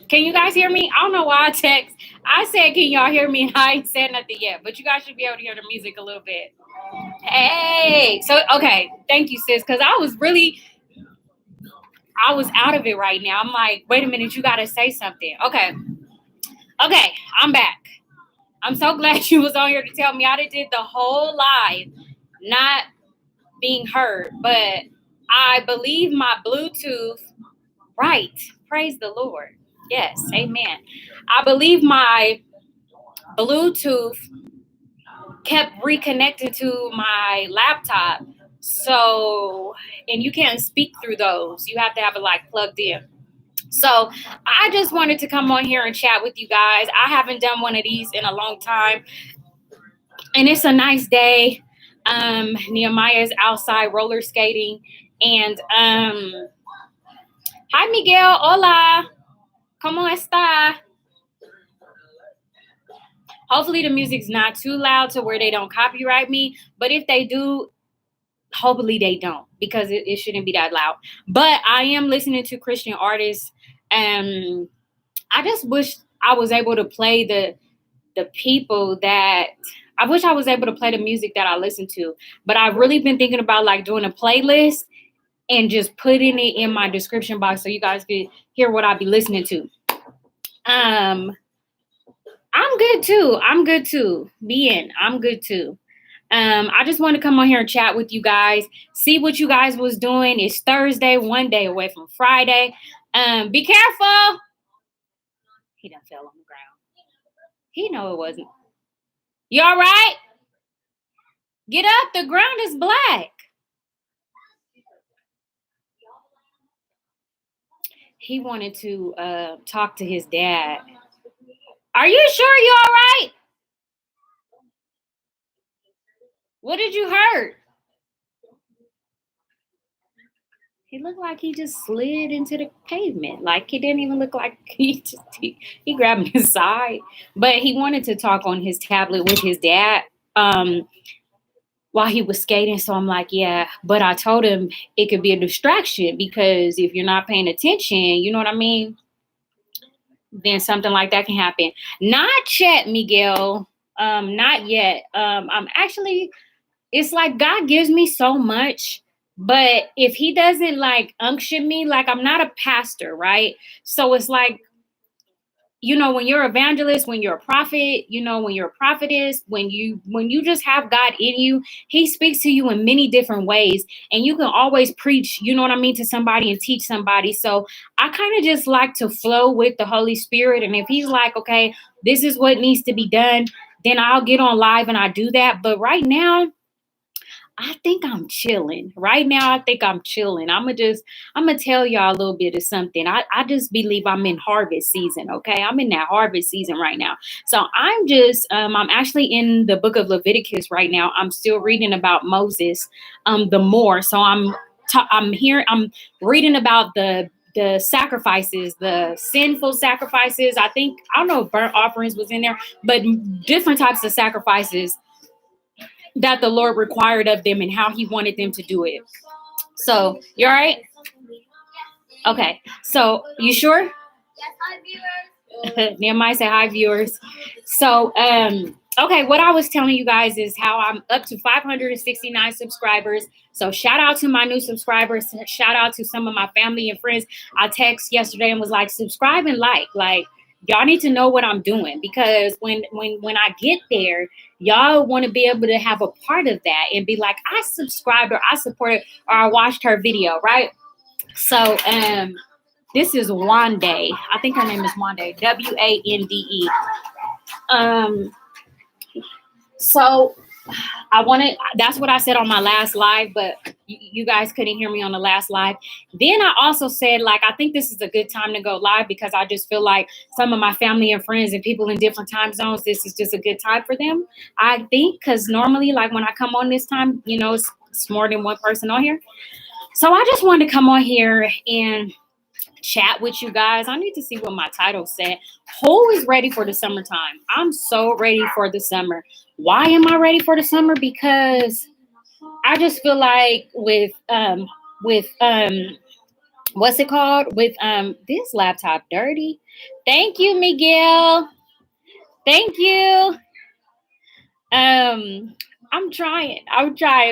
Can you guys hear me? I don't know why I said, can y'all hear me? I ain't said nothing yet, but you guys should be able to hear the music a little bit. Hey, so, okay. Thank you, sis. Because I was out of it right now. I'm like, wait a minute, you got to say something. Okay, I'm back. I'm so glad you was on here to tell me. I did the whole live not being heard, but I believe my Bluetooth, right. Praise the Lord. Yes, amen. I believe my Bluetooth kept reconnecting to my laptop. So, and you can't speak through those. You have to have it like plugged in. So I just wanted to come on here and chat with you guys. I haven't done one of these in a long time. And it's a nice day. Nehemiah is outside roller skating. And hi Miguel, hola. ¿Cómo está? Hopefully the music's not too loud to where they don't copyright me. But if they do, hopefully they don't, because it shouldn't be that loud. But I am listening to Christian artists. And I just wish I was able to play the people that I wish I was able to play the music that I listen to. But I've really been thinking about like doing a playlist and just putting it in my description box so you guys could hear what I be listening to. I'm good too. I'm good too. I'm good too. I just want to come on here and chat with you guys, see what you guys was doing. It's Thursday, one day away from Friday. Be careful. He done fell on the ground. He know it wasn't. You all right? Get up. The ground is black. He wanted to talk to his dad. Are you sure you all right? What did you hurt? He looked like he just slid into the pavement. Like he didn't even look like he grabbed his side. But he wanted to talk on his tablet with his dad while he was skating. So I'm like, yeah. But I told him it could be a distraction because if you're not paying attention, you know what I mean? Then something like that can happen. Not yet, Miguel. Not yet. I'm actually, it's like God gives me so much. But if he doesn't like unction me, like I'm not a pastor, right? So it's like, you know, when you're evangelist, when you're a prophet, you know, when you're a prophetess, when you just have God in you, he speaks to you in many different ways. And you can always preach, you know what I mean, to somebody and teach somebody. So I kind of just like to flow with the Holy Spirit. And if he's like, okay, this is what needs to be done, then I'll get on live and I do that. But right now, I think I'm chilling. Right now, I think I'm chilling. I'm gonna tell y'all a little bit of something. I just believe I'm in harvest season. Okay. I'm in that harvest season right now. So I'm actually in the book of Leviticus right now. I'm still reading about Moses, the more. So I'm reading about the sacrifices, the sinful sacrifices. I don't know if burnt offerings was in there, but different types of sacrifices that the Lord required of them and how he wanted them to do it. So, you all right? Okay. So, you sure? Yes, hi, viewers. Nehemiah said hi, viewers. So, okay, what I was telling you guys is how I'm up to 569 subscribers. So, shout out to my new subscribers. Shout out to some of my family and friends. I texted yesterday and was like, subscribe and like, y'all need to know what I'm doing, because when I get there, y'all want to be able to have a part of that and be like, I subscribed or I supported or I watched her video, right? So this is Wande. I think her name is Wande, Wande. So that's what I said on my last live, but you guys couldn't hear me on the last live. Then I also said, like, I think this is a good time to go live because I just feel like some of my family and friends and people in different time zones, this is just a good time for them. I think, because normally, like when I come on this time, you know, it's more than one person on here. So I just wanted to come on here and chat with you guys. I need to see what my title said. Who is ready for the summertime? I'm so ready for the summer. Why am I ready for the summer? Because I just feel like with what's it called with this laptop dirty. Thank you, Miguel. Thank you. Um, I'm trying,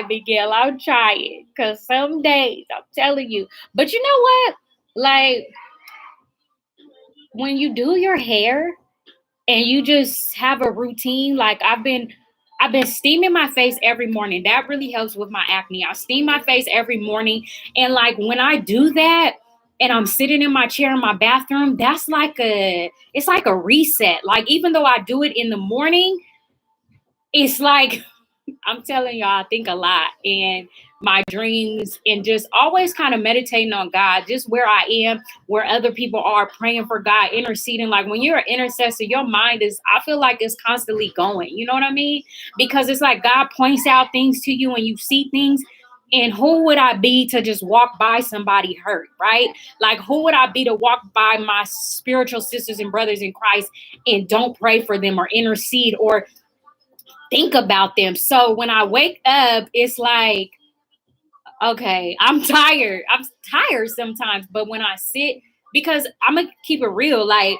Miguel. I'm trying. Cause some days I'm telling you. But you know what? Like when you do your hair and you just have a routine, like I've been steaming my face every morning. That really helps with my acne. I steam my face every morning. And like when I do that and I'm sitting in my chair in my bathroom, it's like a reset. Like even though I do it in the morning, it's like I'm telling y'all, I think a lot, and my dreams, and just always kind of meditating on God, just where I am, where other people are, praying for God, interceding. Like when you're an intercessor, your mind is, I feel like it's constantly going. You know what I mean? Because it's like God points out things to you and you see things. And who would I be to just walk by somebody hurt, right? Like, who would I be to walk by my spiritual sisters and brothers in Christ and don't pray for them or intercede or think about them? So when I wake up, it's like, okay, I'm tired. I'm tired sometimes, but when I sit, because I'm gonna keep it real, like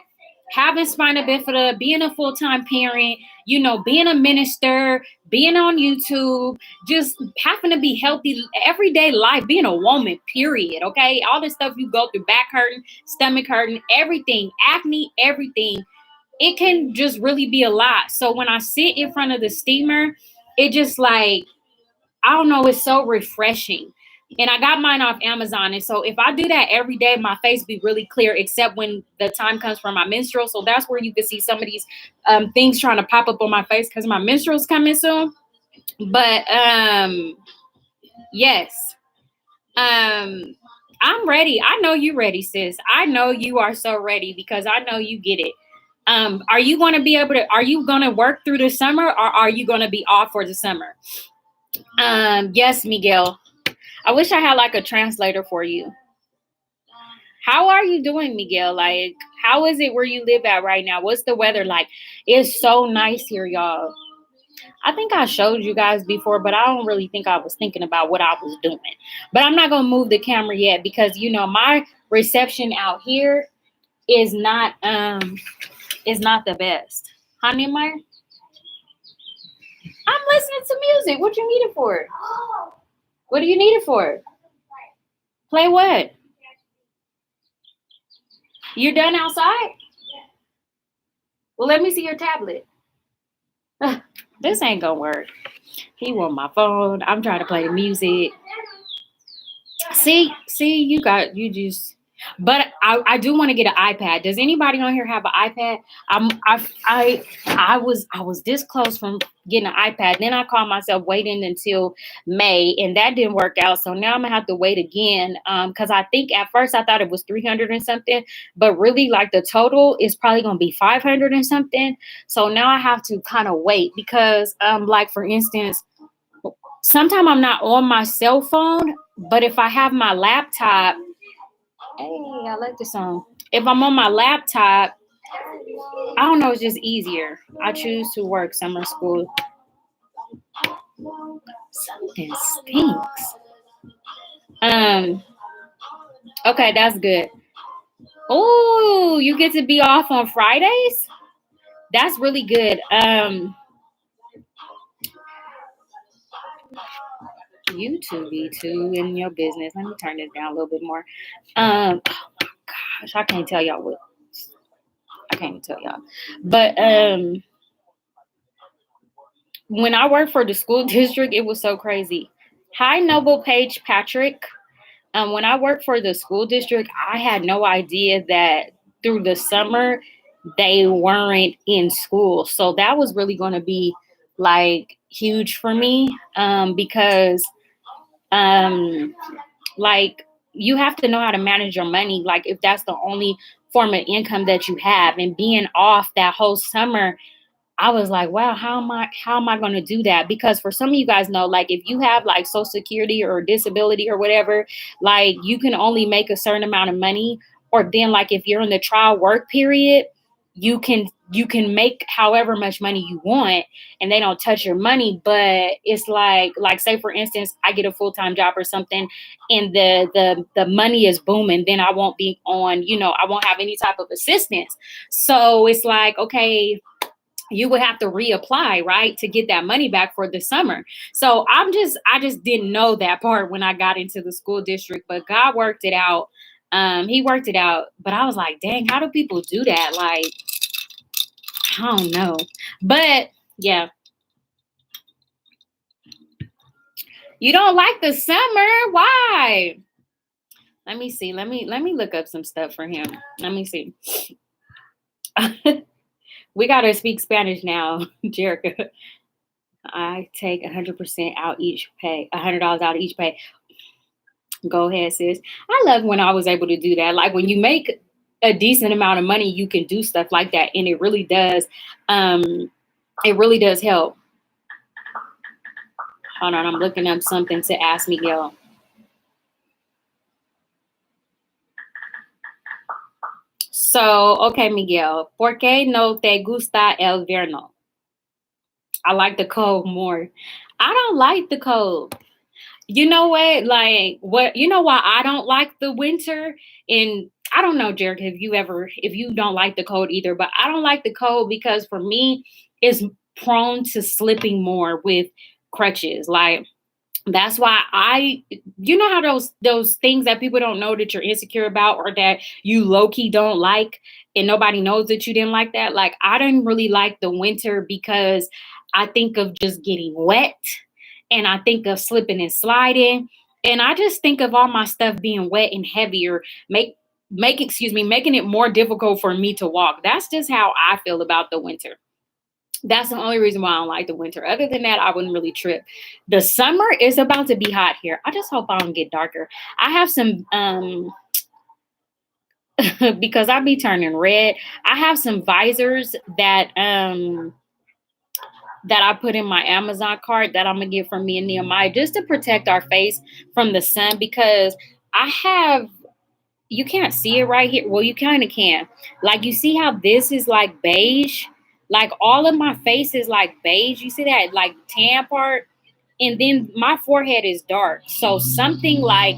having spina bifida, being a full-time parent, being a minister, being on YouTube, just having to be healthy everyday life, being a woman, period. Okay, all the stuff you go through, back hurting, stomach hurting, everything, acne, everything, it can just really be a lot. So when I sit in front of the steamer, it just like, I don't know, it's so refreshing. And I got mine off Amazon. And so if I do that every day, my face be really clear, except when the time comes for my menstrual. So that's where you can see some of these things trying to pop up on my face because my menstrual's coming soon. But yes, I'm ready. I know you ready, sis. I know you are so ready because I know you get it. Are you going to be able to, are you going to work through the summer or are you going to be off for the summer? Yes, Miguel. I wish I had like a translator for you. How are you doing, Miguel? Like, how is it where you live at right now? What's the weather like? It's so nice here, y'all. I think I showed you guys before, but I don't really think I was thinking about what I was doing. But I'm not gonna move the camera yet because my reception out here is not the best. Honey, Meyer? I'm listening to music. What you need it for? What do you need it for? Play what? You're done outside? Well, let me see your tablet. This ain't gonna work. He want my phone. I'm trying to play the music. See, you just. But I do want to get an iPad. Does anybody on here have an iPad? I was this close from getting an iPad. Then I called myself waiting until May, and that didn't work out. So now I'm gonna have to wait again. Because I think at first I thought it was 300 and something, but really like the total is probably gonna be 500 and something. So now I have to kind of wait because like for instance, sometimes I'm not on my cell phone, but if I have my laptop. Hey, I like the song. If I'm on my laptop, I don't know, it's just easier. I choose to work summer school. Something stinks. Okay, that's good. Oh, you get to be off on Fridays? That's really good. YouTube V2 in your business. Let me turn this down a little bit more. Oh my gosh, I can't tell y'all what. I can't tell y'all. But when I worked for the school district, it was so crazy. Hi, Noble Page Patrick. When I worked for the school district, I had no idea that through the summer they weren't in school. So that was really going to be like huge for me because like you have to know how to manage your money. Like if that's the only form of income that you have, and being off that whole summer, I was like, wow, how am I going to do that? Because for some of you guys know, like if you have like Social Security or disability or whatever, like you can only make a certain amount of money. Or then like if you're in the trial work period, you can make however much money you want and they don't touch your money. But it's like say for instance, I get a full-time job or something and the money is booming, then I won't be on, I won't have any type of assistance. So it's like, okay, you would have to reapply, right, to get that money back for the summer. So I just didn't know that part when I got into the school district, but God worked it out. He worked it out. But I was like, dang, how do people do that? Like, I don't know. But yeah. You don't like the summer? Why? Let me see. Let me look up some stuff for him. Let me see. We gotta speak Spanish now, Jerica. I take 100% out each pay, $100 out of each pay. Go ahead, sis. I love when I was able to do that. Like when you make a decent amount of money, you can do stuff like that, and it really does. It really does help. Hold on, I'm looking up something to ask Miguel. So, okay, Miguel, ¿por qué no te gusta el verano? I like the cold more. I don't like the cold. You know what? Like what? You know why I don't like the winter? And I don't know, Jerick, if you don't like the cold either, but I don't like the cold because for me, it's prone to slipping more with crutches. Like that's why you know how those things that people don't know that you're insecure about or that you low key don't like and nobody knows that you didn't like that. Like I didn't really like the winter because I think of just getting wet and I think of slipping and sliding and I just think of all my stuff being wet and heavier, making it more difficult for me to walk. That's just how I feel about the winter. That's the only reason why I don't like the winter. Other than that, I wouldn't really trip. The summer is about to be hot here. I just hope I don't get darker. I have some because I be turning red. I have some visors that I put in my Amazon cart that I'm gonna get from me and Nehemiah just to protect our face from the sun because I have you can't see it right here. Well, you kind of can. Like you see how this is like beige? Like all of my face is like beige. You see that like tan part? And then my forehead is dark. So something like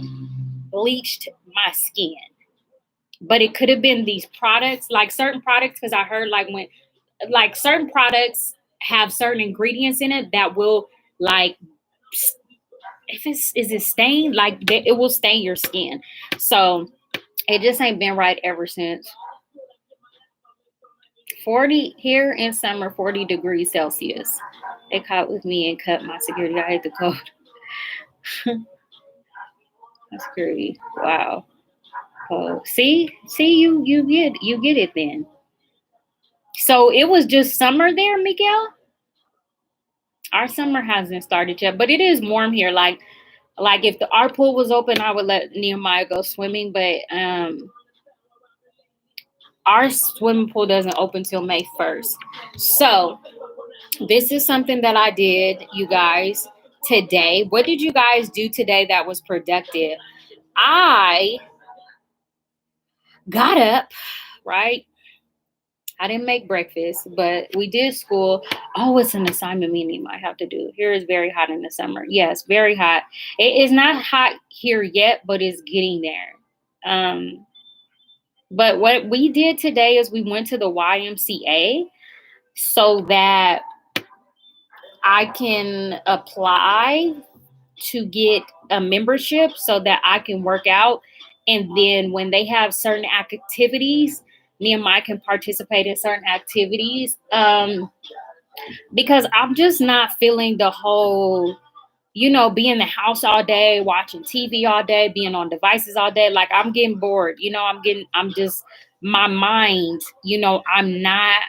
bleached my skin. But it could have been these products, like certain products, because I heard like certain products have certain ingredients in it that will like if it's is it stained, like it will stain your skin. So it just ain't been right ever since. 40 here in summer, 40 degrees Celsius. They caught with me and cut my security. I hate the cold. My security. Wow. Oh, see, you get it then. So it was just summer there, Miguel. Our summer hasn't started yet, but it is warm here. Like if our pool was open, I would let Nehemiah go swimming, but our swimming pool doesn't open till May 1st. So this is something that I did, you guys, today. What did you guys do today that was productive? I got up, right? I didn't make breakfast, but we did school. Oh, it's an assignment meeting I have to do. Here is very hot in the summer. Yes, very hot. It is not hot here yet, but it's getting there. But what we did today is we went to the YMCA so that I can apply to get a membership so that I can work out. And then when they have certain activities, Nehemiah can participate in certain activities. Because I'm just not feeling the whole, being in the house all day, watching TV all day, being on devices all day. Like I'm getting bored, my mind, I'm not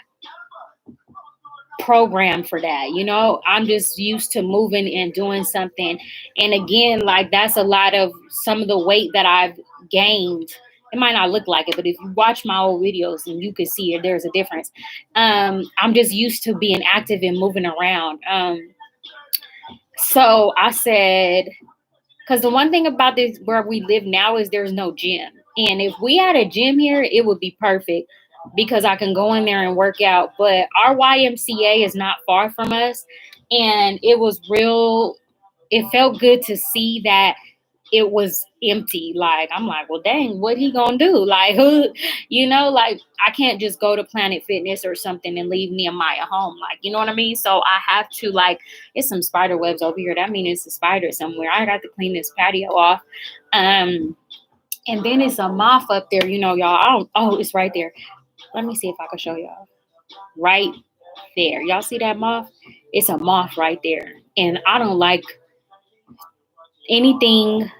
programmed for that. I'm just used to moving and doing something. And again, like that's a lot of some of the weight that I've gained. It might not look like it, but if you watch my old videos and you can see it, there's a difference. I'm just used to being active and moving around. So I said, because the one thing about this where we live now is there's no gym. And if we had a gym here, it would be perfect. because I can go in there and work out. But our YMCA is not far from us. And it felt good to see that it was empty. Like, I'm like, well, dang, what he gonna do? Like, who, like, I can't just go to Planet Fitness or something and leave Nehemiah home. Like, you know what I mean? So I have to, like, it's some spider webs over here. That means it's a spider somewhere. I got to clean this patio off. And then it's a moth up there, y'all. It's right there. Let me see if I can show y'all. Right there. Y'all see that moth? It's a moth right there. And I don't like anything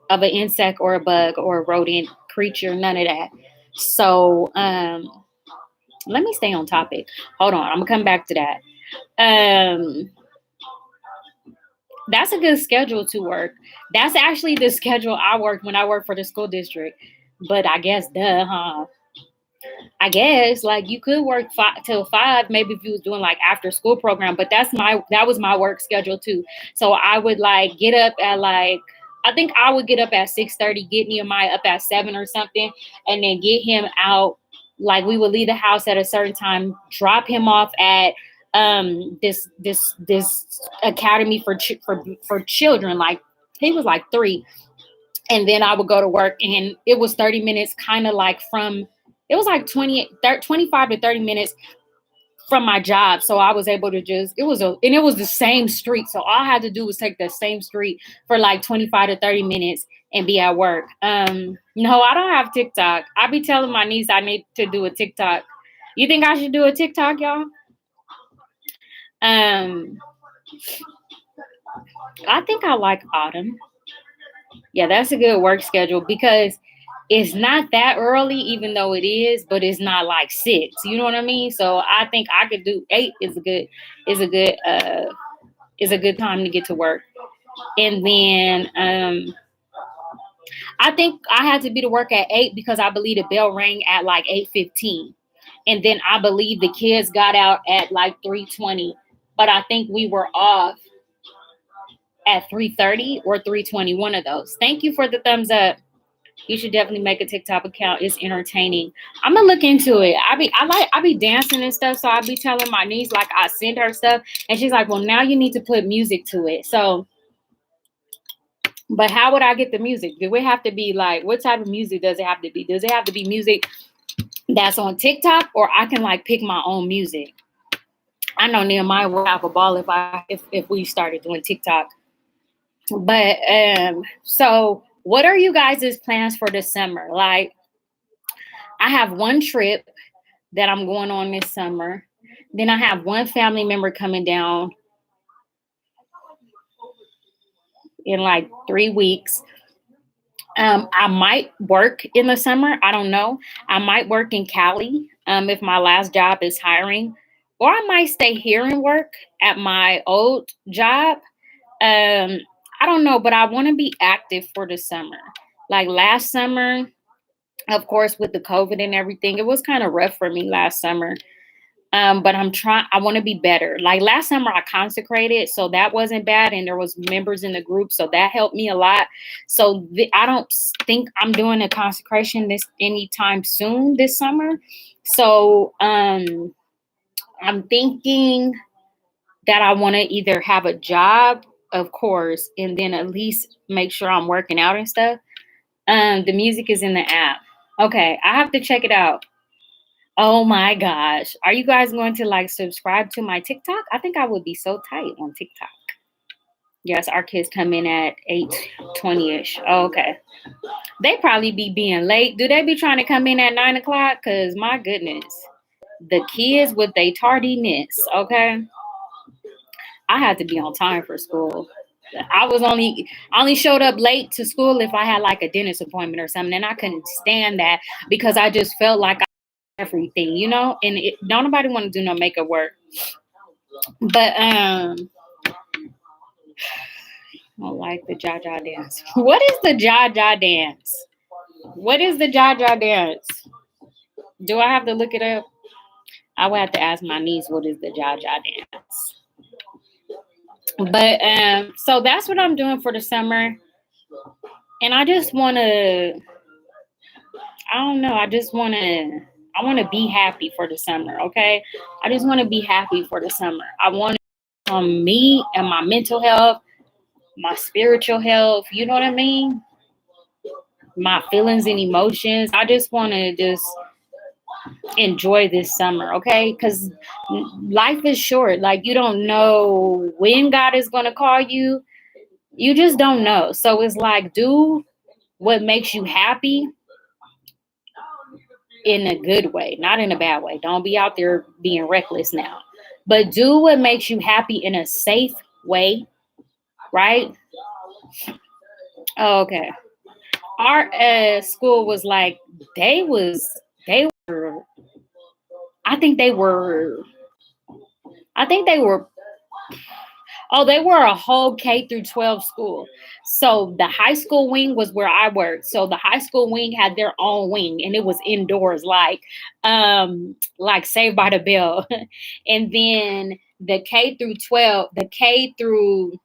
of an insect or a bug or a rodent creature, none of that. So let me stay on topic. Hold on, I'm gonna come back to that. That's a good schedule to work. That's actually the schedule I worked when I worked for the school district. But I guess I guess like you could work 5 till 5, maybe if you was doing like after school program, but that was my work schedule too. So I would like get up at like, I think I would get up at 6:30, get Nehemiah up at 7 or something, and then get him out. Like we would leave the house at a certain time, drop him off at this academy for children. Like he was like 3, and then I would go to work, and it was 30 minutes, kind of like it was like 25 to 30 minutes from my job. So I was able to it was the same street. So all I had to do was take the same street for like 25 to 30 minutes and be at work. No, I don't have TikTok. I be telling my niece I need to do a TikTok. You think I should do a TikTok, y'all? I think I like autumn. Yeah, that's a good work schedule because it's not that early, even though it is, but it's not like 6. You know what I mean? So I think I could do 8 is a good time to get to work. And then I think I had to be to work at 8 because I believe the bell rang at like 8:15. And then I believe the kids got out at like 3:20. But I think we were off at 3:30 or 3:20, one of those. Thank you for the thumbs up. You should definitely make a TikTok account. It's entertaining. I'm gonna look into it. I be dancing and stuff, so I be telling my niece, like, I send her stuff, and she's like, well, now you need to put music to it. So, but how would I get the music? Do it have to be like, what type of music does it have to be? Does it have to be music that's on TikTok, or I can like pick my own music? I know Nehemiah will have a ball if we started doing TikTok. But so what are you guys' plans for this summer? Like, I have one trip that I'm going on this summer. Then I have one family member coming down in like 3 weeks. I might work in the summer. I don't know. I might work in Cali if my last job is hiring, or I might stay here and work at my old job. I don't know, but I want to be active for the summer. Like last summer, of course, with the COVID and everything, it was kind of rough for me last summer. But I want to be better. Like last summer I consecrated, so that wasn't bad. And there was members in the group, so that helped me a lot. So I don't think I'm doing a consecration anytime soon this summer. So, I'm thinking that I want to either have a job, of course, and then at least make sure I'm working out and stuff. The music is in the app. Okay, I have to check it out. Oh my gosh. Are you guys going to like subscribe to my TikTok? I think I would be so tight on TikTok. Yes, our kids come in at 8:20ish. Oh, okay. They probably be being late. Do they be trying to come in at 9 o'clock? Because my goodness, the kids with their tardiness, okay? I had to be on time for school. I only showed up late to school if I had like a dentist appointment or something, and I couldn't stand that because I just felt like everything, and don't nobody want to do no makeup work. But I don't like the Jaja dance. What is the Jaja dance? What is the Jaja dance? Do I have to look it up? I would have to ask my niece what is the Jaja dance. But so that's what I'm doing for the summer. And I just want to, I don't know, I I want to be happy for the summer. Okay. I just want to be happy for the summer. I want me and my mental health, my spiritual health. You know what I mean? My feelings and emotions. I just want to just enjoy this summer, okay? Because life is short. Like, you don't know when God is going to call you. You just don't know. So it's like, do what makes you happy in a good way, not in a bad way. Don't be out there being reckless now. But do what makes you happy in a safe way, right? Okay. Our school was like, they were I think they were I think they were Oh, they were a whole K through 12 school. So the high school wing was where I worked. So the high school wing had their own wing and it was indoors like Saved by the Bell. And then the K through 12, the K through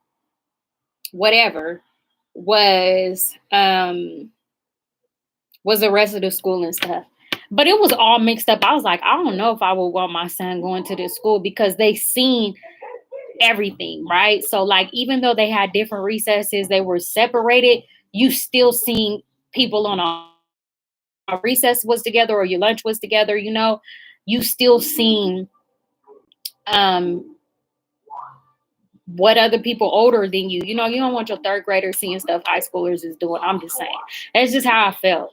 whatever was the rest of the school and stuff. But it was all mixed up. I was like, I don't know if I would want my son going to this school because they seen everything, right? So like, even though they had different recesses, they were separated, you still seeing people on a recess was together or your lunch was together, you still seen um what other people older than you know, you don't want your third graders seeing stuff high schoolers is doing. I'm just saying. That's just how I felt.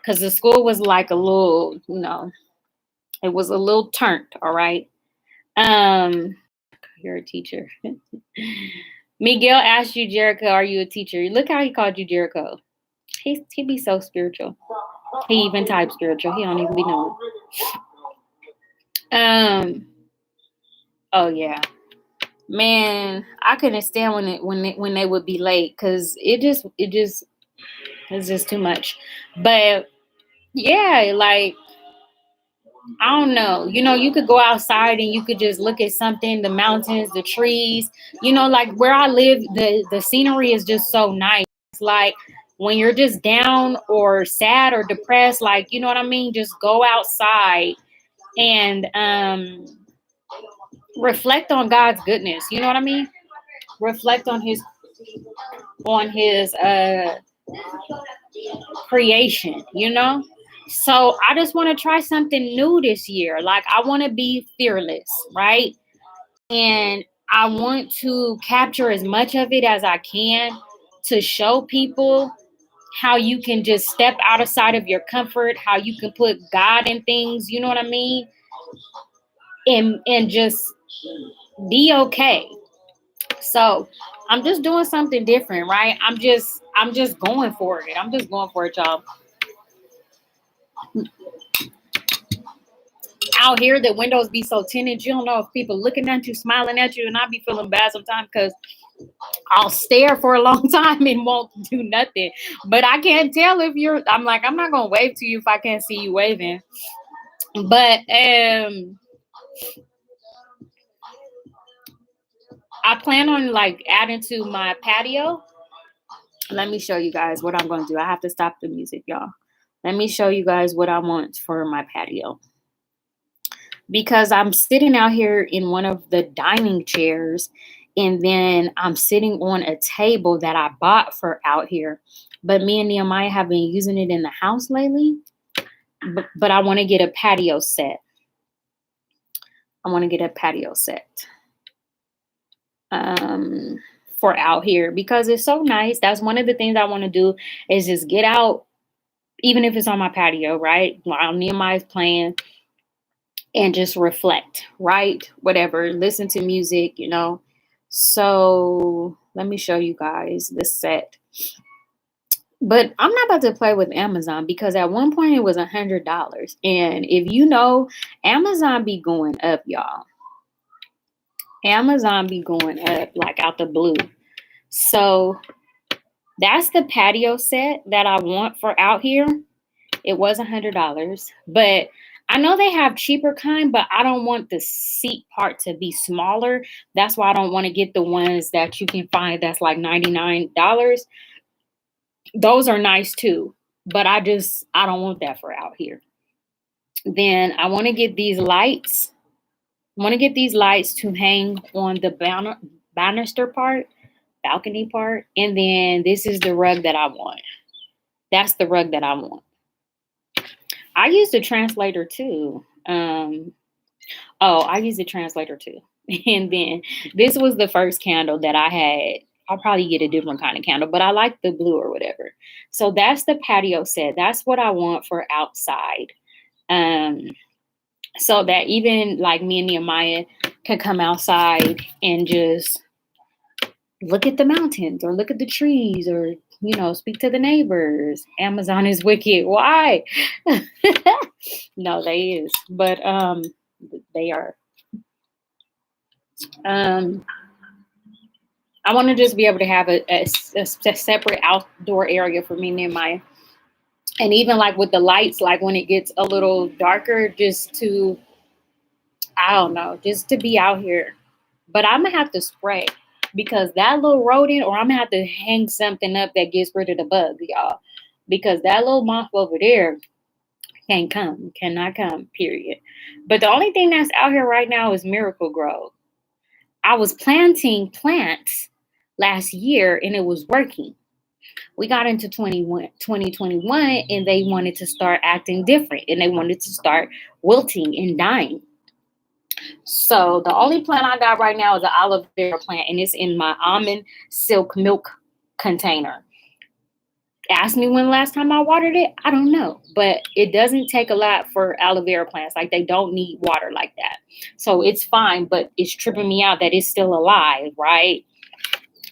Because the school was like a little, it was a little turned, all right. Um, you're a teacher. Miguel asked you, Jericho, are you a teacher? Look how he called you Jericho. He be so spiritual. He even types spiritual. He don't even be knowing. Oh yeah, man, I couldn't stand when they would be late because it's just too much. But yeah, like, I don't know. You could go outside and you could just look at something, the mountains, the trees. Like where I live, the scenery is just so nice. It's like when you're just down or sad or depressed, like, you know what I mean? Just go outside and reflect on God's goodness. You know what I mean? Reflect on his creation. So I just want to try something new this year. Like, I want to be fearless, right? And I want to capture as much of it as I can to show people how you can just step outside of your comfort, how you can put God in things, you know what I mean? And just be okay. So I'm just doing something different, right? I'm just going for it. I'm just going for it, y'all. Out here, the windows be so tinted, you don't know if people looking at you, smiling at you, and I be feeling bad sometimes because I'll stare for a long time and won't do nothing. But I can't tell if I'm like, I'm not gonna wave to you if I can't see you waving. But I plan on like adding to my patio. Let me show you guys what I'm gonna do. I have to stop the music, y'all. Let me show you guys what I want for my patio. Because I'm sitting out here in one of the dining chairs, and then I'm sitting on a table that I bought for out here. But me and Nehemiah have been using it in the house lately. But I want to get a patio set. For out here because it's so nice. That's one of the things I want to do is just get out, even if it's on my patio, right? While Nehemiah's playing, and just reflect, right? Whatever, listen to music, So let me show you guys the set. But I'm not about to play with Amazon because at one point it was $100. And if you know, Amazon be going up, y'all. Amazon be going up like out the blue. So that's the patio set that I want for out here. It was $100, but I know they have cheaper kind, but I don't want the seat part to be smaller. That's why I don't want to get the ones that you can find that's like $99. Those are nice too, but I don't want that for out here. Then I want to get these lights. I want to get these lights to hang on the banister part, balcony part. And then this is the rug that I want. That's the rug that I want. I used a translator too. I used a translator too. And then this was the first candle that I had. I'll probably get a different kind of candle, but I like the blue or whatever. So that's the patio set. That's what I want for outside. Um, so that even like me and Nehemiah can come outside and just look at the mountains or look at the trees or, speak to the neighbors. Amazon is wicked. Why? No, they is. But they are. I want to just be able to have a separate outdoor area for me and Nehemiah. And even like with the lights, like when it gets a little darker, just to, I don't know, just to be out here. But I'm going to have to spray because that little rodent, or I'm going to have to hang something up that gets rid of the bugs, y'all. Because that little moth over there cannot come, period. But the only thing that's out here right now is Miracle Grove. I was planting plants last year and it was working. We got into 2021 and they wanted to start acting different and they wanted to start wilting and dying. So the only plant I got right now is an aloe vera plant and it's in my almond silk milk container. Ask me when the last time I watered it. I don't know, but it doesn't take a lot for aloe vera plants. Like they don't need water like that. So it's fine, but it's tripping me out that it's still alive, right?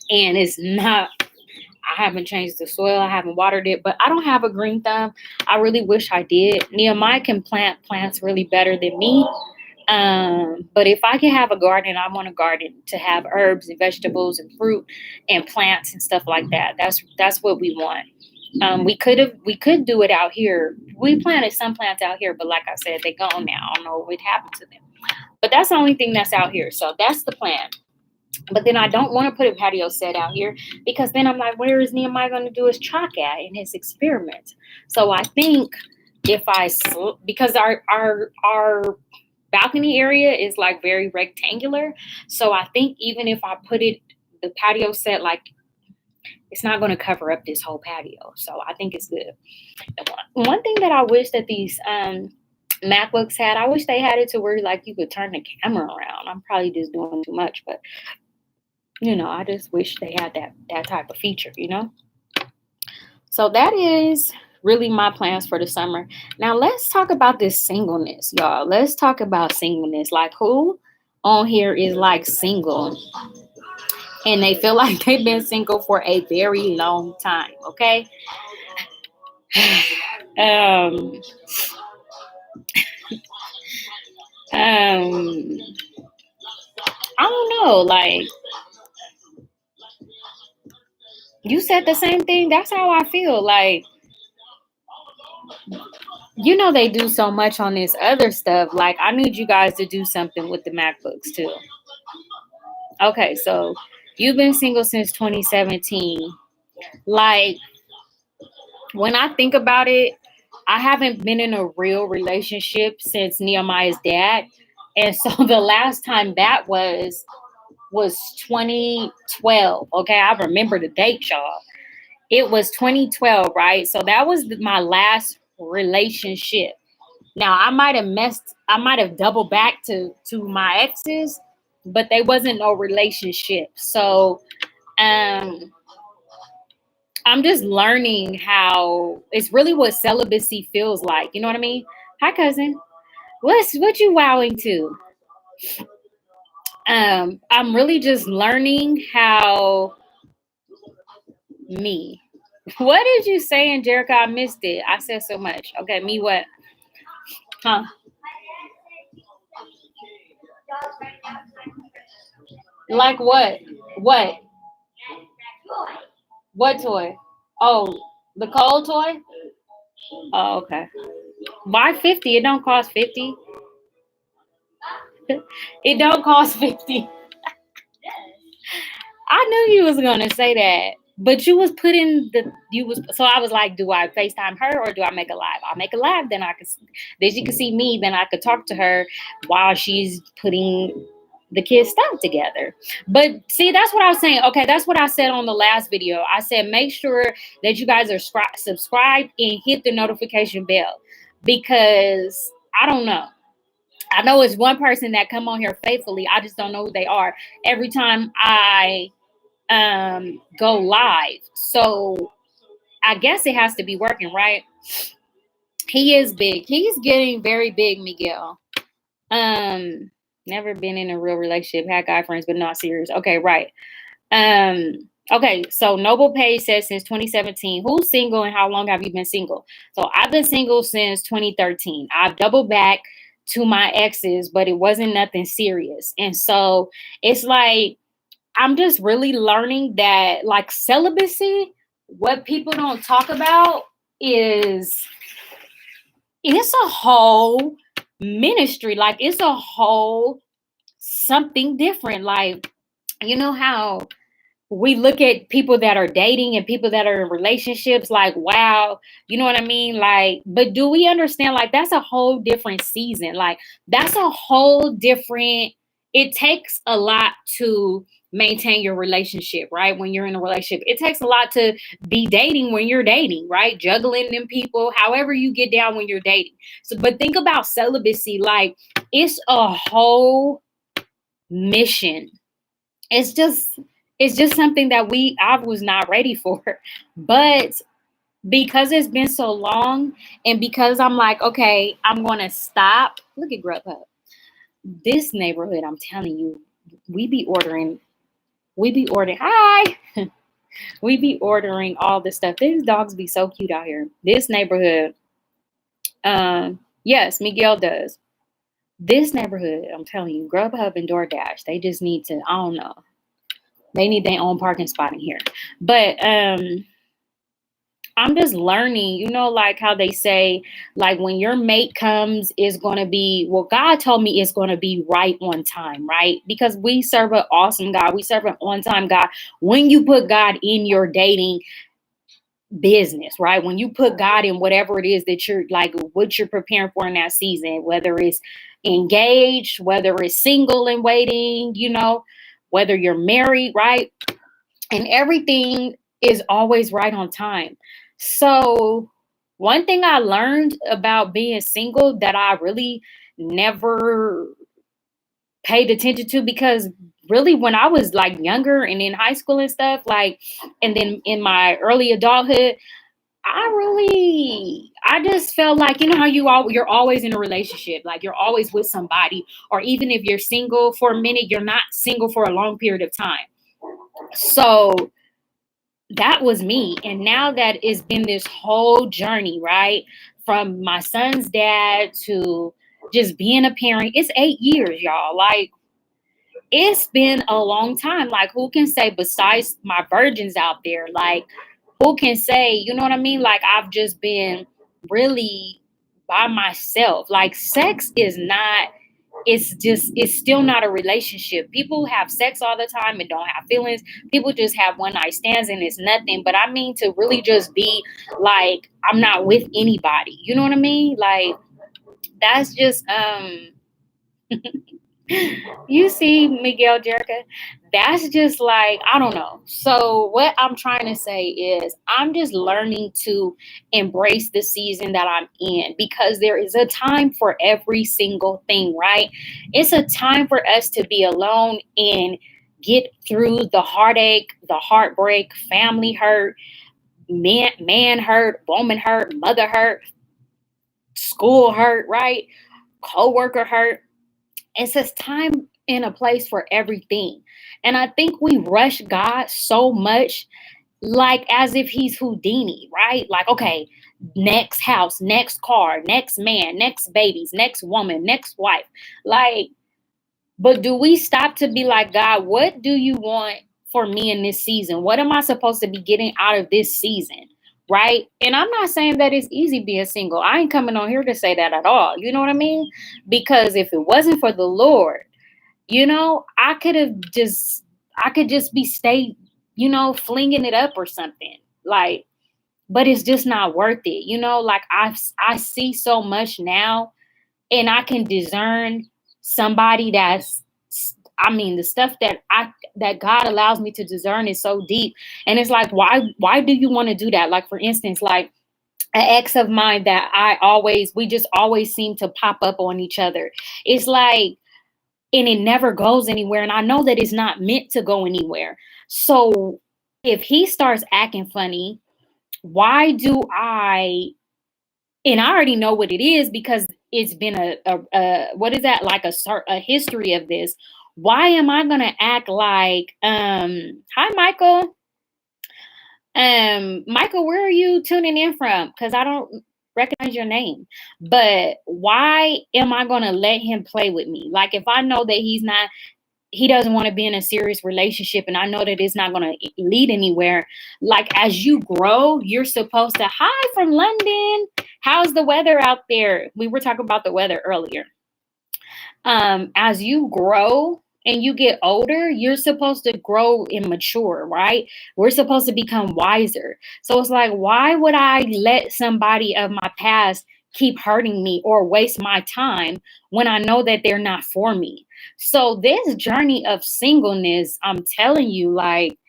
And it's not, I haven't changed the soil. I haven't watered it, but I don't have a green thumb. I really wish I did. Nehemiah can plant plants really better than me. But if I can have a garden, I want a garden to have herbs and vegetables and fruit and plants and stuff like that. That's what we want. We could do it out here. We planted some plants out here, but like I said, they're gone now. I don't know what happened to them. But that's the only thing that's out here. So that's the plan. But then I don't want to put a patio set out here because then I'm like, where is Nehemiah going to do his chalk at in his experiments? So I think because our balcony area is like very rectangular. So I think even if I put the patio set, like it's not going to cover up this whole patio. So I think it's good. One thing that I wish that these MacBooks had, I wish they had it to where like you could turn the camera around. I'm probably just doing too much, but I just wish they had that type of feature, So that is really my plans for the summer. Now let's talk about this singleness, y'all. Let's talk about singleness. Like who on here is like single and they feel like they've been single for a very long time, okay? I don't know, like you said the same thing. That's how I feel. Like, they do so much on this other stuff. Like, I need you guys to do something with the MacBooks too. Okay, so you've been single since 2017. Like, when I think about it, I haven't been in a real relationship since Nehemiah's dad. And so the last time that was 2012. Okay, I remember the date, y'all. It was 2012, right? So that was my last relationship. Now I might have doubled back to my exes, but they wasn't no relationship. So I'm just learning how it's really what celibacy feels like. You know what I mean? Hi, cousin. What you wowing to? I'm really just learning how me. What did you say, Angelica? I missed it. I said so much. Okay, me what? Huh? Like what? What? What toy? Oh, the cold toy? Oh, okay. Why 50? It don't cost 50. It don't cost 50. I knew you was gonna say that. But so I was like, do I FaceTime her or do I make a live? I'll make a live, then she can see me, then I could talk to her while she's putting the kids' stuff together. But see, that's what I was saying. Okay, that's what I said on the last video. I said make sure that you guys are subscribed and hit the notification bell, because I don't know. I know it's one person that come on here faithfully. I just don't know who they are. Every time I go live. So I guess it has to be working, right? He is big. He's getting very big, Miguel. Never been in a real relationship, had guy friends, but not serious. Okay, right. Okay, so Noble Page says since 2017. Who's single and how long have you been single? So I've been single since 2013. I've doubled back to my exes, but it wasn't nothing serious. And so it's like I'm just really learning that, like, celibacy, what people don't talk about is it's a whole ministry. Like, it's a whole something different. Like, you know how we look at people that are dating and people that are in relationships like, wow, you know what I mean? Like, but do we understand, like, that's a whole different season. Like, that's a whole different, it takes a lot to maintain your relationship, right? When you're in a relationship, it takes a lot to be dating when you're dating, right? Juggling them people, however you get down when you're dating. So, but think about celibacy, like, it's a whole mission. It's just something that I was not ready for. But because it's been so long, and because I'm like, okay, I'm going to stop. Look at Grubhub. This neighborhood, I'm telling you, we be ordering, hi. We be ordering all this stuff. These dogs be so cute out here. This neighborhood, yes, Miguel does. This neighborhood, I'm telling you, Grubhub and DoorDash, they just need to, I don't know. They need their own parking spot in here. But I'm just learning, you know, like how they say, like, when your mate comes, it's going to be, well, God told me it's going to be right on time, right? Because we serve an awesome God. We serve an on-time God. When you put God in your dating business, right? When you put God in whatever it is that you're like, what you're preparing for in that season, whether it's engaged, whether it's single and waiting, you know, whether you're married, right? And everything is always right on time. So one thing I learned about being single that I really never paid attention to, because really when I was like younger and in high school and stuff, like, and then in my early adulthood, I just felt like, you know how you're always in a relationship, like you're always with somebody, or even if you're single for a minute, you're not single for a long period of time. So that was me. And now that it's been this whole journey, right? From my son's dad to just being a parent, it's 8 years, y'all. Like, it's been a long time. Like, who can say, besides my virgins out there, like, who can say, you know what I mean? Like, I've just been really by myself. Like, sex is not, it's still not a relationship. People have sex all the time and don't have feelings. People just have one night stands and it's nothing. But I mean, to really just be like, I'm not with anybody. You know what I mean? Like, that's just, you see, Miguel Jerica, that's just like, I don't know. So what I'm trying to say is I'm just learning to embrace the season that I'm in, because there is a time for every single thing, right? It's a time for us to be alone and get through the heartache, the heartbreak, family hurt, man hurt, woman hurt, mother hurt, school hurt, right? Co-worker hurt. It's just time and a place for everything. And I think we rush God so much, like as if he's Houdini, right? Like, okay, next house, next car, next man, next babies, next woman, next wife. Like, but do we stop to be like, God, what do you want for me in this season? What am I supposed to be getting out of this season? Right. And I'm not saying that it's easy being single. I ain't coming on here to say that at all. You know what I mean? Because if it wasn't for the Lord, you know, I could just be stay, flinging it up or something. Like, but it's just not worth it. Like I see so much now, and I can discern somebody the stuff that God allows me to discern is so deep. And it's like, why do you want to do that? Like, for instance, like an ex of mine that we just always seem to pop up on each other. It's like, and it never goes anywhere. And I know that it's not meant to go anywhere. So if he starts acting funny, why do and I already know what it is because it's been a what is that, like a history of this. Why am I gonna act like hi Michael? Michael, where are you tuning in from? Because I don't recognize your name. But why am I gonna let him play with me? Like, if I know that he doesn't want to be in a serious relationship, and I know that it's not going to lead anywhere. Like, as you grow, you're supposed to, hi from London. How's the weather out there? We were talking about the weather earlier. As you grow and you get older, you're supposed to grow and mature, right? We're supposed to become wiser. So it's like, why would I let somebody of my past keep hurting me or waste my time when I know that they're not for me? So this journey of singleness, I'm telling you, like,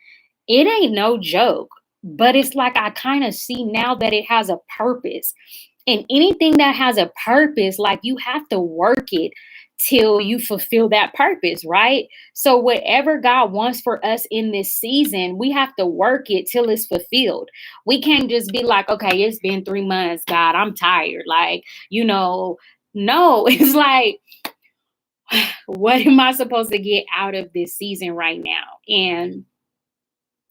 it ain't no joke, but it's like I kind of see now that it has a purpose. And anything that has a purpose, like, you have to work it till you fulfill that purpose, right? So whatever God wants for us in this season, we have to work it till it's fulfilled. We can't just be like, okay, it's been 3 months, God, I'm tired. Like, no, it's like, what am I supposed to get out of this season right now? And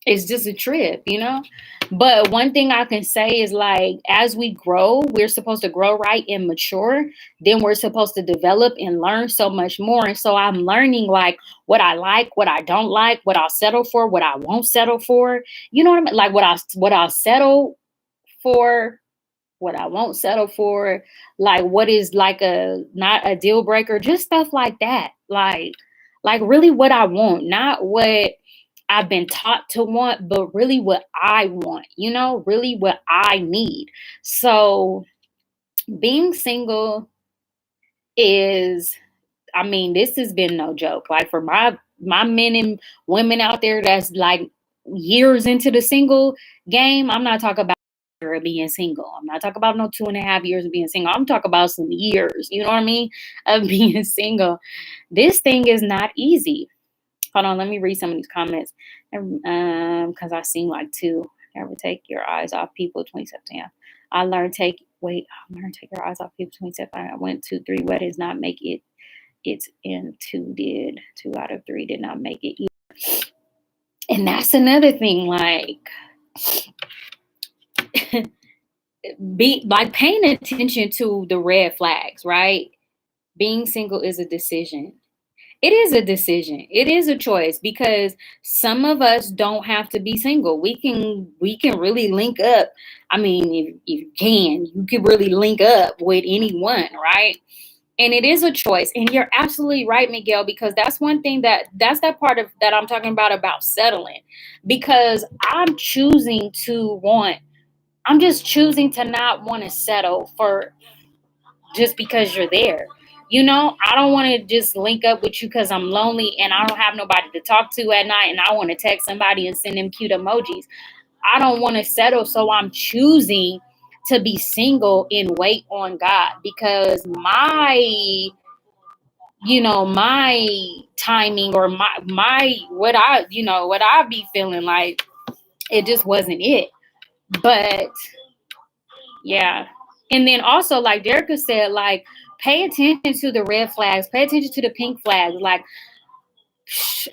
it's just a trip, But one thing I can say is, like, as we grow, we're supposed to grow, right, and mature. Then we're supposed to develop and learn so much more. And so I'm learning, like, what I like, what I don't like, what I'll settle for, what I won't settle for. You know what I mean? Like, what I'll settle for, what I won't settle for, like what is like not a deal breaker, just stuff like that. Like really what I want, not what I've been taught to want, but really what I want, really what I need. So being single is, this has been no joke. Like, for my men and women out there that's like years into the single game, I'm not talking about being single. I'm not talking about no 2.5 years of being single. I'm talking about some years, you know what I mean, of being single. This thing is not easy. Hold on, let me read some of these comments. Because I seem like to never take your eyes off people. 2017. I learned take your eyes off people. 2017. I went to 3 weddings, not make it. It's in 2 did. 2 out of 3 did not make it either. And that's another thing, like, be like paying attention to the red flags, right? Being single is a decision. It is a decision. It is a choice, because some of us don't have to be single. We can really link up. If you can really link up with anyone, right? And it is a choice. And you're absolutely right, Miguel, because that's one thing that's that part of that I'm talking about settling. Because I'm choosing to not want to settle for just because you're there. I don't want to just link up with you because I'm lonely and I don't have nobody to talk to at night and I want to text somebody and send them cute emojis. I don't want to settle, so I'm choosing to be single and wait on God, because my timing or my what I be feeling like, it just wasn't it. But yeah. And then also, like Derica said, like, pay attention to the red flags, pay attention to the pink flags. Like,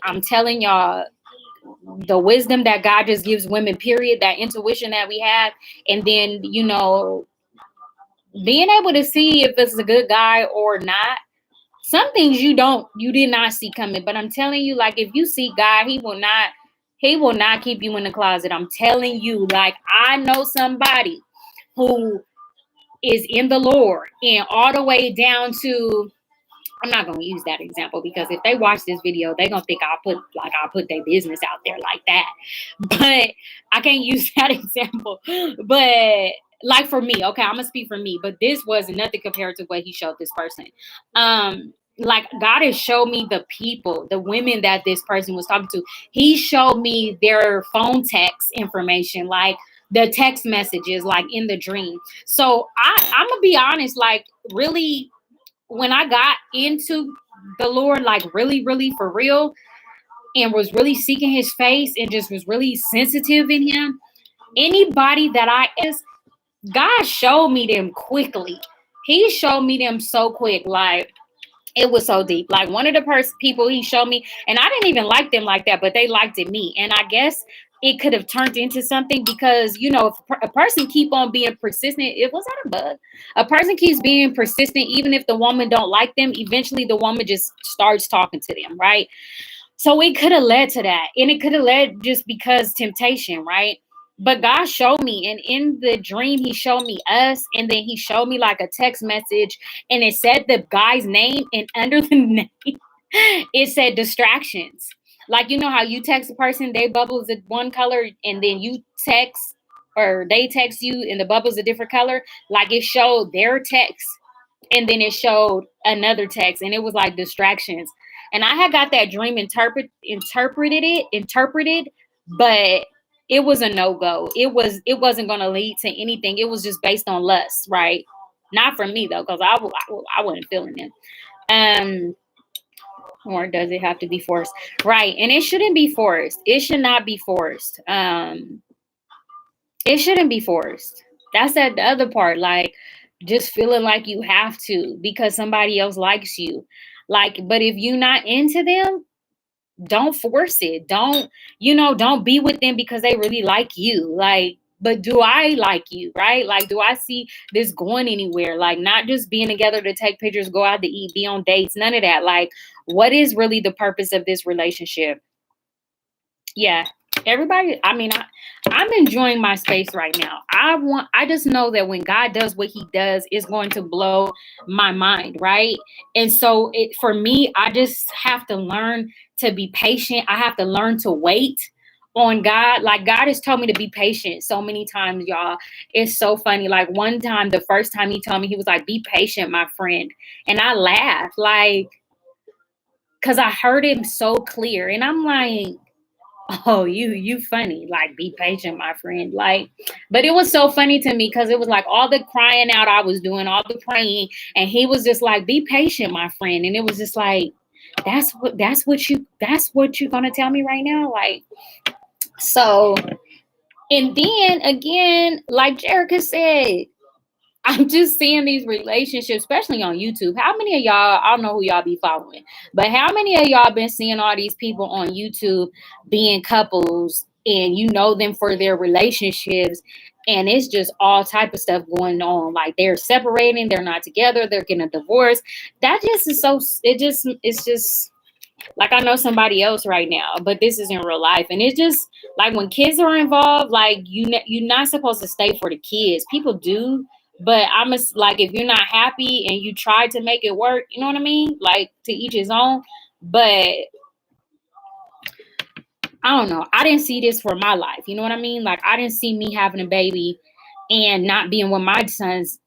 I'm telling y'all, the wisdom that God just gives women, period, that intuition that we have. And then, being able to see if it's a good guy or not. Some things you did not see coming. But I'm telling you, like, if you see God, he will not keep you in the closet. I'm telling you, like, I know somebody who is in the Lord, and all the way down to I'm not gonna use that example because if they watch this video, they're gonna think I'll put their business out there like that. But I can't use that example. But like for me, okay, I'm gonna speak for me, but this was nothing compared to what he showed this person. Like God has showed me the people, the women that this person was talking to. He showed me their phone text information, like the text messages, like in the dream. So I'm gonna be honest, like really when I got into the Lord, like really, really for real, and was really seeking his face and just was really sensitive in him, anybody that I asked, God showed me them quickly. He showed me them so quick. Like, it was so deep. Like one of the people he showed me, and I didn't even like them like that, but they liked it me. And I guess it could have turned into something because, you know, if a person keep on being persistent, it was that a bug. A person keeps being persistent, even if the woman don't like them, eventually the woman just starts talking to them, right? So it could have led to that. And it could have led just because temptation, right? But God showed me, and in the dream, he showed me us, and then he showed me like a text message, and it said the guy's name, and under the name, it said distractions. Like, you know how you text a person, they bubbles at one color, and then you text, or they text you, and the bubbles a different color. Like it showed their text, and then it showed another text, and it was like distractions. And I had got that dream interpreted, but it was a no-go. It wasn't going to lead to anything. It was just based on lust, right? Not for me though, because I wasn't feeling it. Or does it have to be forced? Right. And it shouldn't be forced. It should not be forced. It shouldn't be forced. That's the other part. Like just feeling like you have to because somebody else likes you. Like, but if you're not into them, don't force it. Don't be with them because they really like you. Like, but do I like you, right? Like, do I see this going anywhere? Like, not just being together to take pictures, go out to eat, be on dates, none of that. Like, what is really the purpose of this relationship? Yeah, everybody. I mean, I'm enjoying my space right now. I just know that when God does what he does, it's going to blow my mind, right? And so for me, I just have to learn to be patient. I have to learn to wait on God. Like God has told me to be patient so many times, y'all. It's so funny. Like one time, the first time he told me, he was like, "Be patient, my friend." And I laughed like, cause I heard him so clear. And I'm like, oh, you funny. Like, be patient, my friend. Like, but it was so funny to me because it was like all the crying out I was doing, all the praying, and he was just like, be patient, my friend. And it was just like, that's what you're gonna tell me right now. Like, so, and then again, like Jerica said, I'm just seeing these relationships, especially on YouTube. How many of y'all, I don't know who y'all be following, but how many of y'all been seeing all these people on YouTube being couples and you know them for their relationships and it's just all type of stuff going on. Like they're separating, they're not together, they're getting a divorce. That just is so, it's just like I know somebody else right now, but this is in real life. And it's just like when kids are involved, like you're not supposed to stay for the kids. People do, but like if you're not happy and you try to make it work, you know what I mean? Like to each his own. But I don't know. I didn't see this for my life. You know what I mean? Like I didn't see me having a baby and not being with my son's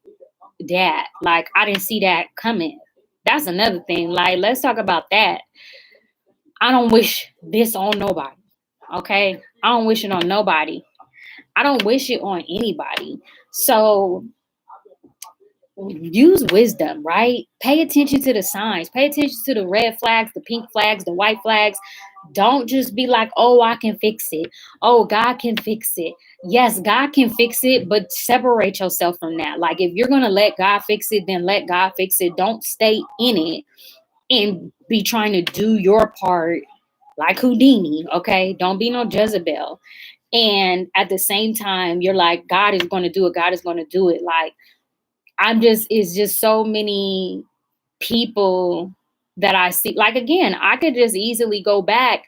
dad. Like I didn't see that coming. That's another thing. Like let's talk about that. I don't wish this on nobody. Okay? I don't wish it on nobody. I don't wish it on anybody. So use wisdom, right? Pay attention to the signs. Pay attention to the red flags, the pink flags, the white flags. Don't just be like, oh, I can fix it. Oh, God can fix it. Yes, God can fix it, but separate yourself from that. Like if you're going to let God fix it, then let God fix it. Don't stay in it and be trying to do your part like Houdini, okay? Don't be no Jezebel. And at the same time, you're like, God is going to do it. God is going to do it. Like, it's just so many people that I see. Like, again, I could just easily go back.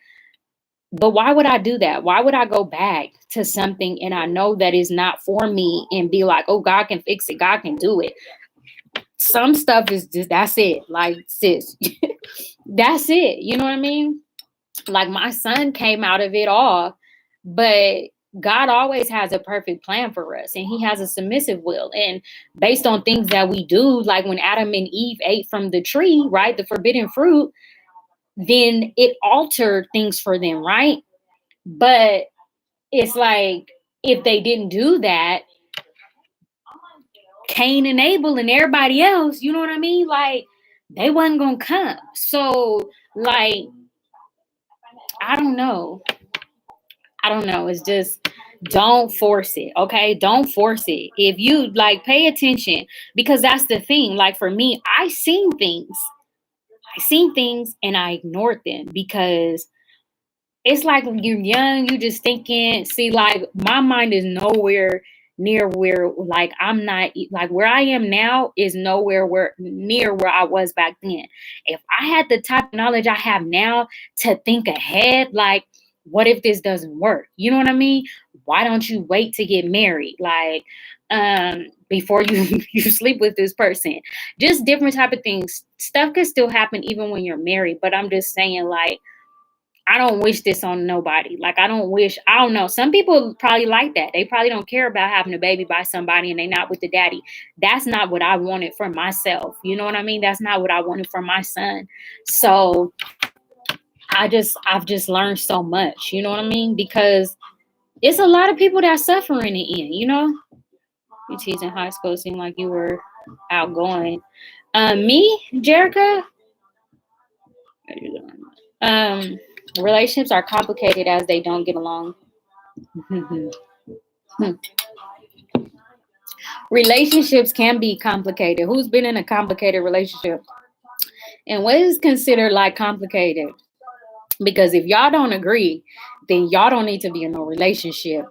But why would I do that? Why would I go back to something and I know that is not for me and be like, oh, God can fix it. God can do it. some stuff is just, that's it. Like, sis, that's it. You know what I mean? Like, my son came out of it all, but God always has a perfect plan for us, and he has a submissive will. And based on things that we do, like when Adam and Eve ate from the tree, right, the forbidden fruit, then it altered things for them, right? But it's like, if they didn't do that, Cain and Abel and everybody else, you know what I mean? Like, they wasn't gonna come. So, like, I don't know. It's just, don't force it. Okay. Don't force it. If you like, pay attention, because that's the thing. Like, for me, I seen things and I ignored them, because it's like when you're young, you just thinking, see, like, my mind is nowhere near where, like, I'm not, like, where I am now is nowhere near where I was back then. If I had the type of knowledge I have now to think ahead, like, what if this doesn't work? You know what I mean? Why don't you wait to get married? Like, before you sleep with this person, just different type of things. Stuff could still happen even when you're married, but I'm just saying, like, I don't wish this on nobody. Like, I don't know. Some people probably like that. They probably don't care about having a baby by somebody and they not with the daddy. That's not what I wanted for myself. You know what I mean? That's not what I wanted for my son. So I've just learned so much, you know what I mean? Because it's a lot of people that suffer in the end, you know? You teasing high school seemed like you were outgoing. Me, Jerica, relationships are complicated as they don't get along. Relationships can be complicated. Who's been in a complicated relationship? And what is considered like complicated? Because if y'all don't agree, then y'all don't need to be in no relationship.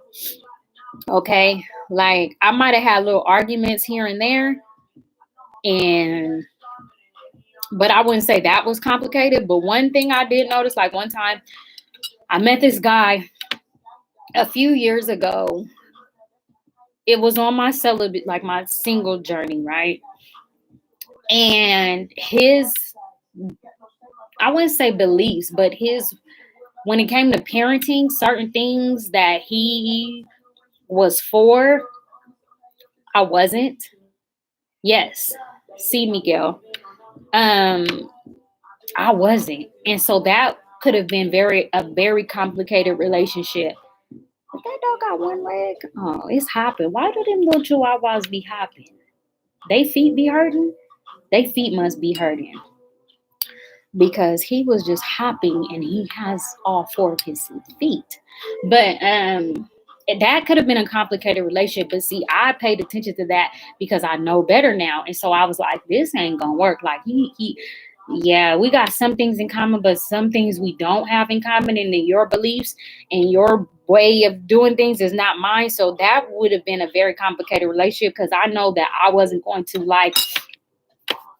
Okay? Like, I might have had little arguments here and there, but I wouldn't say that was complicated. But one thing I did notice, like, one time I met this guy a few years ago. It was on my celibate, like my single journey, right? And I wouldn't say beliefs, but when it came to parenting, certain things that he was for, I wasn't. Yes. See, Miguel. I wasn't. And so that could have been a very complicated relationship. But that dog got one leg. Oh, it's hopping. Why do them little chihuahuas be hopping? They feet be hurting? They feet must be hurting. Because he was just hopping and he has all four of his feet. But that could have been a complicated relationship. But see, I paid attention to that because I know better now. And so I was like, this ain't gonna work. Like, yeah, we got some things in common, but some things we don't have in common. And then your beliefs and your way of doing things is not mine. So that would have been a very complicated relationship, because I know that I wasn't going to, like,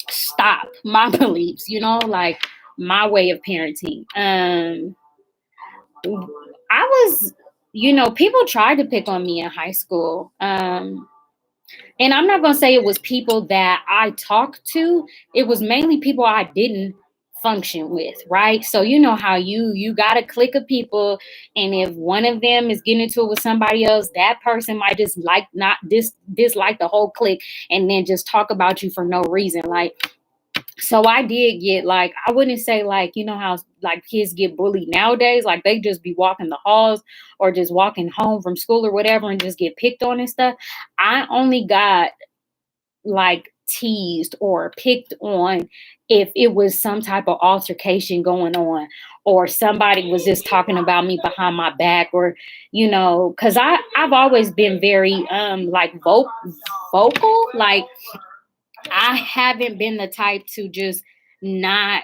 stop my beliefs, you know, like my way of parenting. I was, people tried to pick on me in high school. And I'm not going to say it was people that I talked to. It was mainly people I didn't function with, right? So you know how you got a clique of people, and if one of them is getting into it with somebody else, that person might just dislike the whole clique and then just talk about you for no reason. Like, so I did get, like, I wouldn't say, like, you know how, like, kids get bullied nowadays, like they just be walking the halls or just walking home from school or whatever and just get picked on and stuff. I only got, like, teased or picked on if it was some type of altercation going on, or somebody was just talking about me behind my back, or, because I've always been very like vocal. Like, I haven't been the type to just not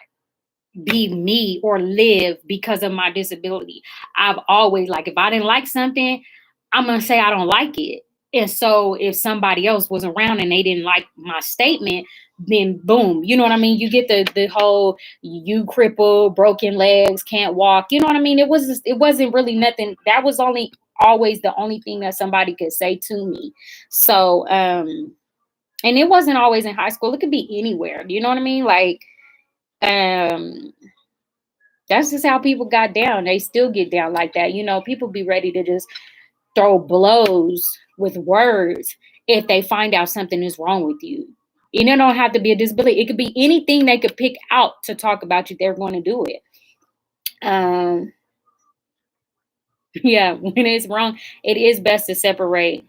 be me or live because of my disability. I've always, like, if I didn't like something, I'm going to say I don't like it. And so if somebody else was around and they didn't like my statement, then boom, you know what I mean? You get the whole, you crippled, broken legs, can't walk. You know what I mean? It wasn't really nothing. That was always the only thing that somebody could say to me. So, And it wasn't always in high school. It could be anywhere. Do you know what I mean? Like, um, that's just how people got down. They still get down like that. You know, people be ready to just throw blows with words if they find out something is wrong with you. And it don't have to be a disability. It could be anything they could pick out to talk about you. They're going to do it. Um, yeah, when it's wrong, it is best to separate.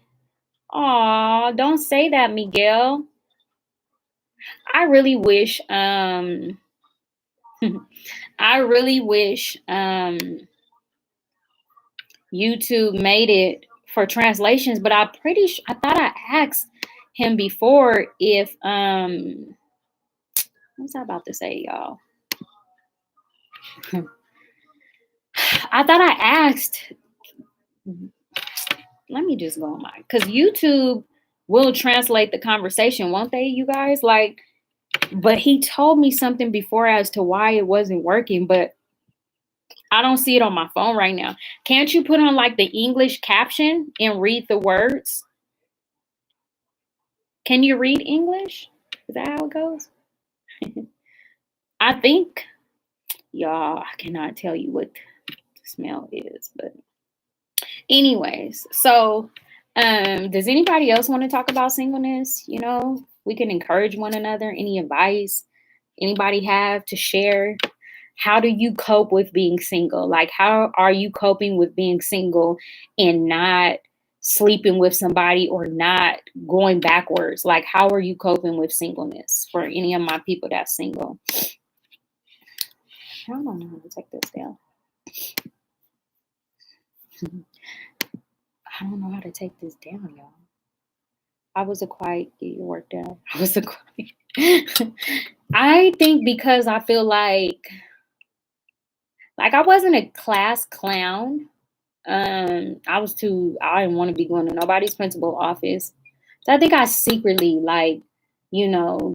Aw, don't say that, Miguel. I really wish I really wish YouTube made it for translations, but I thought I asked him before if what was I about to say, y'all? I thought I asked, let me just go on my, because YouTube will translate the conversation, won't they, you guys? Like, but he told me something before as to why it wasn't working, but I don't see it on my phone right now. Can't you put on like the English caption and read the words? Can you read English? Is that how it goes? I think, y'all, I cannot tell you what the smell is, but anyways, so does anybody else want to talk about singleness? You know, we can encourage one another. Any advice anybody have to share? How do you cope with being single? Like, how are you coping with being single and not sleeping with somebody or not going backwards? Like, how are you coping with singleness for any of my people that's single? I don't know how to take this down. I don't know how to take this down, y'all. I was a quiet, get your work done. I was a quiet. I think because I feel like I wasn't a class clown. I didn't want to be going to nobody's principal office. So I think I secretly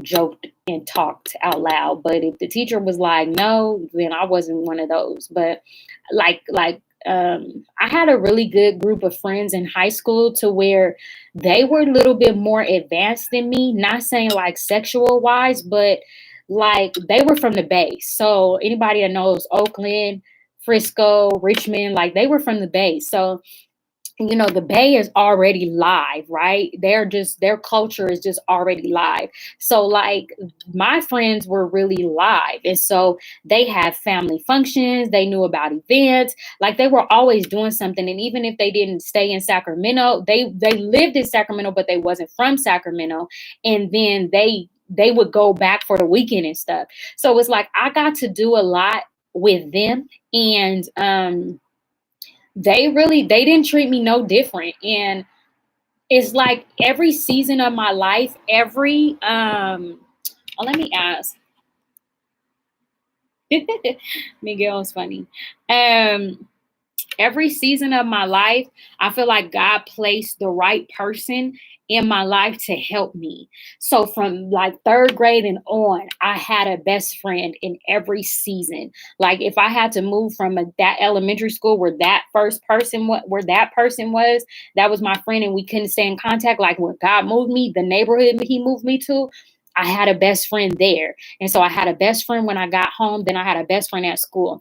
joked and talked out loud. But if the teacher was like, no, then I wasn't one of those. But I had a really good group of friends in high school to where they were a little bit more advanced than me, not saying like sexual wise, but like they were from the Bay. So anybody that knows Oakland, Frisco, Richmond, like they were from the Bay. So the Bay is already live, right? Their culture is just already live. So like my friends were really live. And so they had family functions. They knew about events. Like they were always doing something. And even if they didn't stay in Sacramento, they lived in Sacramento, but they wasn't from Sacramento. And then they would go back for the weekend and stuff. So it's like I got to do a lot with them. And they didn't treat me no different. And it's like every season of my life, let me ask. Miguel's funny. Every season of my life, I feel like God placed the right person in my life to help me. So from like third grade and on, I had a best friend in every season. Like if I had to move from that elementary school where that person was, that was my friend, and we couldn't stay in contact. Like when God moved me, the neighborhood He moved me to, I had a best friend there. And so I had a best friend when I got home. Then I had a best friend at school.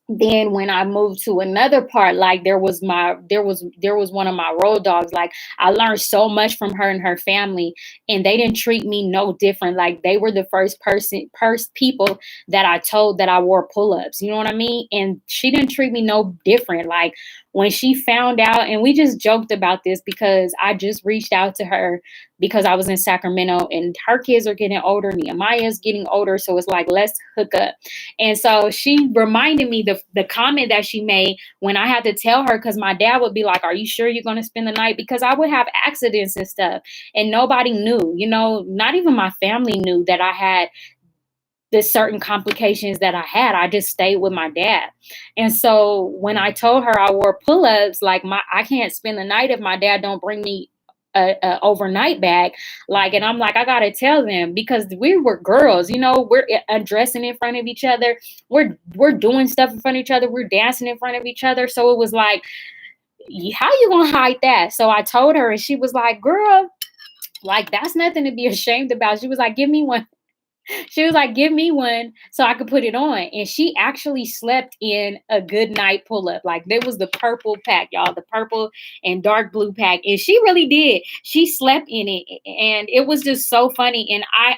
Then when I moved to another part, like there was one of my road dogs. Like I learned so much from her and her family, and they didn't treat me no different. Like they were the first people that I told that I wore pull-ups. You know what I mean? And she didn't treat me no different. Like when she found out, and we just joked about this because I just reached out to her because I was in Sacramento and her kids are getting older. Nehemiah's getting older. So it's like, let's hook up. And so she reminded me the comment that she made when I had to tell her, because my dad would be like, are you sure you're going to spend the night? Because I would have accidents and stuff and nobody knew, not even my family knew that I had the certain complications that I had. I just stayed with my dad. And so when I told her I wore pull-ups, like I can't spend the night if my dad don't bring me a overnight bag. Like, and I'm like, I gotta tell them, because we were girls, we're undressing in front of each other. We're doing stuff in front of each other. We're dancing in front of each other. So it was like, how you gonna hide that? So I told her, and she was like, girl, Like, that's nothing to be ashamed about. She was like, give me one. She was like, give me one so I could put it on. And she actually slept in a good night pull up. Like, there was the purple pack, y'all, the purple and dark blue pack. And she really did. She slept in it. And it was just so funny. And I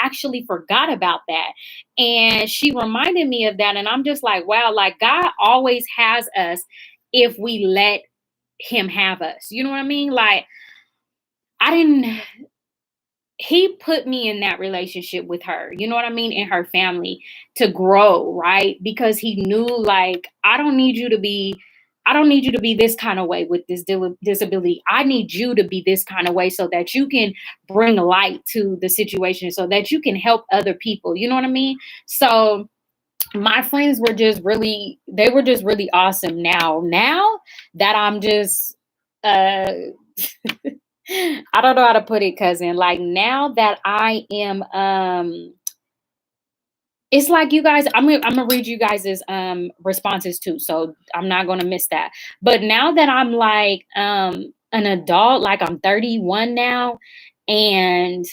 actually forgot about that. And she reminded me of that. And I'm just like, wow, like God always has us if we let him have us. You know what I mean? Like, I didn't he put me in that relationship with her, you know what I mean, and her family to grow, right? Because he knew, like, I don't need you to be this kind of way with this disability. I need you to be this kind of way so that you can bring light to the situation, so that you can help other people. You know what I mean? So my friends were just really, they were just really awesome. Now that I'm just, uh, I don't know how to put it, cousin. Like, now that I am, it's like, you guys, I'm gonna read you guys' responses too. So I'm not gonna miss that. But now that I'm like an adult, like I'm 31 now, and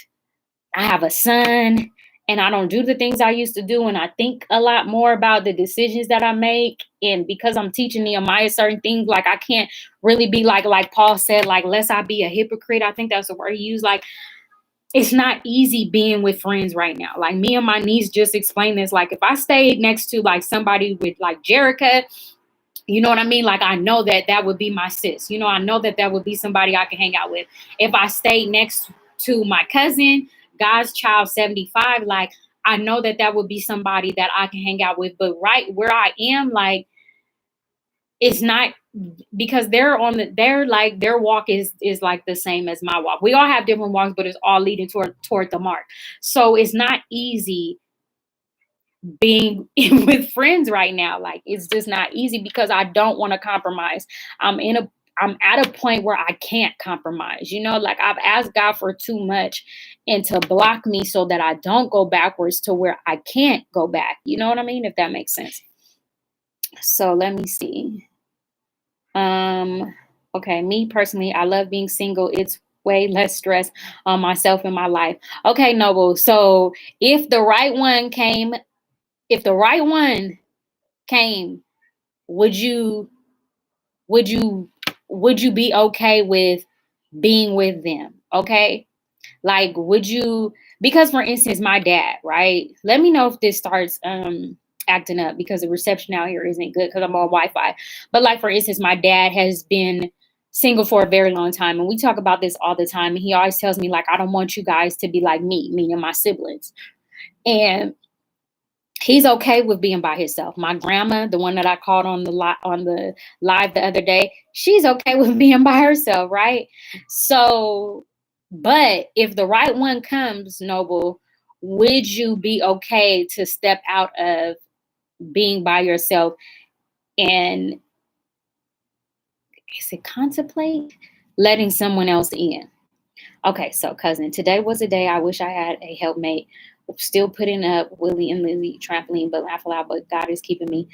I have a son, and I don't do the things I used to do, and I think a lot more about the decisions that I make. And because I'm teaching Nehemiah certain things, like, I can't really be like Paul said, like, lest I be a hypocrite. I think that's the word he used. Like, it's not easy being with friends right now. Like, me and my niece just explained this. Like, if I stayed next to like somebody with like Jerica, you know what I mean? Like, I know that that would be my sis. You know, I know that that would be somebody I can hang out with. If I stayed next to my cousin, God's child 75, like, I know that that would be somebody that I can hang out with. But right where I am, like, it's not, because they're like, their walk is like the same as my walk. We all have different walks, but it's all leading toward the mark. So it's not easy being with friends right now. Like, it's just not easy because I don't want to compromise. I'm at a point where I can't compromise. You know, like, I've asked God for too much and to block me so that I don't go backwards to where I can't go back. You know what I mean? If that makes sense. So let me see. Okay, me personally, I love being single. It's way less stress on myself and my life. Okay, Noble. So if the right one came, if the right one came, would you would you would you be okay with being with them? Okay? Like, would you, because for instance, my dad, right? Let me know if this starts acting up, because the reception out here isn't good because I'm on Wi-Fi. But like, for instance, my dad has been single for a very long time, and we talk about this all the time. And he always tells me, like, I don't want you guys to be like me, meaning my siblings. And he's okay with being by himself. My grandma, the one that I called on the live the other day, she's okay with being by herself, right? So, but if the right one comes, Noble, would you be okay to step out of being by yourself and, is it contemplate letting someone else in? Okay, so cousin, today was a day I wish I had a helpmate. Still putting up Willie and Lily trampoline, but laugh aloud, but God is keeping me.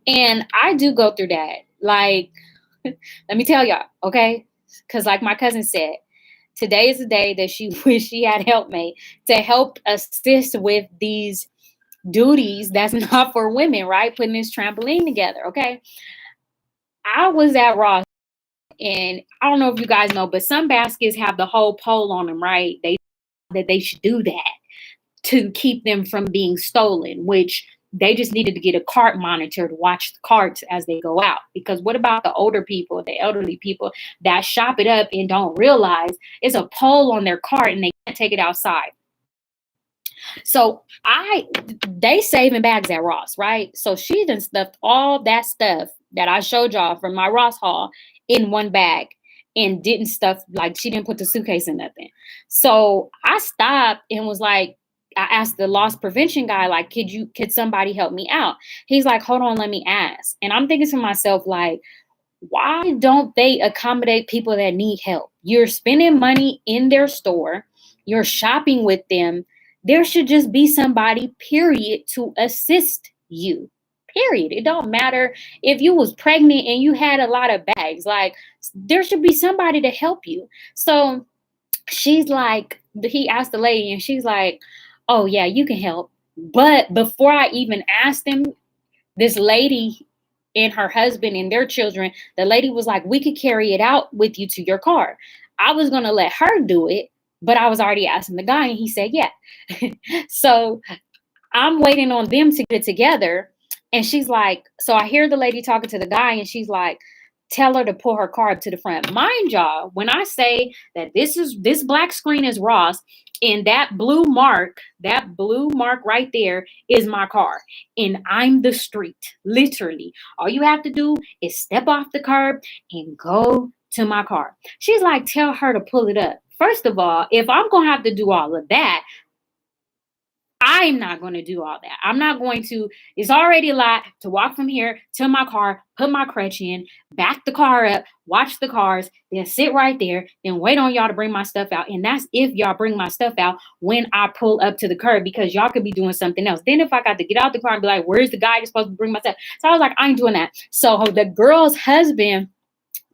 And I do go through that. Like, let me tell y'all, okay? Because like my cousin said, today is the day that she wished she had helpmate to help assist with these duties that's not for women, right? Putting this trampoline together, okay? I was at Ross, and I don't know if you guys know, but some baskets have the whole pole on them, right? They should do that to keep them from being stolen, which they just needed to get a cart monitor to watch the carts as they go out. Because what about the older people, the elderly people that shop it up and don't realize it's a pole on their cart and they can't take it outside? So they saving bags at Ross, right? So she done stuffed all that stuff that I showed y'all from my Ross haul in one bag and didn't stuff, like, she didn't put the suitcase in nothing. So I stopped and was like, I asked the loss prevention guy, like, could somebody help me out? He's like, hold on, let me ask. And I'm thinking to myself, like, why don't they accommodate people that need help? You're spending money in their store, you're shopping with them. There should just be somebody, period, to assist you. Period. It don't matter if you was pregnant and you had a lot of bags. Like, there should be somebody to help you. So she's like, he asked the lady, and she's like, oh yeah, you can help. But before I even asked him, this lady and her husband and their children, the lady was like, we could carry it out with you to your car. I was going to let her do it, but I was already asking the guy, and he said, yeah. So I'm waiting on them to get together. And she's like, so I hear the lady talking to the guy, and she's like, tell her to pull her car up to the front. Mind y'all, when I say that this black screen is Ross, and that blue mark right there is my car. And I'm the street. Literally. All you have to do is step off the curb and go to my car. She's like, tell her to pull it up. First of all, if I'm gonna have to do all of that, I'm not going to do all that. I'm not going to. It's already a lot to walk from here to my car, put my crutch in, back the car up, watch the cars, then sit right there, then wait on y'all to bring my stuff out. And that's if y'all bring my stuff out when I pull up to the curb, because y'all could be doing something else. Then if I got to get out the car and be like, where's the guy that's supposed to bring my stuff? So I was like, I ain't doing that. So the girl's husband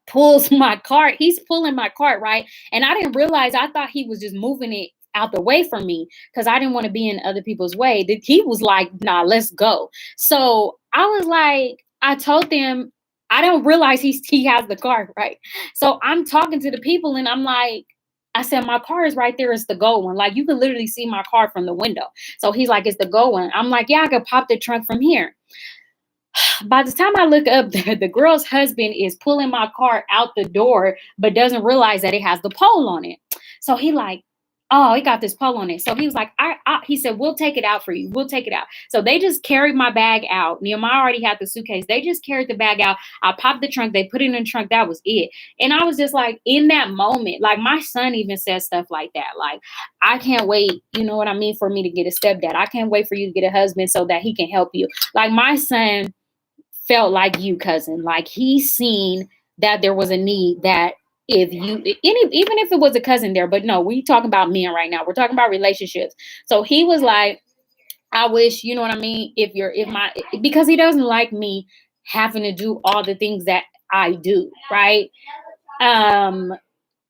pulls my cart. He's pulling my cart, right? And I didn't realize, I thought he was just moving it out the way from me because I didn't want to be in other people's way. That he was like, nah, let's go. So I was like, I told them, I don't realize he has the car, right? So I'm talking to the people, and I'm like, I said, my car is right there. It's the gold one. Like, you can literally see my car from the window. So he's like, it's the gold one. I'm like, yeah, I could pop the trunk from here. By the time I look up, the girl's husband is pulling my car out the door, but doesn't realize that it has the pole on it. So he like, oh, it got this pole on it. So he was like, he said, we'll take it out for you. We'll take it out. So they just carried my bag out. Nehemiah already had the suitcase. They just carried the bag out. I popped the trunk. They put it in the trunk. That was it. And I was just like, in that moment, like my son even says stuff like that. Like, I can't wait, you know what I mean, for me to get a stepdad. I can't wait for you to get a husband so that he can help you. Like, my son felt like you, cousin. Like, he seen that there was a need, that if you, even if it was a cousin there, but no, we talking about men right now. We're talking about relationships. So he was like, I wish, you know what I mean, because he doesn't like me having to do all the things that I do, right?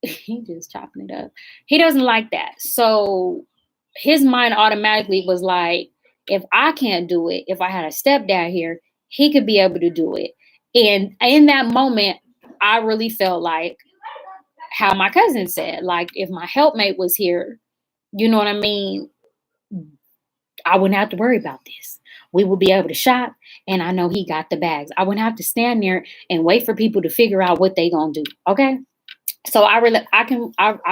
He just chopping it up. He doesn't like that. So his mind automatically was like, if I can't do it, if I had a stepdad here, he could be able to do it. And in that moment, I really felt like how my cousin said, like, if my helpmate was here, you know what I mean, I wouldn't have to worry about this. We would be able to shop, and I know he got the bags. I wouldn't have to stand there and wait for people to figure out what they gonna do. Okay. So I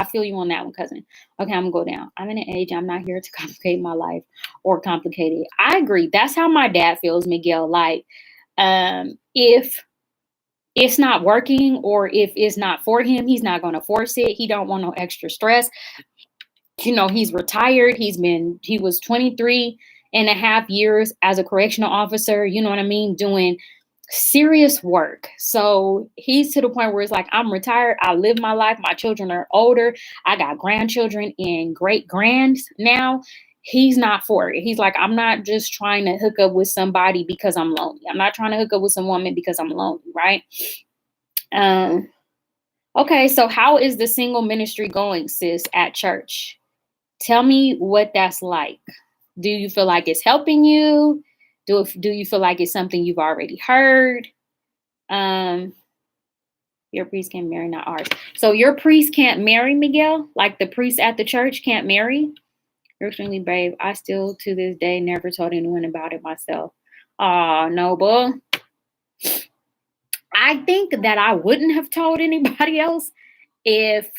feel you on that one, cousin. Okay, I'm gonna go down. I'm in an age, I'm not here to complicate my life or complicate it. I agree. That's how my dad feels, Miguel. Like, if it's not working, or if it's not for him, he's not gonna force it. He don't want no extra stress. You know, he's retired. He was 23 and a half years as a correctional officer, you know what I mean, doing serious work. So he's to the point where it's like, I'm retired. I live my life. My children are older. I got grandchildren and great grands now. He's not for it. He's like, I'm not just trying to hook up with somebody because I'm lonely. I'm not trying to hook up with some woman because I'm lonely, right? Okay, so how is the single ministry going, sis, at church? Tell me what that's like. Do you feel like it's helping you? Do you feel like it's something you've already heard? Your priest can't marry, not ours. So your priest can't marry, Miguel? Like the priest at the church can't marry? You're extremely brave. I still, to this day, never told anyone about it myself. Aw, Noble. I think that I wouldn't have told anybody else if,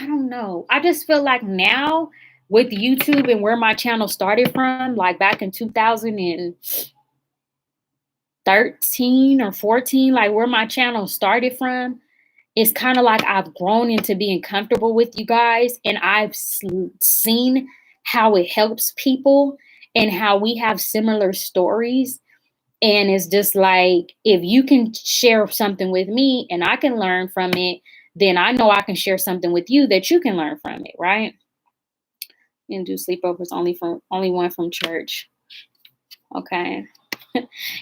I don't know. I just feel like now with YouTube and where my channel started from, like back in 2013 or 14, like where my channel started from, it's kind of like I've grown into being comfortable with you guys, and I've seen how it helps people and how we have similar stories. And it's just like, if you can share something with me and I can learn from it, then I know I can share something with you that you can learn from it, right? And do sleepovers only one from church. Okay.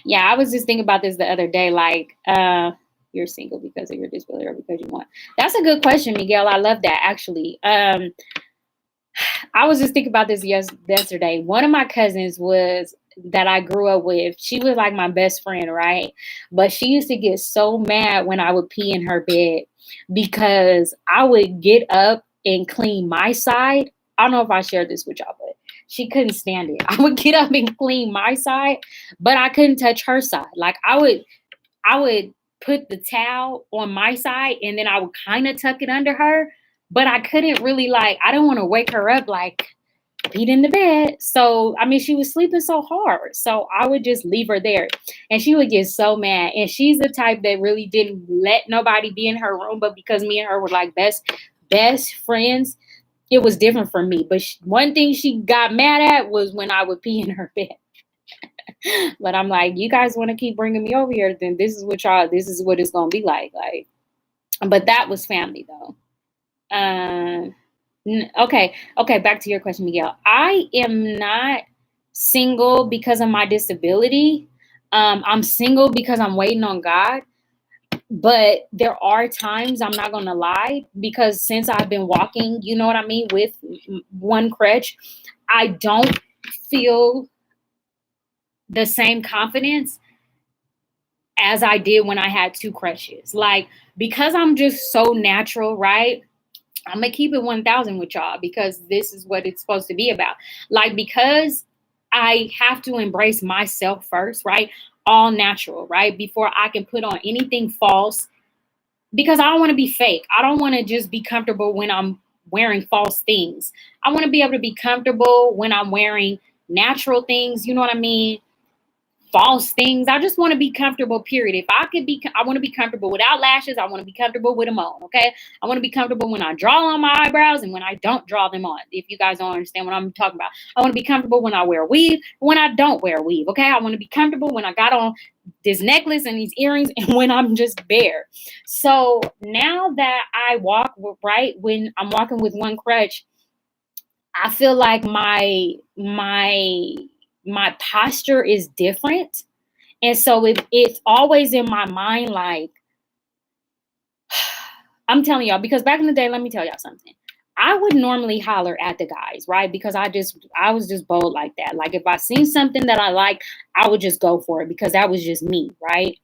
Yeah, I was just thinking about this the other day. Like, you're single because of your disability or because you want? That's a good question, Miguel. I love that, actually. I was just thinking about this yesterday. One of my cousins was that I grew up with. She was like my best friend, right? But she used to get so mad when I would pee in her bed because I would get up and clean my side. I don't know if I shared this with y'all, but she couldn't stand it. I would get up and clean my side, but I couldn't touch her side. Like I would put the towel on my side and then I would kind of tuck it under her, but I couldn't really, like, I don't want to wake her up like beat in the bed. So, I mean, she was sleeping so hard. So I would just leave her there and she would get so mad. And she's the type that really didn't let nobody be in her room, but because me and her were like best friends, it was different for me. But one thing she got mad at was when I would pee in her bed. But I'm like, you guys want to keep bringing me over here, then this is what it's going to be like. But that was family though. Okay. Back to your question, Miguel. I am not single because of my disability. I'm single because I'm waiting on God. But there are times, I'm not going to lie, because since I've been walking, you know what I mean, with one crutch, I don't feel the same confidence as I did when I had two crutches. Like, because I'm just so natural, right? I'm gonna keep it 1,000 with y'all because this is what it's supposed to be about. Like, because I have to embrace myself first, right? All natural, right? Before I can put on anything false, because I don't want to be fake. I don't want to just be comfortable when I'm wearing false things. I want to be able to be comfortable when I'm wearing natural things. You know what I mean? False things. I just want to be comfortable, period. If I could be, I want to be comfortable without lashes. I want to be comfortable with them on. Okay. I want to be comfortable when I draw on my eyebrows and when I don't draw them on. If you guys don't understand what I'm talking about, I want to be comfortable when I wear weave, when I don't wear weave. Okay. I want to be comfortable when I got on this necklace and these earrings and when I'm just bare. So now that I walk, right, when I'm walking with one crutch, I feel like my posture is different. And so it's always in my mind, like, I'm telling y'all, because back in the day, let me tell y'all something. I would normally holler at the guys, right? Because I was just bold like that. Like, if I seen something that I like, I would just go for it because that was just me, right?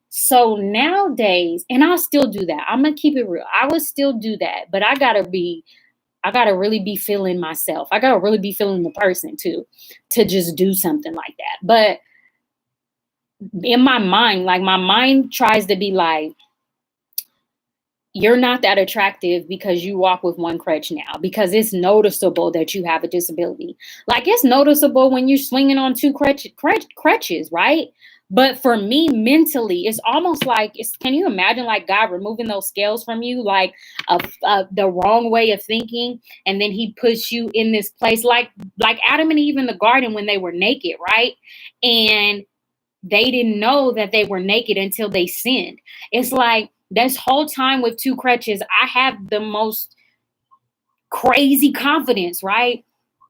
So nowadays, and I'll still do that. I'm gonna keep it real. I would still do that, but I gotta really be feeling myself. I gotta really be feeling the person too, to just do something like that. But in my mind, like, my mind tries to be like, you're not that attractive because you walk with one crutch now, because it's noticeable that you have a disability. Like, it's noticeable when you're swinging on two crutches, right? But for me, mentally, it's almost like, can you imagine, like, God removing those scales from you, like the wrong way of thinking, and then he puts you in this place, like Adam and Eve in the garden when they were naked, right? And they didn't know that they were naked until they sinned. It's like, this whole time with two crutches, I have the most crazy confidence, right?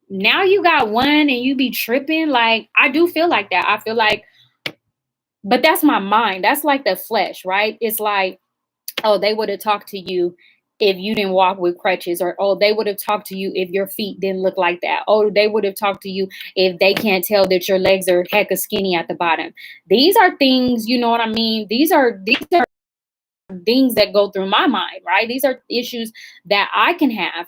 Now you got one and you be tripping. Like, I do feel like that. I feel like, but that's my mind. That's like the flesh, right? It's like, oh, they would have talked to you if you didn't walk with crutches, or, oh, they would have talked to you if your feet didn't look like that. Oh, they would have talked to you if they can't tell that your legs are hecka skinny at the bottom. These are things, you know what I mean? These are things that go through my mind, right? These are issues that I can have.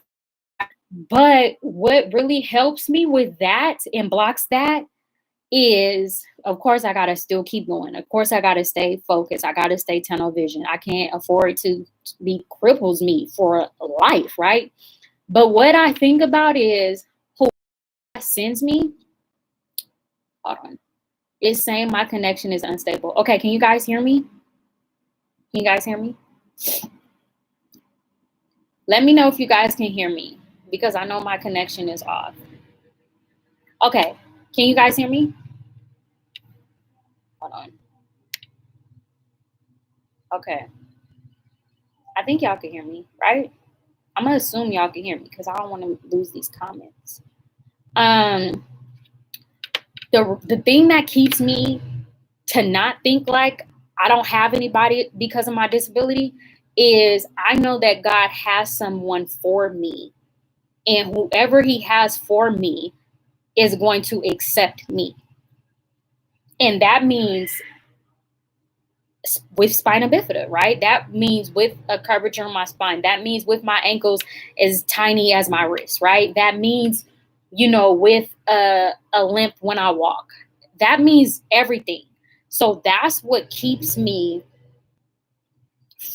But what really helps me with that and blocks that is, of course, I got to still keep going. Of course, I got to stay focused. I got to stay tunnel vision. I can't afford to be cripples me for life, right? But what I think about is, who sends me, hold on, it's saying my connection is unstable. Okay, can you guys hear me? Can you guys hear me? Let me know if you guys can hear me, because I know my connection is off. Okay, can you guys hear me? Hold on. Okay, I think y'all can hear me, right? I'm gonna assume y'all can hear me because I don't want to lose these comments. The thing that keeps me to not think like I don't have anybody because of my disability is I know that God has someone for me, and whoever he has for me is going to accept me. And that means with spina bifida, right? That means with a curvature in my spine. That means with my ankles as tiny as my wrist, right? That means, with a limp when I walk. That means everything. So that's what keeps me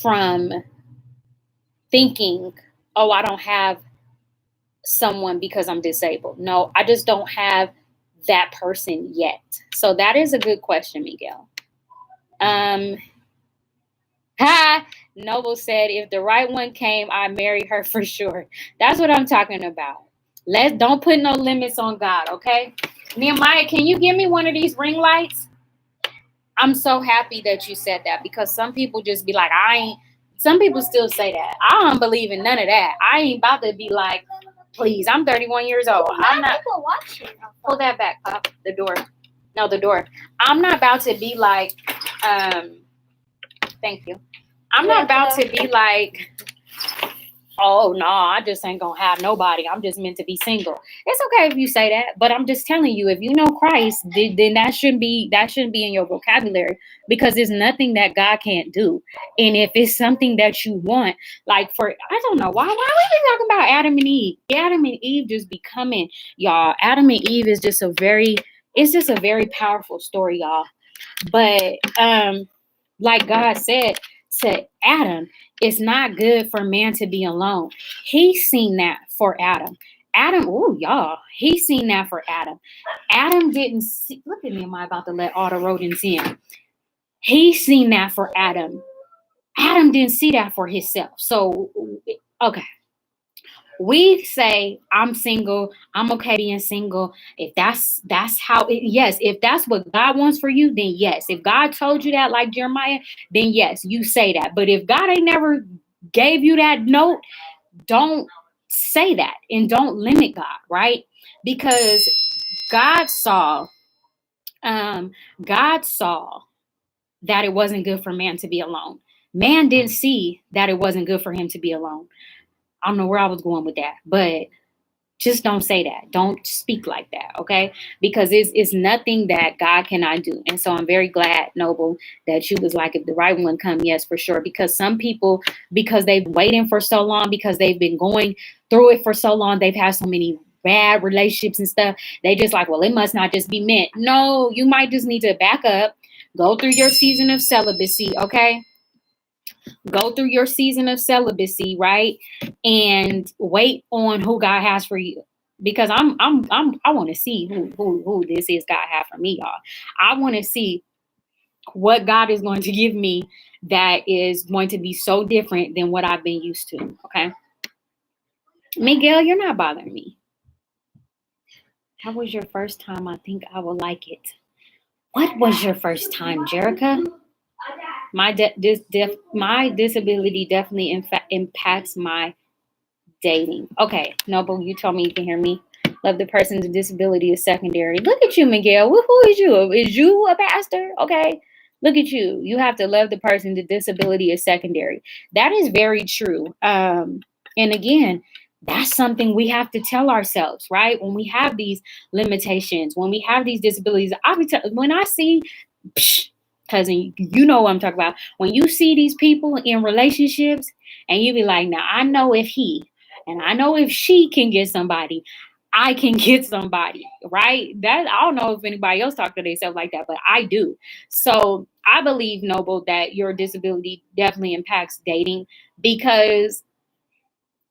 from thinking, oh, I don't have someone because I'm disabled. No, I just don't have that person yet. So that is a good question, Miguel. Noble said, if the right one came, I'd marry her for sure. That's what I'm talking about. Don't put no limits on God, okay? Nehemiah, can you give me one of these ring lights? I'm so happy that you said that, because some people just be like, some people still say that. I don't believe in none of that. I ain't about to be like, please, I'm 31 years old. I'm not. People watching. Pull that back, Pop. The door. No, the door. I'm not about to be like, thank you. I'm not about to be like, oh, no, I just ain't going to have nobody. I'm just meant to be single. It's okay if you say that, but I'm just telling you, if you know Christ, then that shouldn't be in your vocabulary, because there's nothing that God can't do. And if it's something that you want, like I don't know, why are we talking about Adam and Eve? Adam and Eve just becoming, y'all, Adam and Eve is just it's just a very powerful story, y'all. But, like God said to Adam, it's not good for man to be alone. He's seen that for Adam. He's seen that for Adam. Adam didn't see, look at me, am I about to let all the rodents in? He's seen that for Adam. Adam didn't see that for himself. So, okay. We say, I'm single, I'm okay being single. If that's how yes, if that's what God wants for you, then yes. If God told you that, like Jeremiah, then yes, you say that. But if God ain't never gave you that note, don't say that, and don't limit God, right? Because God saw God saw that it wasn't good for man to be alone. Man didn't see that it wasn't good for him to be alone. I don't know where I was going with that, but just don't say that. Don't speak like that, okay? Because it's nothing that God cannot do. And so I'm very glad, Noble, that you was like, if the right one come, yes, for sure. Because some people, because they've waiting for so long, because they've been going through it for so long, they've had so many bad relationships and stuff, they just like, well, it must not just be meant. No, you might just need to back up, go through your season of celibacy, okay? Go through your season of celibacy, right? And wait on who God has for you. Because I want to see who this is God have for me, y'all. I want to see what God is going to give me that is going to be so different than what I've been used to. Okay. Miguel, you're not bothering me. How was your first time? I think I will like it. What was your first time, Jerica? My disability definitely impacts my dating. Okay, Noble, you told me you can hear me. Love the person's disability is secondary. Look at you, Miguel. Who is you? Is you a pastor? Okay. Look at you. You have to love the person. The disability is secondary. That is very true. And again, that's something we have to tell ourselves, right? When we have these limitations, when we have these disabilities, when I see, cousin, you know what I'm talking about. When you see these people in relationships and you be like, now I know if he and I know if she can get somebody, I can get somebody, right? That I don't know if anybody else talk to themselves like that, but I do. So I believe, Noble, that your disability definitely impacts dating, because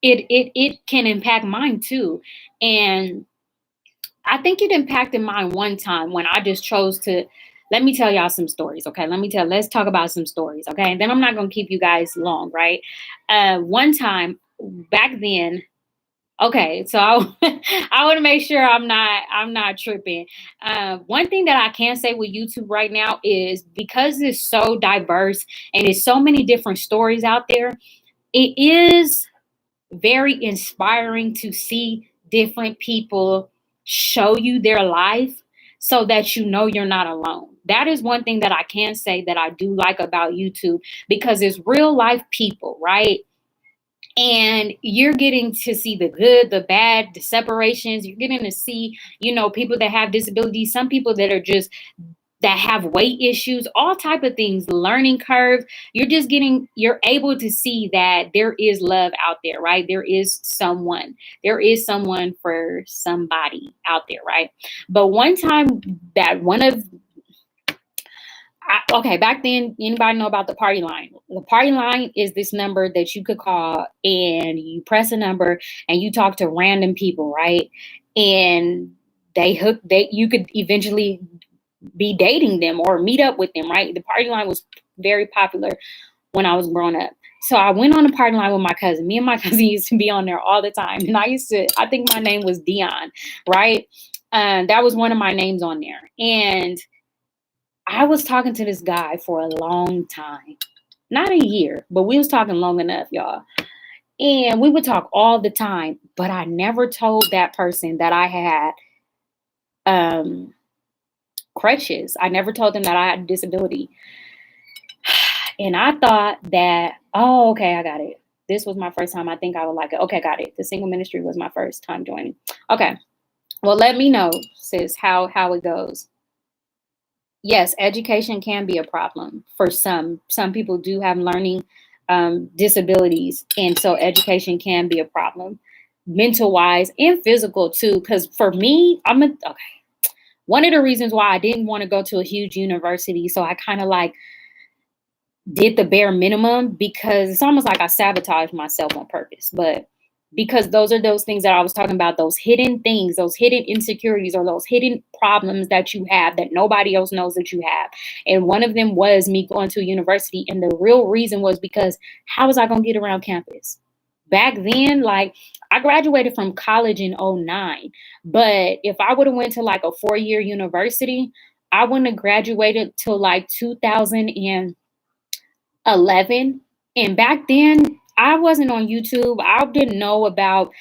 it can impact mine too. And I think it impacted mine one time when I just chose to. Let me tell y'all some stories, okay? Let's talk about some stories, okay? And then I'm not gonna keep you guys long, right? One time back then, okay, so I want to make sure I'm not tripping. One thing that I can say with YouTube right now is, because it's so diverse and it's so many different stories out there, it is very inspiring to see different people show you their life so that you know you're not alone. that is one thing that I can say that I do like about YouTube, because it's real life people, right? And you're getting to see the good, the bad, the separations. You're getting to see, people that have disabilities, some people that are just that have weight issues, all type of things, learning curve. You're able to see that there is love out there, right? There is someone for somebody out there, right? But one time that okay, back then, anybody know about the party line? The party line is this number that you could call, and you press a number and you talk to random people, right? And you could eventually be dating them or meet up with them, right? The party line was very popular when I was growing up. So I went on the party line with my cousin. Me and my cousin used to be on there all the time. And I think my name was Dion, right? That was one of my names on there. And I was talking to this guy for a long time. Not a year, but we was talking long enough, y'all. And we would talk all the time, but I never told that person that I had crutches. I never told them that I had a disability. And I thought that, oh, okay, I got it. This was my first time. I think I would like it. Okay, got it. The single ministry was my first time joining. Okay. Well, let me know, sis, how it goes. Yes, education can be a problem for some. Some people do have learning disabilities, and so education can be a problem, mental wise and physical too. Because for me, okay. One of the reasons why I didn't want to go to a huge university, so I kind of like did the bare minimum, because it's almost like I sabotaged myself on purpose. But because those are those things that I was talking about, those hidden things, those hidden insecurities, or those hidden problems that you have that nobody else knows that you have. And one of them was me going to a university. And the real reason was because how was I going to get around campus? Back then, like, I graduated from college in 2009. But if I would have went to like a 4-year university, I wouldn't have graduated till like 2011. And back then, I wasn't on YouTube. I didn't know about,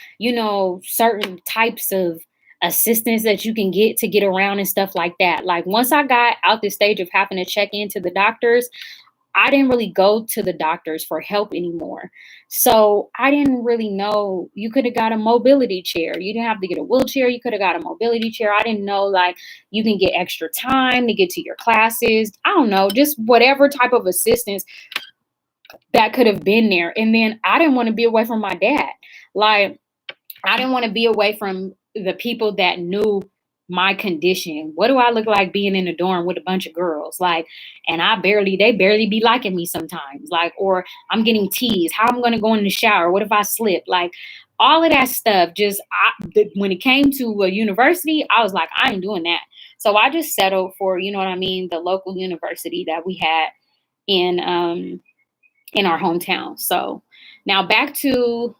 certain types of assistance that you can get to get around and stuff like that. Like, once I got out the stage of having to check into the doctors, I didn't really go to the doctors for help anymore. So I didn't really know. You could have got a mobility chair. You didn't have to get a wheelchair. You could have got a mobility chair. I didn't know, like, you can get extra time to get to your classes. I don't know, just whatever type of assistance that could have been there. And then I didn't want to be away from my dad. Like, I didn't want to be away from the people that knew my condition. What do I look like being in a dorm with a bunch of girls? Like, and they barely be liking me sometimes. Like, or I'm getting teased. How I'm going to go in the shower? What if I slip? Like, all of that stuff. When it came to a university, I was like, I ain't doing that. So I just settled for, the local university that we had in our hometown. So now back to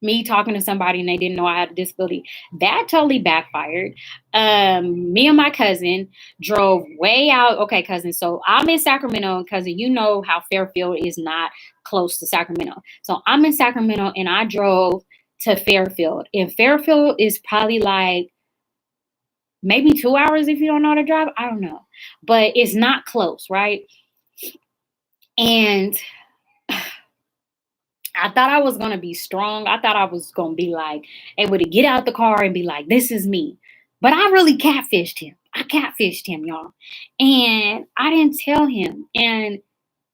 me talking to somebody and they didn't know I had a disability. That totally backfired. Me and my cousin drove way out. Okay, cousin. So I'm in Sacramento, cousin. You know how Fairfield is not close to Sacramento. So I'm in Sacramento and I drove to Fairfield. And Fairfield is probably like maybe 2 hours if you don't know how to drive. I don't know. But it's not close, right? And I thought I was going to be strong. I thought I was going to be like able to get out the car and be like, this is me. But I really catfished him. I catfished him, y'all. And I didn't tell him. And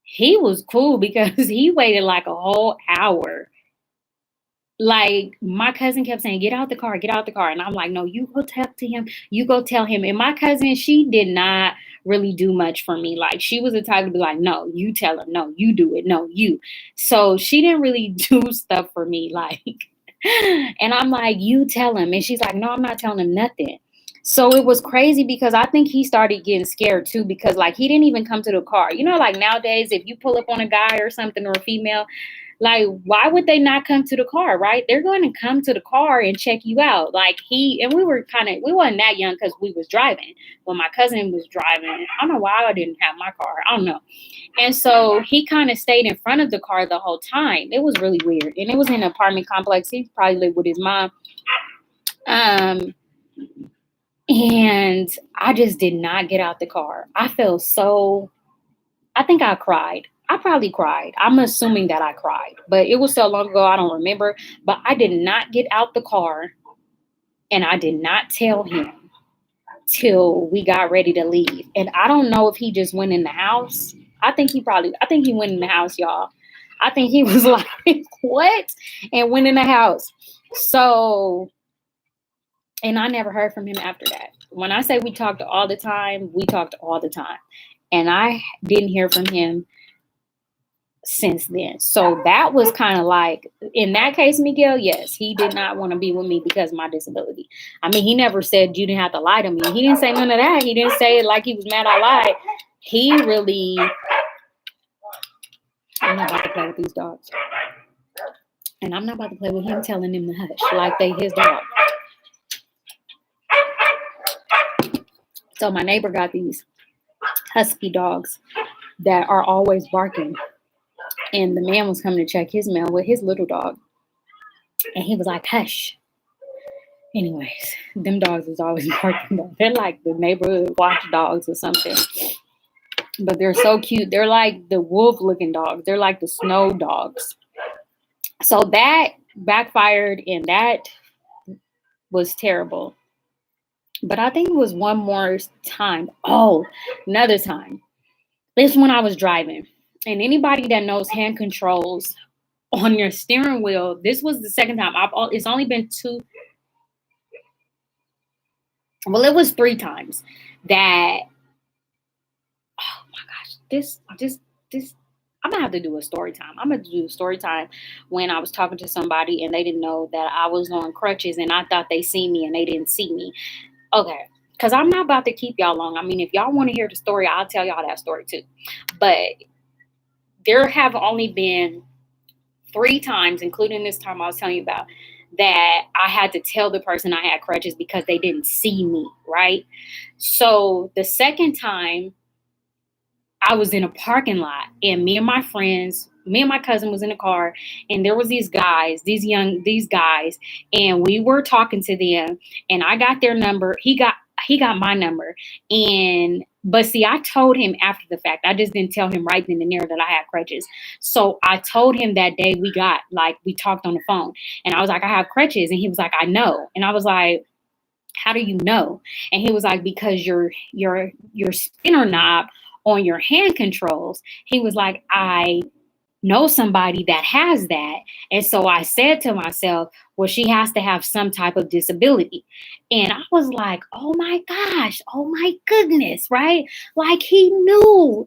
he was cool because he waited like a whole hour. Like, my cousin kept saying, get out the car, get out the car. And I'm like, no, you go talk to him. You go tell him. And my cousin, she did not really do much for me. Like, she was the type to be like, no, you tell him. No, you do it. No, you. So she didn't really do stuff for me. Like, and I'm like, you tell him. And she's like, no, I'm not telling him nothing. So it was crazy because I think he started getting scared too, because like he didn't even come to the car. Like nowadays, if you pull up on a guy or something or a female, like, why would they not come to the car, right? They're going to come to the car and check you out. Like, we wasn't that young because we was driving. When my cousin was driving, I don't know why I didn't have my car. I don't know. And so he kind of stayed in front of the car the whole time. It was really weird. And it was in an apartment complex. He probably lived with his mom. And I just did not get out the car. I think I cried. I probably cried. I'm assuming that I cried, but it was so long ago, I don't remember. But I did not get out the car, and I did not tell him till we got ready to leave. And I don't know if he just went in the house. I think he went in the house, y'all. I think he was like, what? And went in the house. So, and I never heard from him after that. When I say we talked all the time, we talked all the time. And I didn't hear from him since then. So that was kind of like, in that case, Miguel, yes, he did not want to be with me because of my disability. I mean, he never said you didn't have to lie to me. He didn't say none of that. He didn't say it like he was mad I lied. He really, I'm not about to play with these dogs. And I'm not about to play with him telling them to hush like they his dog. So my neighbor got these husky dogs that are always barking. And the man was coming to check his mail with his little dog. And he was like, hush. Anyways, them dogs is always barking though. They're like the neighborhood watchdogs or something. But they're so cute. They're like the wolf looking dogs. They're like the snow dogs. So that backfired and that was terrible. But I think it was one more time. Oh, another time. This when I was driving. And anybody that knows hand controls on your steering wheel, this was the second time. It's only been two. Well, it was 3 times that. Oh my gosh, this. I'm gonna have to do a story time. I'm gonna do a story time when I was talking to somebody and they didn't know that I was on crutches and I thought they seen me and they didn't see me. Okay, because I'm not about to keep y'all long. I mean, if y'all want to hear the story, I'll tell y'all that story too. But there have only been 3 times, including this time I was telling you about, that I had to tell the person I had crutches because they didn't see me, right? So the second time, I was in a parking lot and me and my cousin was in a car and there was these guys, and we were talking to them and I got their number. He got my number. But see, I told him after the fact. I just didn't tell him right then and there that I had crutches. So I told him that day we talked on the phone and I was like, I have crutches. And he was like, I know. And I was like, how do you know? And he was like, because your spinner knob on your hand controls. He was like, I know somebody that has that. And so I said to myself, well, she has to have some type of disability. And I was like, oh my gosh, oh my goodness, right? Like he knew.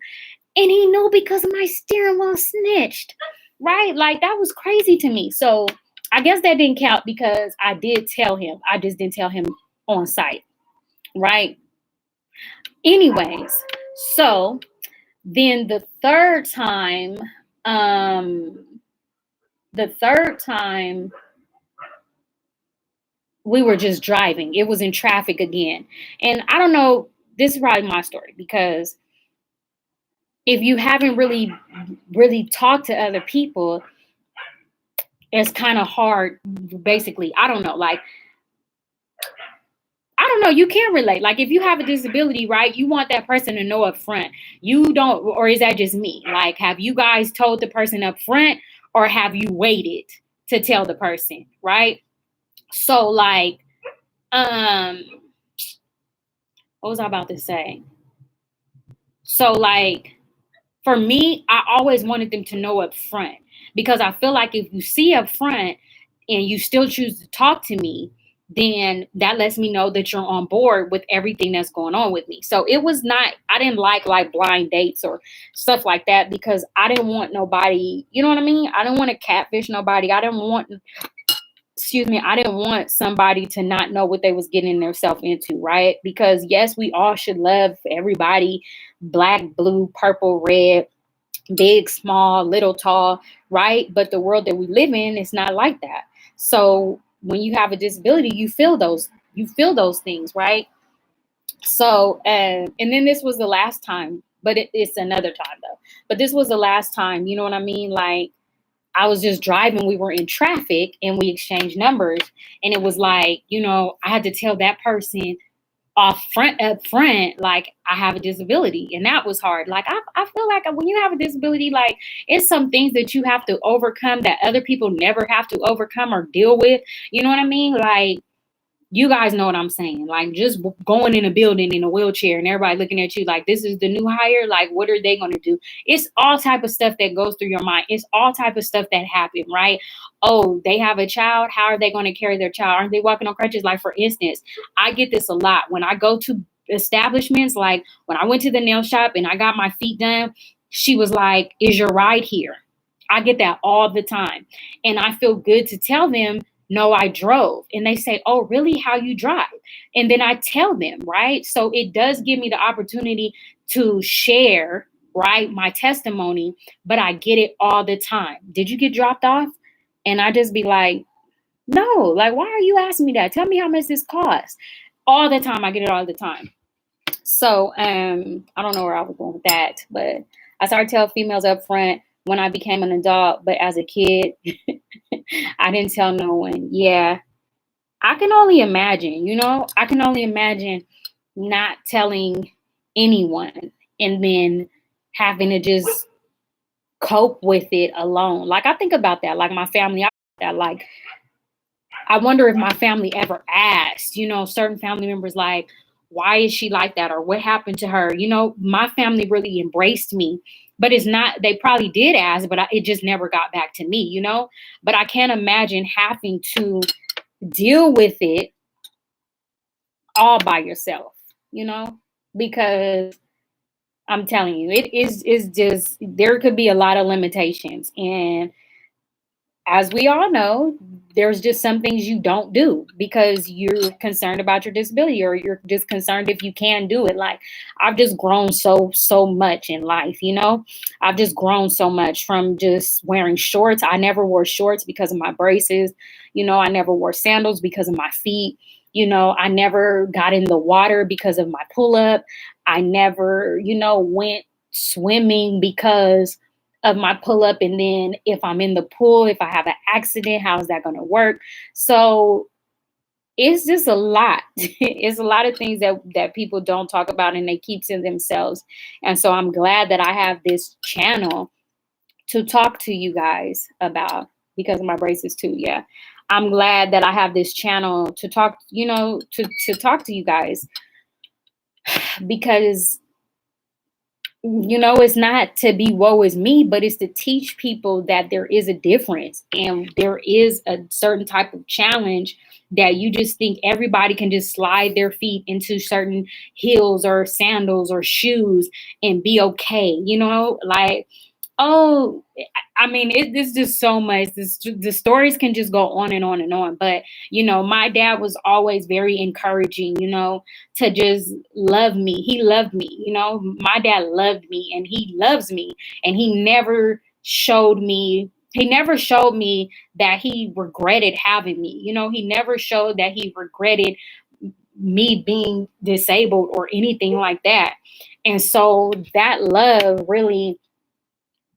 And he knew because my steering wheel snitched, right? Like that was crazy to me. So I guess that didn't count because I did tell him. I just didn't tell him on site, right? Anyways, so then the third time we were just driving. It was in traffic again. And I don't know, this is probably my story because if you haven't really talked to other people, it's kind of hard. Basically, I don't know, you can't relate. Like if you have a disability, right, you want that person to know up front. You don't, or is that just me? Like, have you guys told the person up front or have you waited to tell the person, right? So like, what was I about to say? So like, for me, I always wanted them to know up front because I feel like if you see up front and you still choose to talk to me, then that lets me know that you're on board with everything that's going on with me. So it was not, I didn't like blind dates or stuff like that because I didn't want nobody, you know what I mean? I didn't want to catfish nobody. I didn't want somebody to not know what they was getting themselves into, right? Because yes, we all should love everybody, black, blue, purple, red, big, small, little, tall, right? But the world that we live in is not like that. So when you have a disability, you feel those things, right? So, and then this was the last time, but it's another time though. But this was the last time, you know what I mean? Like I was just driving, we were in traffic and we exchanged numbers. And it was like, I had to tell that person up front, like I have a disability, and that was hard. Like I feel like when you have a disability, like it's some things that you have to overcome that other people never have to overcome or deal with. You know what I mean? Like, you guys know what I'm saying. Like, just going in a building in a wheelchair and everybody looking at you like this is the new hire. Like, what are they going to do? It's all type of stuff that goes through your mind. It's all type of stuff that happen, right? Oh, they have a child. How are they going to carry their child? Aren't they walking on crutches? Like, for instance, I get this a lot when I go to establishments. Like when I went to the nail shop and I got my feet done, she was like, "Is your ride here?" I get that all the time. And I feel good to tell them, "No, I drove." And they say, "Oh, really? How you drive?" And then I tell them, right? So it does give me the opportunity to share, right, my testimony, but I get it all the time. "Did you get dropped off?" And I just be like, "No, like, why are you asking me that? Tell me how much this costs." All the time. I get it all the time. So I don't know where I was going with that, but I started to tell females up front when I became an adult, but as a kid, I didn't tell no one. Yeah, I can only imagine, I can only imagine not telling anyone and then having to just cope with it alone. Like, I think about that, like my family, like, I wonder if my family ever asked, certain family members, like, why is she like that? Or what happened to her? My family really embraced me, but it's not, they probably did ask, but it just never got back to me. But I can't imagine having to deal with it all by yourself, because I'm telling you, is just, there could be a lot of limitations. And as we all know, there's just some things you don't do because you're concerned about your disability, or you're just concerned if you can do it. Like, I've just grown so much in life, I've just grown so much from just wearing shorts. I never wore shorts because of my braces. I never wore sandals because of my feet. I never got in the water because of my pull up. I never, went swimming because of my pull up. And then if I'm in the pool, if I have an accident, how is that going to work? So it's just a lot. It's a lot of things that people don't talk about and they keep to themselves. And so I'm glad that I have this channel to talk to you guys about, because of my braces too. Yeah. I'm glad that I have this channel to talk, to talk to you guys, because it's not to be woe is me, but it's to teach people that there is a difference and there is a certain type of challenge that you just think everybody can just slide their feet into certain heels or sandals or shoes and be okay. Like, oh, I mean, it's just so much. The stories can just go on and on and on. But, my dad was always very encouraging, to just love me. He loved me, my dad loved me and he loves me. And he never showed me that he regretted having me. He never showed that he regretted me being disabled or anything like that. And so that love really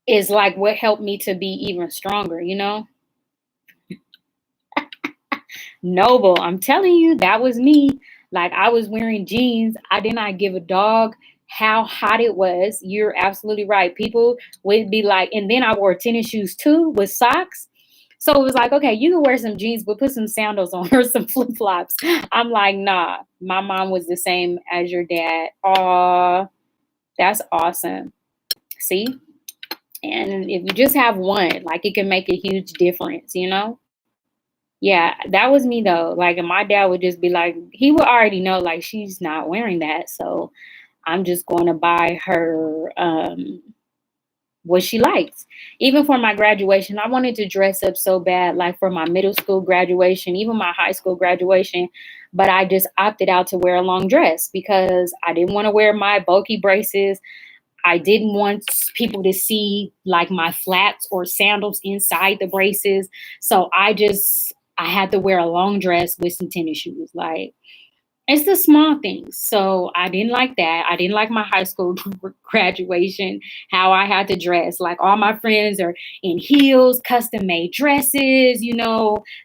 is like what helped me to be even stronger, Noble, I'm telling you, that was me. Like, I was wearing jeans. I did not give a dog how hot it was. You're absolutely right. People would be like, and then I wore tennis shoes too with socks. So it was like, okay, you can wear some jeans, but put some sandals on or some flip flops. I'm like, nah, my mom was the same as your dad. Aw, that's awesome. See? And if you just have one, like, it can make a huge difference, Yeah, that was me though. Like, and my dad would just be like, he would already know, like, she's not wearing that. So I'm just going to buy her what she likes. Even for my graduation, I wanted to dress up so bad, like for my middle school graduation, even my high school graduation. But I just opted out to wear a long dress because I didn't want to wear my bulky braces. I didn't want people to see like my flats or sandals inside the braces. So I had to wear a long dress with some tennis shoes. Like, it's the small things. So I didn't like that. I didn't like my high school graduation, how I had to dress. Like, all my friends are in heels, custom made dresses,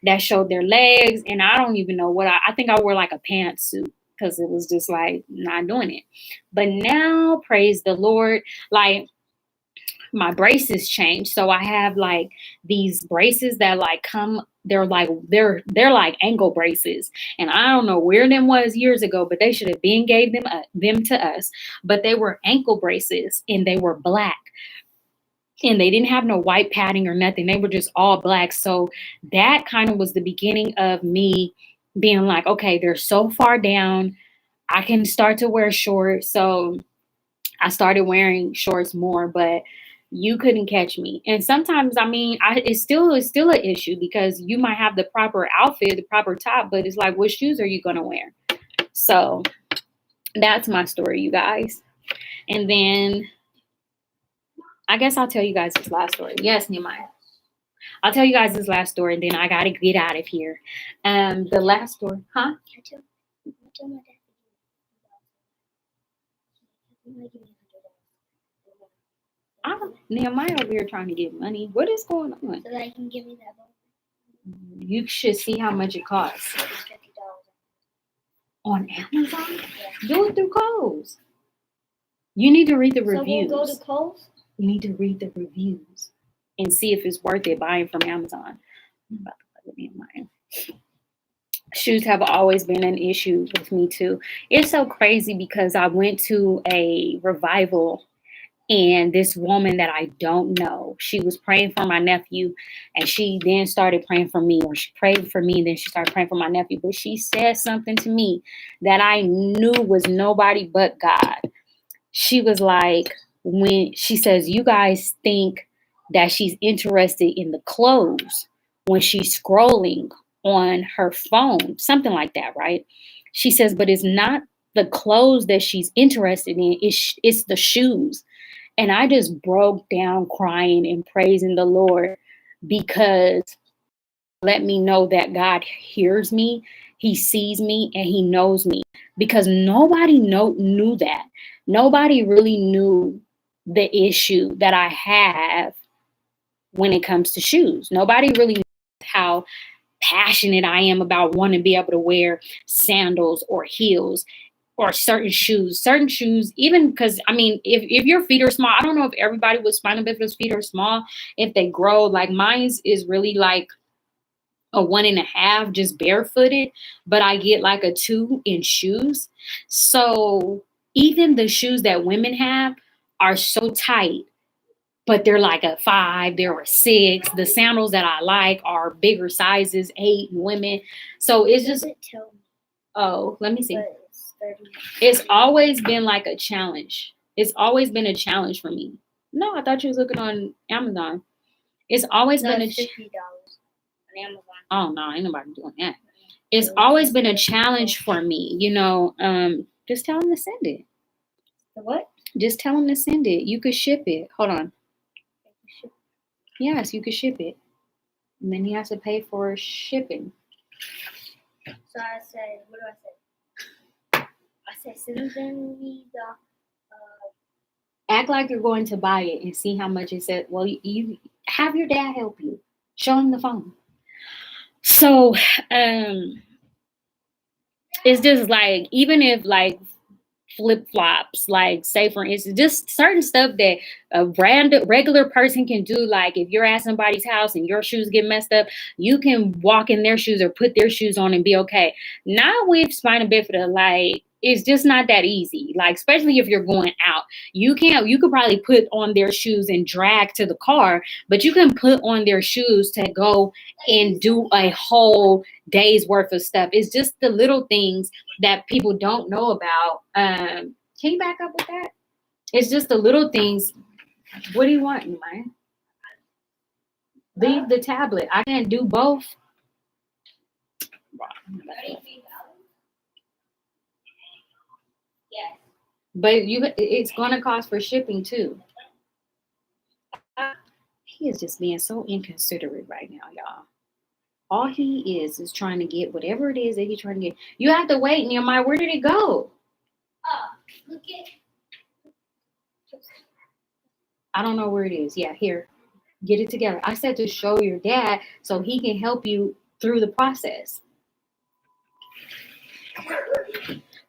that showed their legs. And I don't even know what I think I wore like a pantsuit. because it was just like not doing it. But now, praise the Lord, like my braces changed. So I have like these braces that like come, they're like ankle braces. And I don't know where them was years ago, but they should have been gave them to us. But they were ankle braces and they were black. And they didn't have no white padding or nothing. They were just all black. So that kind of was the beginning of me being like, okay, they're so far down. I can start to wear shorts. So I started wearing shorts more, but you couldn't catch me. And sometimes, I mean, it's still an issue because you might have the proper outfit, the proper top, but it's like, what shoes are you going to wear? So that's my story, you guys. And then I guess I'll tell you guys this last story. Yes, Nehemiah. I'll tell you guys this last story, and then I got to get out of here. The last story, huh? Nehemiah over here trying to get money. What is going on? So that I can give me that book. You should see how much it costs. It's $50. On Amazon? Yeah. Do it through Kohl's. You need to read the reviews. So we'll go to Kohl's? You need to read the reviews and see if it's worth it buying from Amazon. I'm about to plug it in mine. Shoes have always been an issue with me too. It's so crazy because I went to a revival and this woman that I don't know, she was praying for my nephew and she then started praying for me, or she prayed for me and then she started praying for my nephew. But she said something to me that I knew was nobody but God. She was like, when she says, you guys think that she's interested in the clothes when she's scrolling on her phone, something like that, right? She says, but it's not the clothes that she's interested in, it's the shoes. And I just broke down crying and praising the Lord because let me know that God hears me, he sees me, and he knows me. Because nobody knew that. Nobody really knew the issue that I have when it comes to shoes. Nobody really knows how passionate I am about wanting to be able to wear sandals or heels or certain shoes, even because, I mean, if your feet are small, I don't know if everybody with spinal bifidus feet are small, if they grow, like mine is really like a 1.5, just barefooted, but I get like a 2 in shoes. So even the shoes that women have are so tight, but they're like a 5, they're a 6. The sandals that I like are bigger sizes, 8 in women. So it's just, oh, let me see. It's always been like a challenge. It's always been a challenge for me. No, I thought you was looking on Amazon. It's always been a $50 on Amazon. Oh no, ain't nobody doing that. It's always been a challenge for me, you know. Just tell them to send it. The what? Just tell them to send it. You could ship it. Hold on. Yes, you could ship it. And then he has to pay for shipping. So I said, what do I say? I said, send me the act like you're going to buy it and see how much it said. Well, you have your dad help you. Show him the phone. So it's just like, even if like flip-flops, like say for instance, just certain stuff that a regular person can do, like if you're at somebody's house and your shoes get messed up, you can walk in their shoes or put their shoes on and be okay. Not with spina bifida, like it's just not that easy. Like, especially if you're going out, you could probably put on their shoes and drag to the car, but you can put on their shoes to go and do a whole day's worth of stuff. It's just the little things that people don't know about. Can you back up with that? It's just the little things. What do you want, man? Leave the tablet. I can't do both. Yes. But it's gonna cost for shipping too. He is just being so inconsiderate right now, y'all. All he is trying to get whatever it is that he's trying to get. You have to wait, Nehemiah. Where did it go? Look at. I don't know where it is. Yeah, here. Get it together. I said to show your dad so he can help you through the process.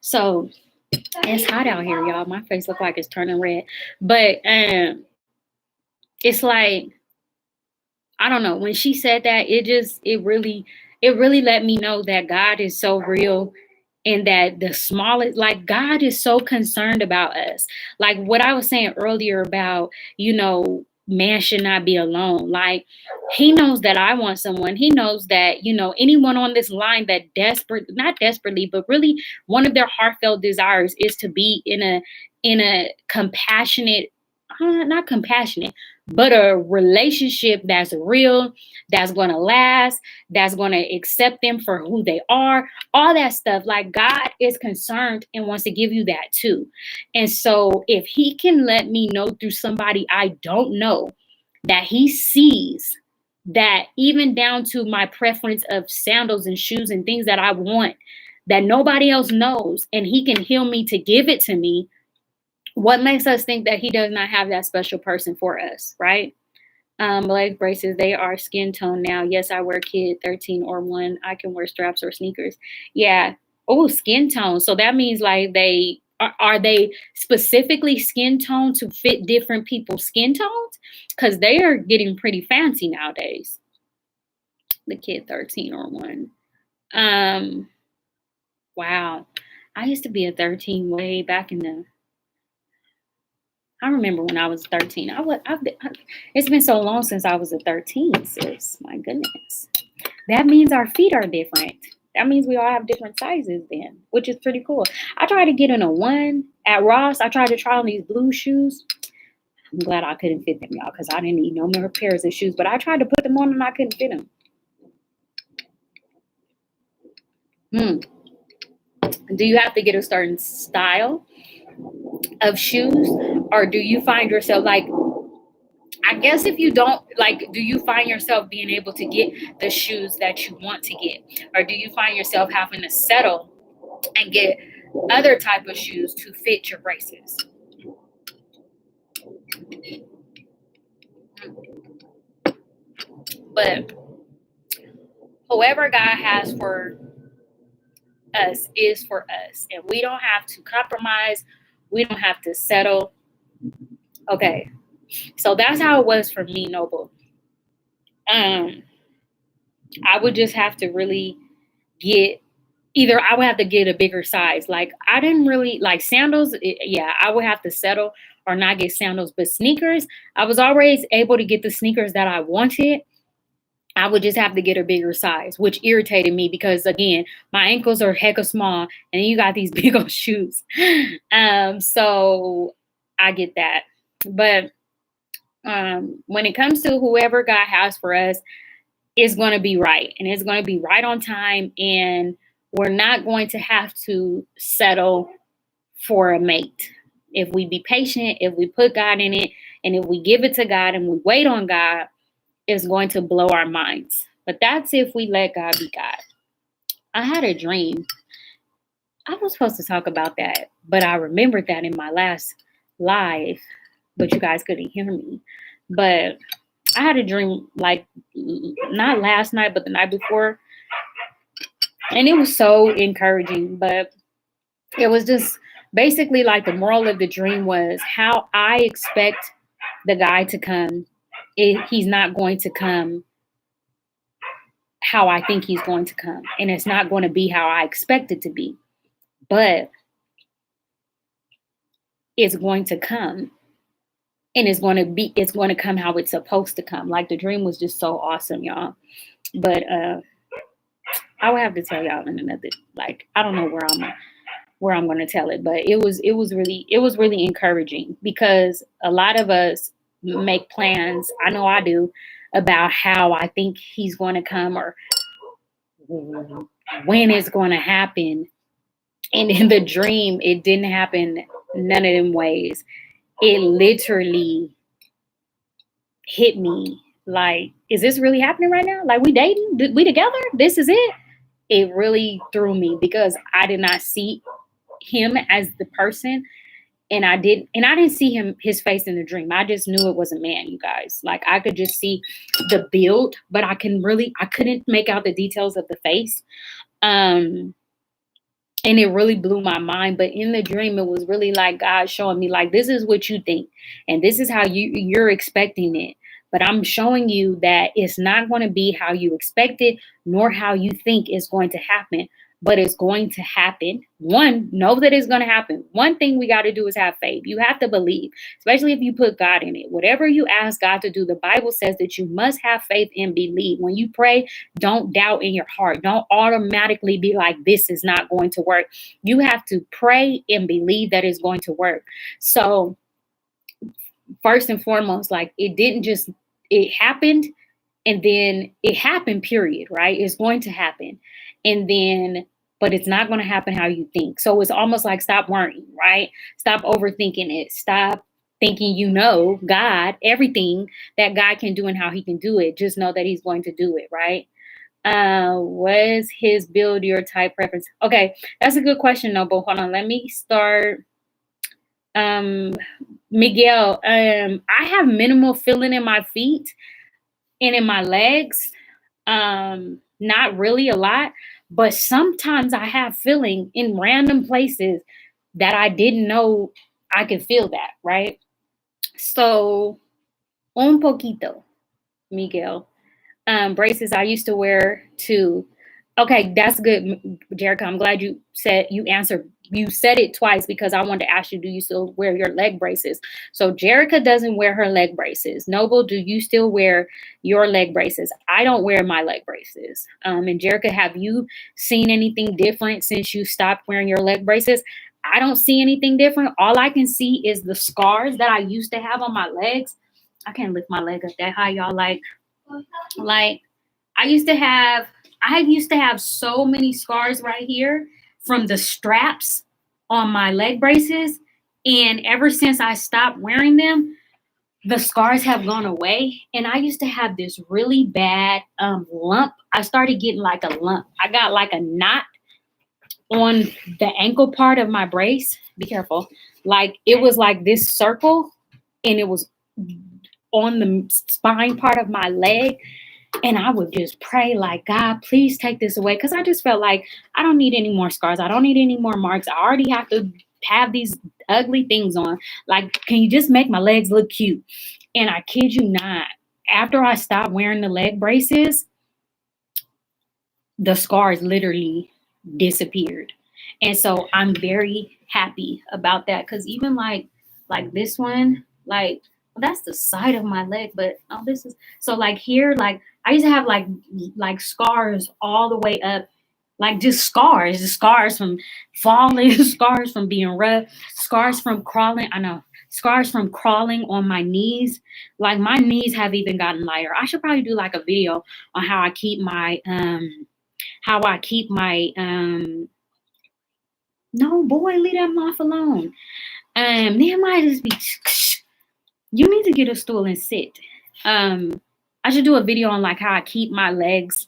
So it's hot out here, y'all. My face look like it's turning red. But it's like, I don't know. When she said that, it really let me know that God is so real, and that the smallest, like, God is so concerned about us. Like what I was saying earlier about, man should not be alone. Like, he knows that I want someone. He knows that, anyone on this line that not desperately, but really one of their heartfelt desires is to be in a compassionate, not compassionate, but a relationship that's real, that's going to last, that's going to accept them for who they are, all that stuff. Like, God is concerned and wants to give you that too. And so if he can let me know through somebody I don't know that he sees that, even down to my preference of sandals and shoes and things that I want that nobody else knows, and he can heal me to give it to me, what makes us think that he does not have that special person for us, right? Leg braces, they are skin tone now. Yes, I wear kid 13 or 1. I can wear straps or sneakers. Yeah. Oh, skin tone. So that means like are they specifically skin tone to fit different people's skin tones? Because they are getting pretty fancy nowadays. The kid 13 or 1. Wow. I used to be a 13 way back in the, I remember when I was 13. It's been so long since I was a 13, sis. My goodness. That means our feet are different. That means we all have different sizes then, which is pretty cool. I tried to get in a 1 at Ross. I tried to try on these blue shoes. I'm glad I couldn't fit them, y'all, because I didn't need no more pairs of shoes. But I tried to put them on and I couldn't fit them. Do you have to get a certain style of shoes, or do you find yourself like, I guess if you don't, like, do you find yourself being able to get the shoes that you want to get, or do you find yourself having to settle and get other type of shoes to fit your braces? But whoever God has for us is for us, and we don't have to compromise. We don't have to settle. Okay, so that's how it was for me, Noble. I would just have to really get, either I would have to get a bigger size. Like, I didn't really like sandals. Yeah, I would have to settle or not get sandals. But sneakers, I was always able to get the sneakers that I wanted. I would just have to get a bigger size, which irritated me because, again, my ankles are hecka small, and you got these big old shoes. So I get that. But when it comes to whoever God has for us, it's going to be right, and it's going to be right on time, and we're not going to have to settle for a mate. If we be patient, if we put God in it, and if we give it to God and we wait on God, it's going to blow our minds. But that's if we let God be God. I had a dream. I was supposed to talk about that, but I remembered that in my last live, but you guys couldn't hear me. But I had a dream, like, not last night, but the night before. And it was so encouraging. But it was just basically like the moral of the dream was how I expect the guy to come. He's not going to come how I think he's going to come. And it's not going to be how I expect it to be. But it's going to come. And it's going to come how it's supposed to come. Like, the dream was just so awesome, y'all. But I will have to tell y'all in another, like, I don't know where I'm going to tell it, but it was really encouraging, because a lot of us make plans. I know I do, about how I think he's going to come or when it's going to happen. And in the dream, it didn't happen none of them ways. It literally hit me like, is this really happening right now? Like, we dating? We together? This is it? It really threw me, because I did not see him as the person, and I didn't see his face in the dream. I just knew it was a man, you guys. Like, I could just see the build, but I couldn't make out the details of the face. And it really blew my mind. But in the dream, it was really like God showing me, like, this is what you think, and this is how you're expecting it. But I'm showing you that it's not going to be how you expect it, nor how you think it's going to happen. But it's going to happen. One, know that it's going to happen. One thing we got to do is have faith. You have to believe, especially if you put God in it. Whatever you ask God to do, the Bible says that you must have faith and believe. When you pray, don't doubt in your heart. Don't automatically be like, this is not going to work. You have to pray and believe that it's going to work. So first and foremost, like, it happened, and then it happened, period, right? It's going to happen. And then, but it's not going to happen how you think. So it's almost like, stop worrying, right? Stop overthinking it. Stop thinking God, everything that God can do and how he can do it. Just know that he's going to do it, right? Was his build your type preference? Okay, that's a good question, Noble. Hold on, let me start. Miguel, I have minimal feeling in my feet and in my legs. Not really a lot, but sometimes I have feeling in random places that I didn't know I could feel that, right? So, un poquito, Miguel. Braces I used to wear too. Okay, that's good, Jerica. I'm glad you answered. You said it twice because I wanted to ask you, do you still wear your leg braces? So Jerica doesn't wear her leg braces. Noble, do you still wear your leg braces? I don't wear my leg braces. And Jerica, have you seen anything different since you stopped wearing your leg braces? I don't see anything different. All I can see is the scars that I used to have on my legs. I can't lift my leg up that high, y'all. Like I used to have so many scars right here from the straps on my leg braces. And ever since I stopped wearing them, the scars have gone away. And I used to have this really bad lump. I started getting like a lump. I got like a knot on the ankle part of my brace. Be careful. Like it was like this circle, and it was on the spine part of my leg. And I would just pray, like, God, please take this away. Because I just felt like I don't need any more scars. I don't need any more marks. I already have to have these ugly things on. Like, can you just make my legs look cute? And I kid you not, after I stopped wearing the leg braces, the scars literally disappeared. And so I'm very happy about that. Because even like this one, like, that's the side of my leg, but this is so like here, like I used to have like scars all the way up, like just scars from falling, scars from being rough, scars from crawling. I know, scars from crawling on my knees. Like my knees have even gotten lighter. I should probably do like a video on how I keep my no, boy, leave that moth alone. They might just be. You need to get a stool and sit. I should do a video on like how I keep my legs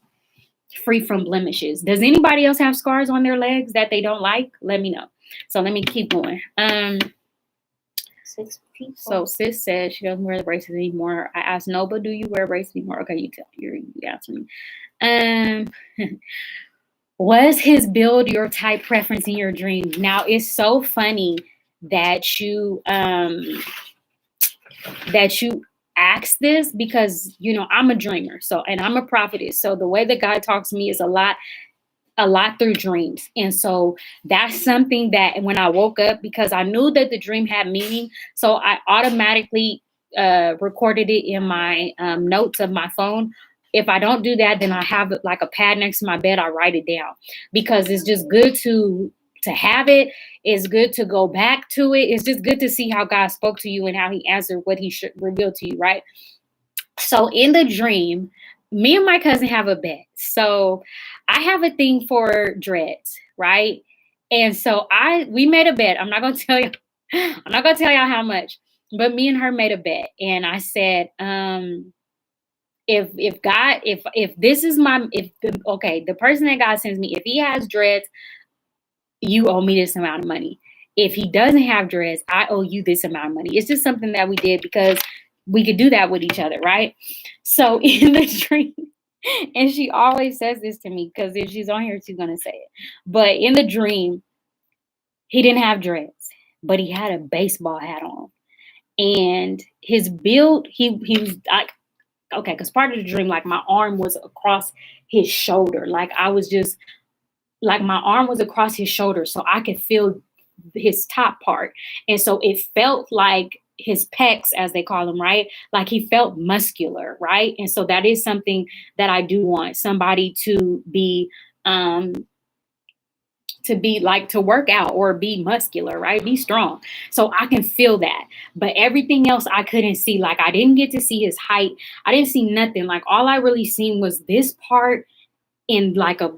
free from blemishes. Does anybody else have scars on their legs that they don't like? Let me know. So let me keep going. 6 people. So sis said she doesn't wear the braces anymore. I asked Nova, do you wear braces anymore? Okay, you answer me. Was his build your type preference in your dream? Now it's so funny that you ask this, because I'm a dreamer, and I'm a prophetess. So the way that God talks to me is a lot through dreams. And so that's something that when I woke up, because I knew that the dream had meaning, so I automatically recorded it in my notes of my phone. If I don't do that, then I have like a pad next to my bed. I write it down, because it's just good to have it. It's good to go back to it. It's just good to see how God spoke to you and how he answered what he revealed to you, right? So in the dream, me and my cousin have a bet. So I have a thing for dreads, right? And so we made a bet. I'm not gonna tell y'all how much, but me and her made a bet. And I said, if this is the person that God sends me, if he has dreads, you owe me this amount of money. If he doesn't have dreads, I owe you this amount of money. It's just something that we did because we could do that with each other, right? So in the dream, And she always says this to me because if she's on here, she's going to say it. But in the dream, he didn't have dreads, but he had a baseball hat on. And his build, he was like, okay, because part of the dream, like my arm was across his shoulder. Like I was just, like my arm was across his shoulder so I could feel his top part. And so it felt like his pecs, as they call them, right? Like he felt muscular, right? And so that is something that I do want somebody um to be like to work out or be muscular, right? Be strong. So I can feel that. But everything else I couldn't see. Like I didn't get to see his height. I didn't see nothing. Like all I really seen was this part in like a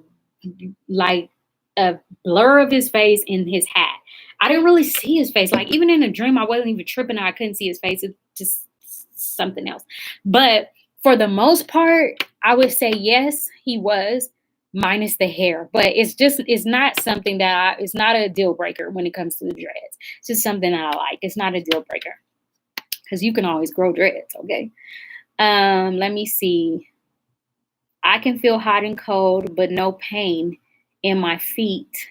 blur of his face in his hat. I didn't really see his face. Like even in a dream, I wasn't even tripping. I couldn't see his face. It's just something else. But for the most part, I would say yes, he was, minus the hair. But it's not something it's not a deal breaker when it comes to the dreads. It's just something that I like. It's not a deal breaker because you can always grow dreads. Okay. Let me see. I can feel hot and cold, but no pain in my feet,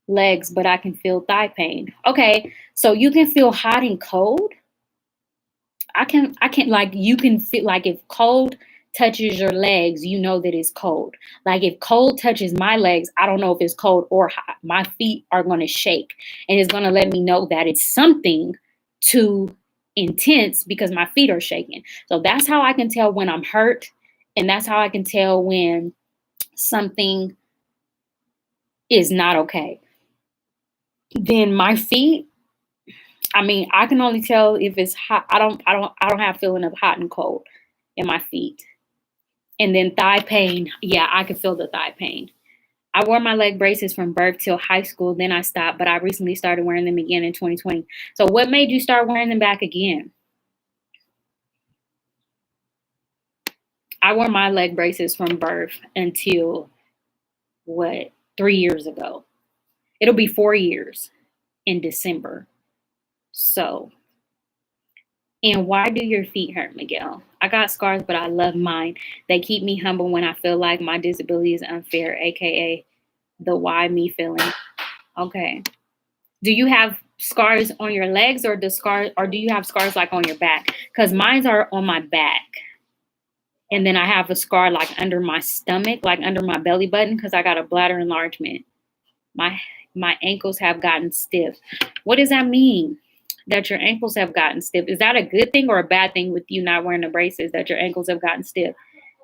legs, but I can feel thigh pain. Okay, so you can feel hot and cold. I can like you can feel like if cold touches your legs, you know that it's cold. Like if cold touches my legs, I don't know if it's cold or hot. My feet are going to shake and it's going to let me know that it's something too intense because my feet are shaking. So that's how I can tell when I'm hurt, and that's how I can tell when something is not okay. Then my feet, I mean, I can only tell if it's hot. I don't have feeling of hot and cold in my feet. And then thigh pain, yeah, I can feel the thigh pain. I wore my leg braces from birth till high school, then I stopped, but I recently started wearing them again in 2020. So what made you start wearing them back again? I wore my leg braces from birth until what, 3 years ago. It'll be 4 years in December. So, and why do your feet hurt, Miguel? I got scars, but I love mine. They keep me humble when I feel like my disability is unfair, aka the why me feeling. Okay. Do you have scars on your legs or do you have scars like on your back? Because mine are on my back. And then I have a scar like under my stomach, like under my belly button, because I got a bladder enlargement. My ankles have gotten stiff. What does that mean? That your ankles have gotten stiff? Is that a good thing or a bad thing with you not wearing the braces, that your ankles have gotten stiff?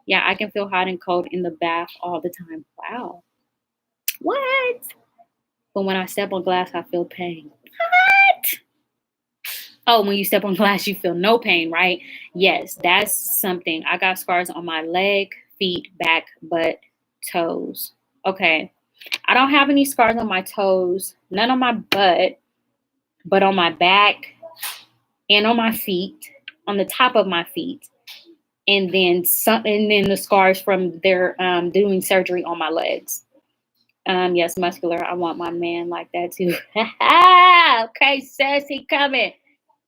Yeah, I can feel hot and cold in the bath all the time. Wow. What? But when I step on glass, I feel pain. What? Oh, when you step on glass, you feel no pain, right? Yes, that's something. I got scars on my leg, feet, back, butt, toes. Okay. I don't have any scars on my toes, none on my butt, but on my back and on my feet, on the top of my feet. And then the scars from their doing surgery on my legs. Yes, muscular. I want my man like that too. Okay, sis, he coming.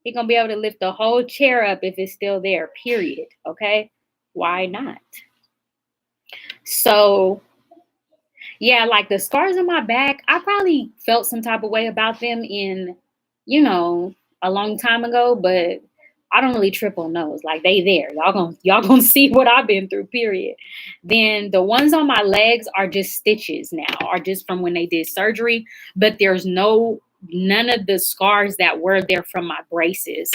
He gonna be able to lift the whole chair up if it's still there. Period. Okay, why not? So yeah, like the scars on my back, I probably felt some type of way about them in, a long time ago, but I don't really trip on those. Like they there. Y'all gonna see what I've been through, period. Then the ones on my legs are just stitches now, are just from when they did surgery, but there's none of the scars that were there from my braces.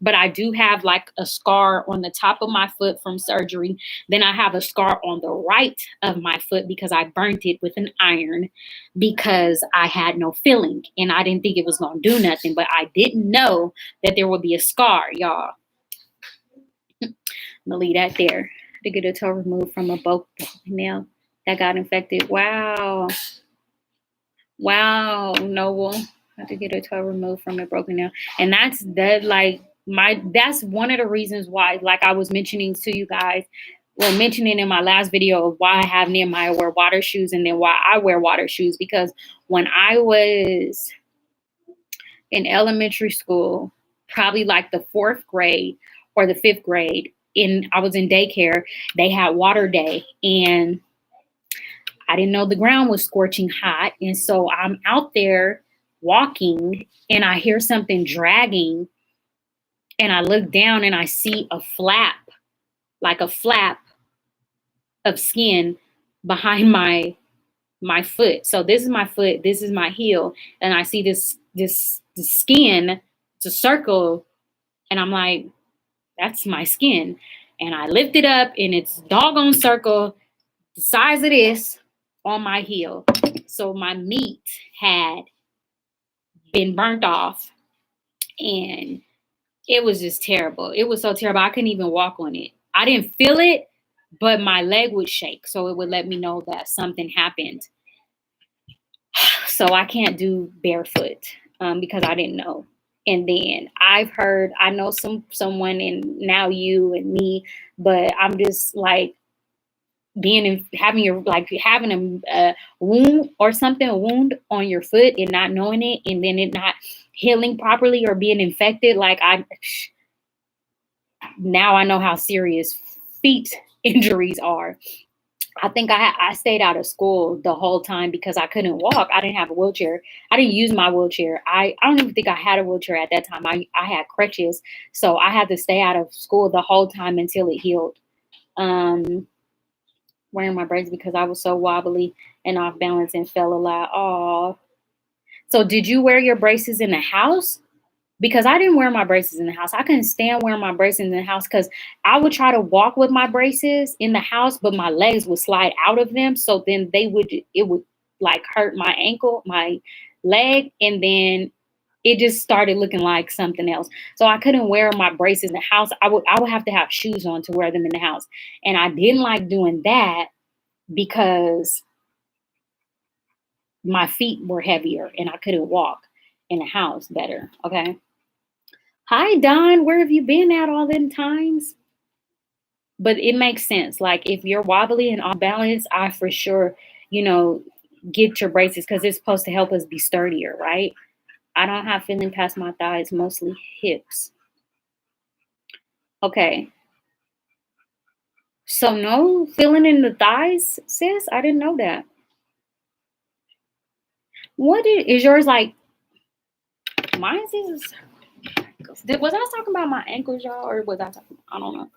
But I do have like a scar on the top of my foot from surgery. Then I have a scar on the right of my foot because I burnt it with an iron because I had no feeling and I didn't think it was going to do nothing, but I didn't know that there would be a scar, y'all. I'm going to leave that there. To get a toe removed from a broken nail that got infected. Wow, Noble. To get a toe removed from a broken nail. And that's one of the reasons why, like I was mentioning to you guys, mentioning in my last video of why I have Nehemiah wear water shoes and then why I wear water shoes. Because when I was in elementary school, probably like the 4th grade or the 5th grade, I was in daycare. They had water day, and I didn't know the ground was scorching hot. And so I'm out there walking, and I hear something dragging, and I look down and I see a flap, like a flap of skin behind my foot. So this is my foot, this is my heel, and I see this skin, it's a circle, and I'm like, that's my skin. And I lift it up, and it's doggone circle the size of this on my heel. So my meat had been burnt off, and it was just terrible. It was so terrible. I couldn't even walk on it. I didn't feel it, but my leg would shake. So it would let me know that something happened. So I can't do barefoot because I didn't know. And then I know someone, and now you and me, but I'm just like having a wound or something, a wound on your foot and not knowing it, and then it not healing properly or being infected. Now I know how serious feet injuries are. I think I stayed out of school the whole time because I couldn't walk. I didn't have a wheelchair. I didn't use my wheelchair. I don't even think I had a wheelchair at that time. I had crutches. So I had to stay out of school the whole time until it healed. Wearing my braces because I was so wobbly and off balance and fell a lot. Oh. So did you wear your braces in the house? Because I didn't wear my braces in the house. I couldn't stand wearing my braces in the house because I would try to walk with my braces in the house, but my legs would slide out of them. So then it would like hurt my ankle, my leg, and then it just started looking like something else. So I couldn't wear my braces in the house. I would have to have shoes on to wear them in the house. And I didn't like doing that because my feet were heavier and I couldn't walk in the house better. Okay. Hi, Don. Where have you been at all them times? But it makes sense. Like if you're wobbly and off balance, I for sure, get your braces because it's supposed to help us be sturdier, right? I don't have feeling past my thighs, mostly hips. Okay. So no feeling in the thighs, sis? I didn't know that. What is yours like? Mine is. Was I talking about my ankles, y'all, or was I talking? I don't know.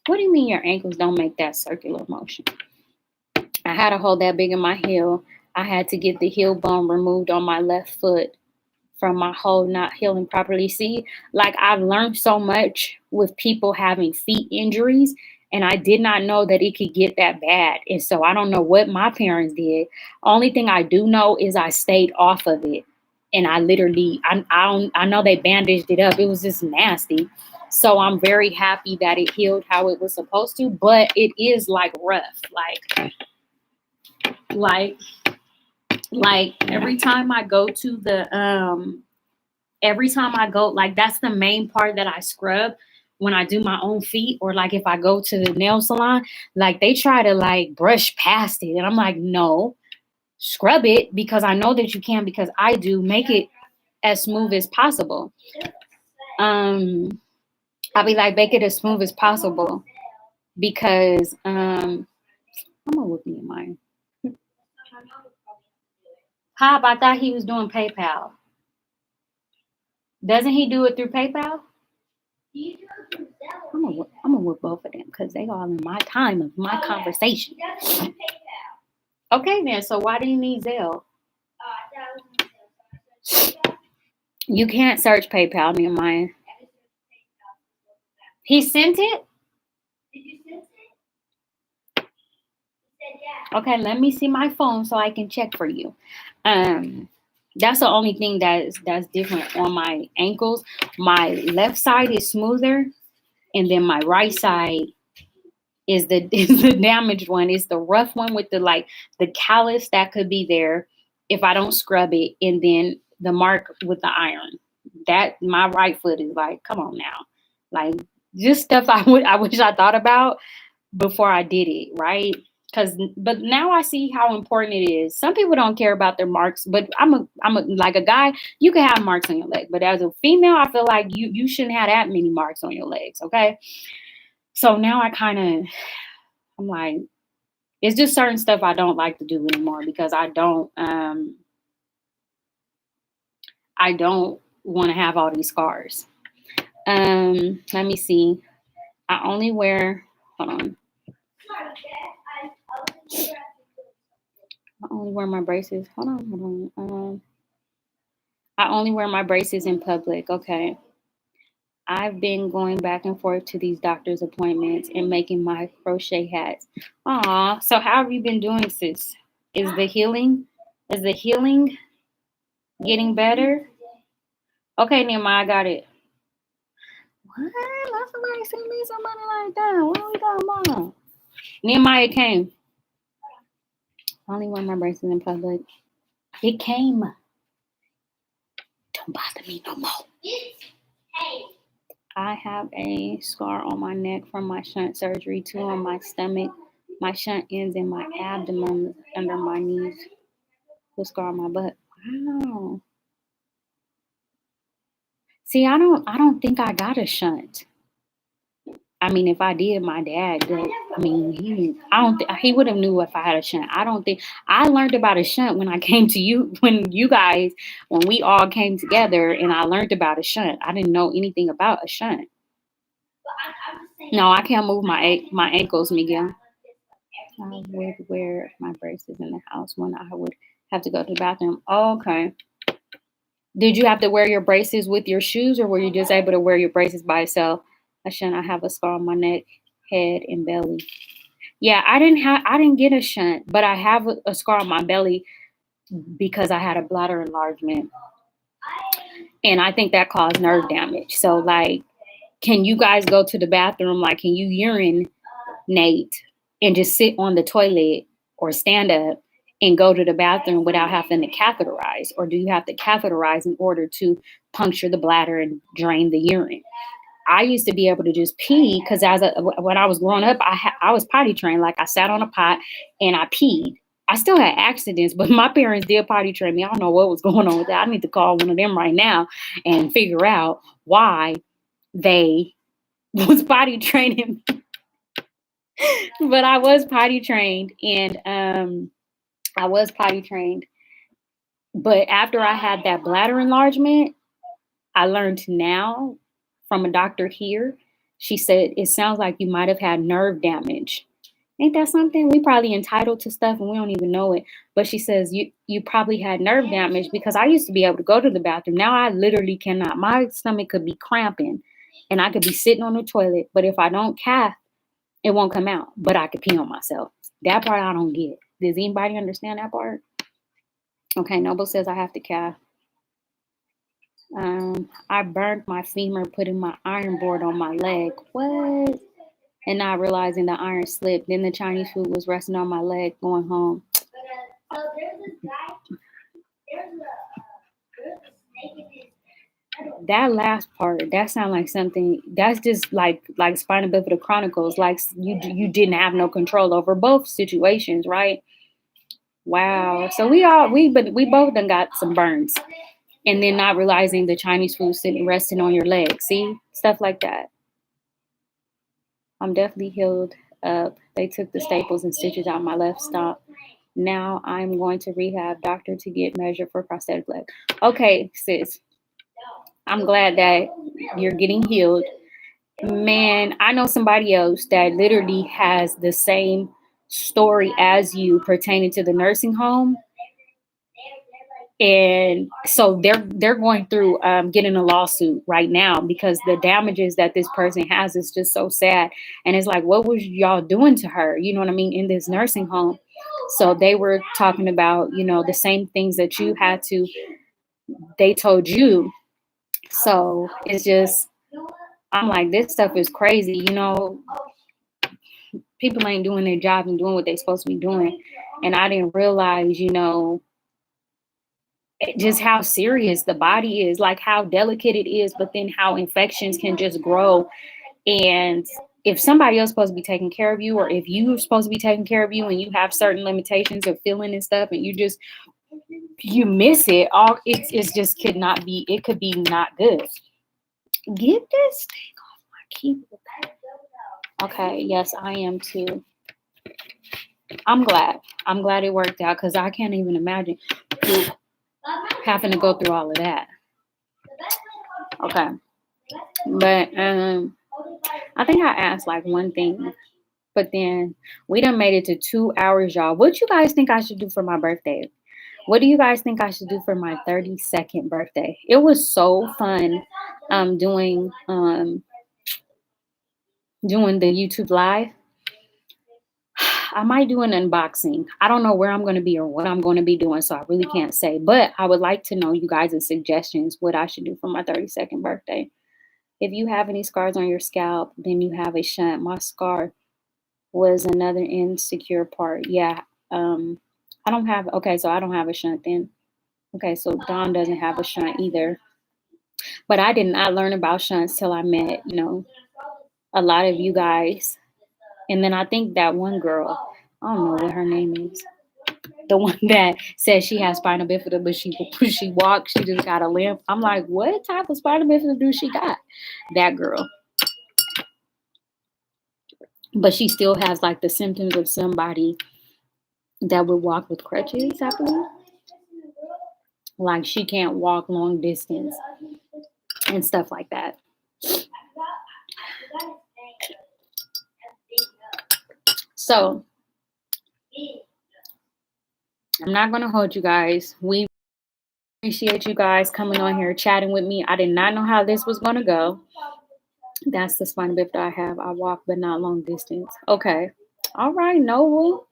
What do you mean your ankles don't make that circular motion? I had a hole that big in my heel. I had to get the heel bone removed on my left foot from my hole not healing properly. See, like I've learned so much with people having feet injuries, and I did not know that it could get that bad. And so I don't know what my parents did. Only thing I do know is I stayed off of it. And I literally, I know they bandaged it up. It was just nasty. So I'm very happy that it healed how it was supposed to, but it is like rough. Like every time I go to like that's the main part that I scrub when I do my own feet, or like if I go to the nail salon, like they try to like brush past it. And I'm like, no, scrub it because I know that you can, because I do. Make it as smooth as possible. I'll be like, make it as smooth as possible because I'm gonna look in mine. Pop, I thought he was doing PayPal. Doesn't he do it through PayPal? I'm gonna whip both of them because they all in my time of my conversation. Okay, then. So why do you need Zelle? You can't search PayPal near mine. He sent it? Did you send it? Okay, let me see my phone so I can check for you. That's the only thing that's different on my ankles. My left side is smoother, and then my right side is the damaged one. It's the rough one with the callus that could be there if I don't scrub it, and then the mark with the iron. That my right foot is like, come on now, like just stuff I wish I thought about before I did it, right? But now I see how important it is. Some people don't care about their marks, but I'm a like a guy, you can have marks on your leg, but as a female, I feel like you shouldn't have that many marks on your legs, okay? So now I'm like, it's just certain stuff I don't like to do anymore because I don't want to have all these scars. Let me see. I only wear, hold on. I only wear my braces. Hold on. I only wear my braces in public. Okay. I've been going back and forth to these doctor's appointments and making my crochet hats. Aw, so how have you been doing, sis? Is the healing, is the healing getting better? Okay, Nehemiah, I got it. What? Let somebody send me somebody like that. What are we talking about? Nehemiah came. I only wear my braces in public. It came. Don't bother me no more. I have a scar on my neck from my shunt surgery, 2 on my stomach. My shunt ends in my abdomen under my knees. The scar on my butt. Wow. See, I don't think I got a shunt. I mean, if I did, my dad did. I mean, he would have knew if I had a shunt. I don't think I learned about a shunt when I came to you, when we all came together and I learned about a shunt. I didn't know anything about a shunt. No, I can't move my ankles, Miguel. I would wear my braces in the house when I would have to go to the bathroom. Oh, okay. Did you have to wear your braces with your shoes, or were you just able to wear your braces by itself? I have a scar on my neck, head, and belly. Yeah, I didn't get a shunt, but I have a scar on my belly because I had a bladder enlargement. And I think that caused nerve damage. So like, can you guys go to the bathroom? Like, can you urinate and just sit on the toilet or stand up and go to the bathroom without having to catheterize? Or do you have to catheterize in order to puncture the bladder and drain the urine? I used to be able to just pee because when I was growing up, I was potty trained. Like I sat on a pot and I peed. I still had accidents, but my parents did potty train me. I don't know what was going on with that. I need to call one of them right now and figure out why they was potty training. But I was potty trained, and I was potty trained. But after I had that bladder enlargement, I learned now from a doctor here. She said it sounds like you might have had nerve damage. Ain't that something? We probably entitled to stuff and we don't even know it. But she says you probably had nerve damage because I used to be able to go to the bathroom. Now I literally cannot. My stomach could be cramping and I could be sitting on the toilet. But if I don't cath, it won't come out. But I could pee on myself. That part I don't get. Does anybody understand that part? Okay, Noble says I have to cath. I burned my femur putting my iron board on my leg. What? And not realizing the iron slipped. Then the Chinese food was resting on my leg going home. So there's this guy. There's a snake in his. That last part, that sounds like something that's just like Spina Bifida Chronicles. Like you didn't have no control over both situations, right? Wow. So we both done got some burns. And then not realizing the Chinese food sitting resting on your leg. See? Stuff like that. I'm definitely healed up. They took the staples and stitches out my left stomach. Now I'm going to rehab doctor to get measured for prosthetic leg. Okay, sis. I'm glad that you're getting healed. Man, I know somebody else that literally has the same story as you pertaining to the nursing home. And so they're going through getting a lawsuit right now because the damages that this person has is just so sad. And it's like, what was y'all doing to her? You know what I mean? In this nursing home. So they were talking about, the same things that you had to, they told you. So it's just, I'm like, this stuff is crazy. People ain't doing their job and doing what they're supposed to be doing. And I didn't realize, just how serious the body is, like how delicate it is, but then how infections can just grow. And if somebody else is supposed to be taking care of you, or if you're supposed to be taking care of you and you have certain limitations of feeling and stuff, and you miss it, it's just could not be, it could be not good. Get this thing off my keyboard. Okay, yes, I am too. I'm glad it worked out, because I can't even imagine having to go through all of that. Okay, but I think I asked like one thing, but then we done made it to 2 hours, y'all. What you guys think I should do for my birthday? What do you guys think I should do for my 32nd birthday? It was so fun doing the YouTube live. I might do an unboxing. I don't know where I'm going to be or what I'm going to be doing, so I really can't say. But I would like to know you guys' suggestions, what I should do for my 32nd birthday. If you have any scars on your scalp, then you have a shunt. My scar was another insecure part. Yeah. I don't have, okay, so I don't have a shunt then. Okay, so Dawn doesn't have a shunt either. But I did not learn about shunts till I met, a lot of you guys. And then I think that one girl, I don't know what her name is, the one that says she has spinal bifida, but she walks, she just got a limp. I'm like, what type of spinal bifida do she got? That girl. But she still has like the symptoms of somebody that would walk with crutches, I believe. Like she can't walk long distance and stuff like that. So I'm not going to hold you guys. We appreciate you guys coming on here, chatting with me. I did not know how this was going to go. That's the spinal bifida I have. I walk, but not long distance. Okay. All right, Noble.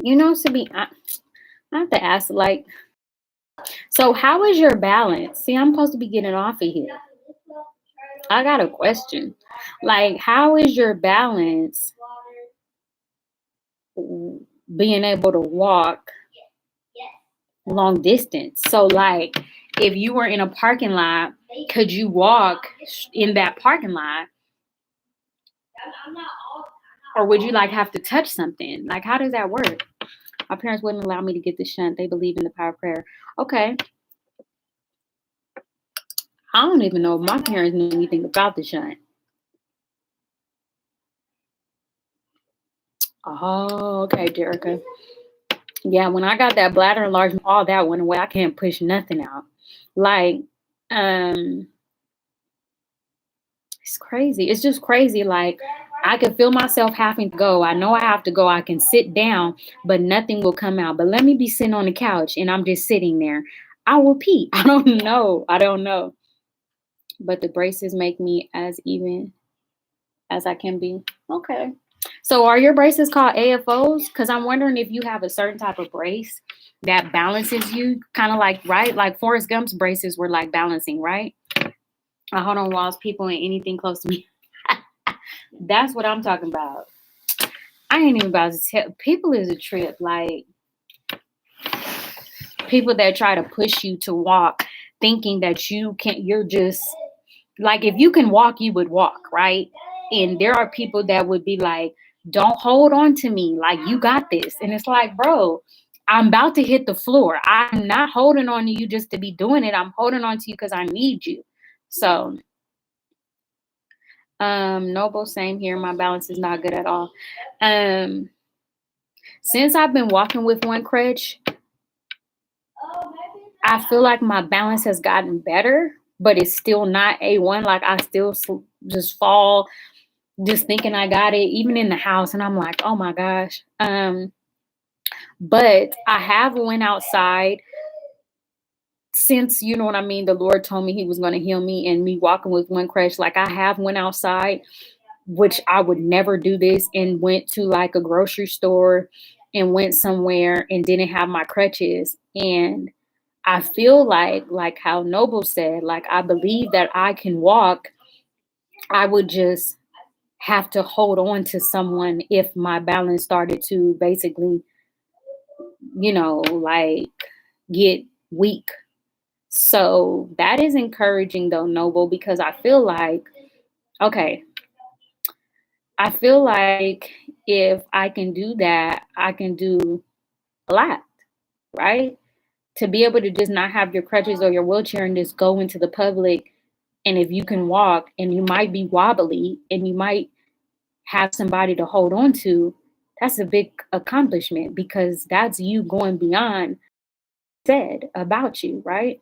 I have to ask, like, so how is your balance? See, I'm supposed to be getting off of here. I got a question. Like, how is your balance being able to walk long distance? So, like, if you were in a parking lot, could you walk in that parking lot? Or would you like have to touch something? Like, how does that work? My parents wouldn't allow me to get the shunt. They believe in the power of prayer. Okay. I don't even know if my parents knew anything about the shunt. Oh, okay, Jerica. Yeah, when I got that bladder enlargement, all that went away. I can't push nothing out. Like, it's crazy. It's just crazy. Like, I can feel myself having to go. I know I have to go. I can sit down, but nothing will come out. But let me be sitting on the couch and I'm just sitting there. I will pee. I don't know. But the braces make me as even as I can be. Okay. So are your braces called AFOs? Because I'm wondering if you have a certain type of brace that balances you, kind of like, right? Like Forrest Gump's braces were like balancing, right? Hold on, walls, people, and anything close to me. That's what I'm talking about. I ain't even about to tell people is a trip. Like people that try to push you to walk, thinking that you can't, you're just like, if you can walk, you would walk, right? And there are people that would be like, don't hold on to me. Like, you got this. And it's like, bro, I'm about to hit the floor. I'm not holding on to you just to be doing it. I'm holding on to you because I need you. So, Noble, same here. My balance is not good at all. Since I've been walking with one crutch, I feel like my balance has gotten better, but it's still not A1. Like, I still just fall just thinking I got it, even in the house. And I'm like, oh my gosh. But I have went outside since, you know what I mean, the Lord told me he was going to heal me, and me walking with one crutch. Like, I have went outside, which I would never do this, and went to like a grocery store and went somewhere and didn't have my crutches. And I feel like how Noble said, like, I believe that I can walk. I would just have to hold on to someone if my balance started to basically, like get weak. So that is encouraging though, Noble, because I feel like, okay, I feel like if I can do that, I can do a lot, right? To be able to just not have your crutches or your wheelchair and just go into the public. And if you can walk and you might be wobbly and you might have somebody to hold on to, that's a big accomplishment because that's you going beyond said about you, right?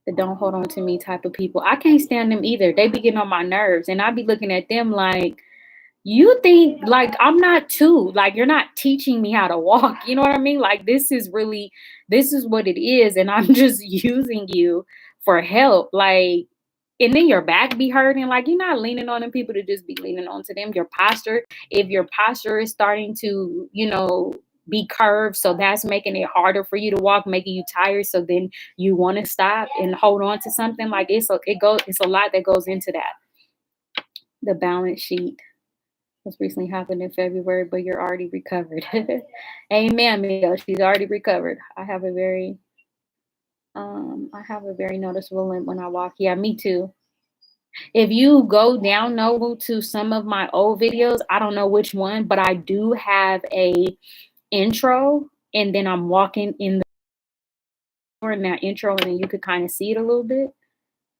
The don't hold on to me type of people. I can't stand them either. They be getting on my nerves and I be looking at them like, you think like I'm not two, like you're not teaching me how to walk. You know what I mean? Like this is what it is. And I'm just using you for help. Like, and then your back be hurting. Like you're not leaning on them people to just be leaning on to them. Your posture, if your posture is starting to, be curved, so that's making it harder for you to walk, making you tired. So then you want to stop and hold on to something. Like it's a lot that goes into that. The balance sheet was recently happened in February, but you're already recovered. Amen, Miguel. She's already recovered. I have a very noticeable limp when I walk. Yeah, me too. If you go down Noble to some of my old videos, I don't know which one, but I do have a intro, and then I'm walking in that intro, and then you could kind of see it a little bit.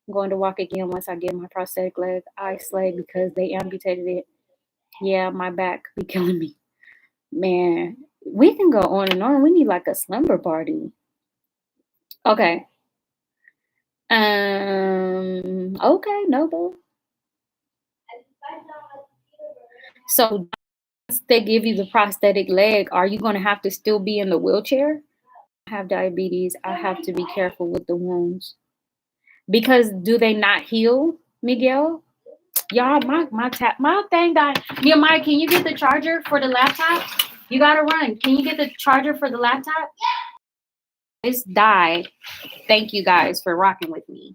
I'm going to walk again once I get my prosthetic leg ice leg because they amputated it. Yeah, my back be killing me. Man, we can go on and on. We need like a slumber party. Okay. Okay, Noble. So they give you the prosthetic leg, are you gonna have to still be in the wheelchair? I have diabetes. I have to be careful with the wounds. Because do they not heal, Miguel? Y'all, my thing died. Mia Mike, can you get the charger for the laptop? You gotta run. Can you get the charger for the laptop? It's died. Thank you guys for rocking with me.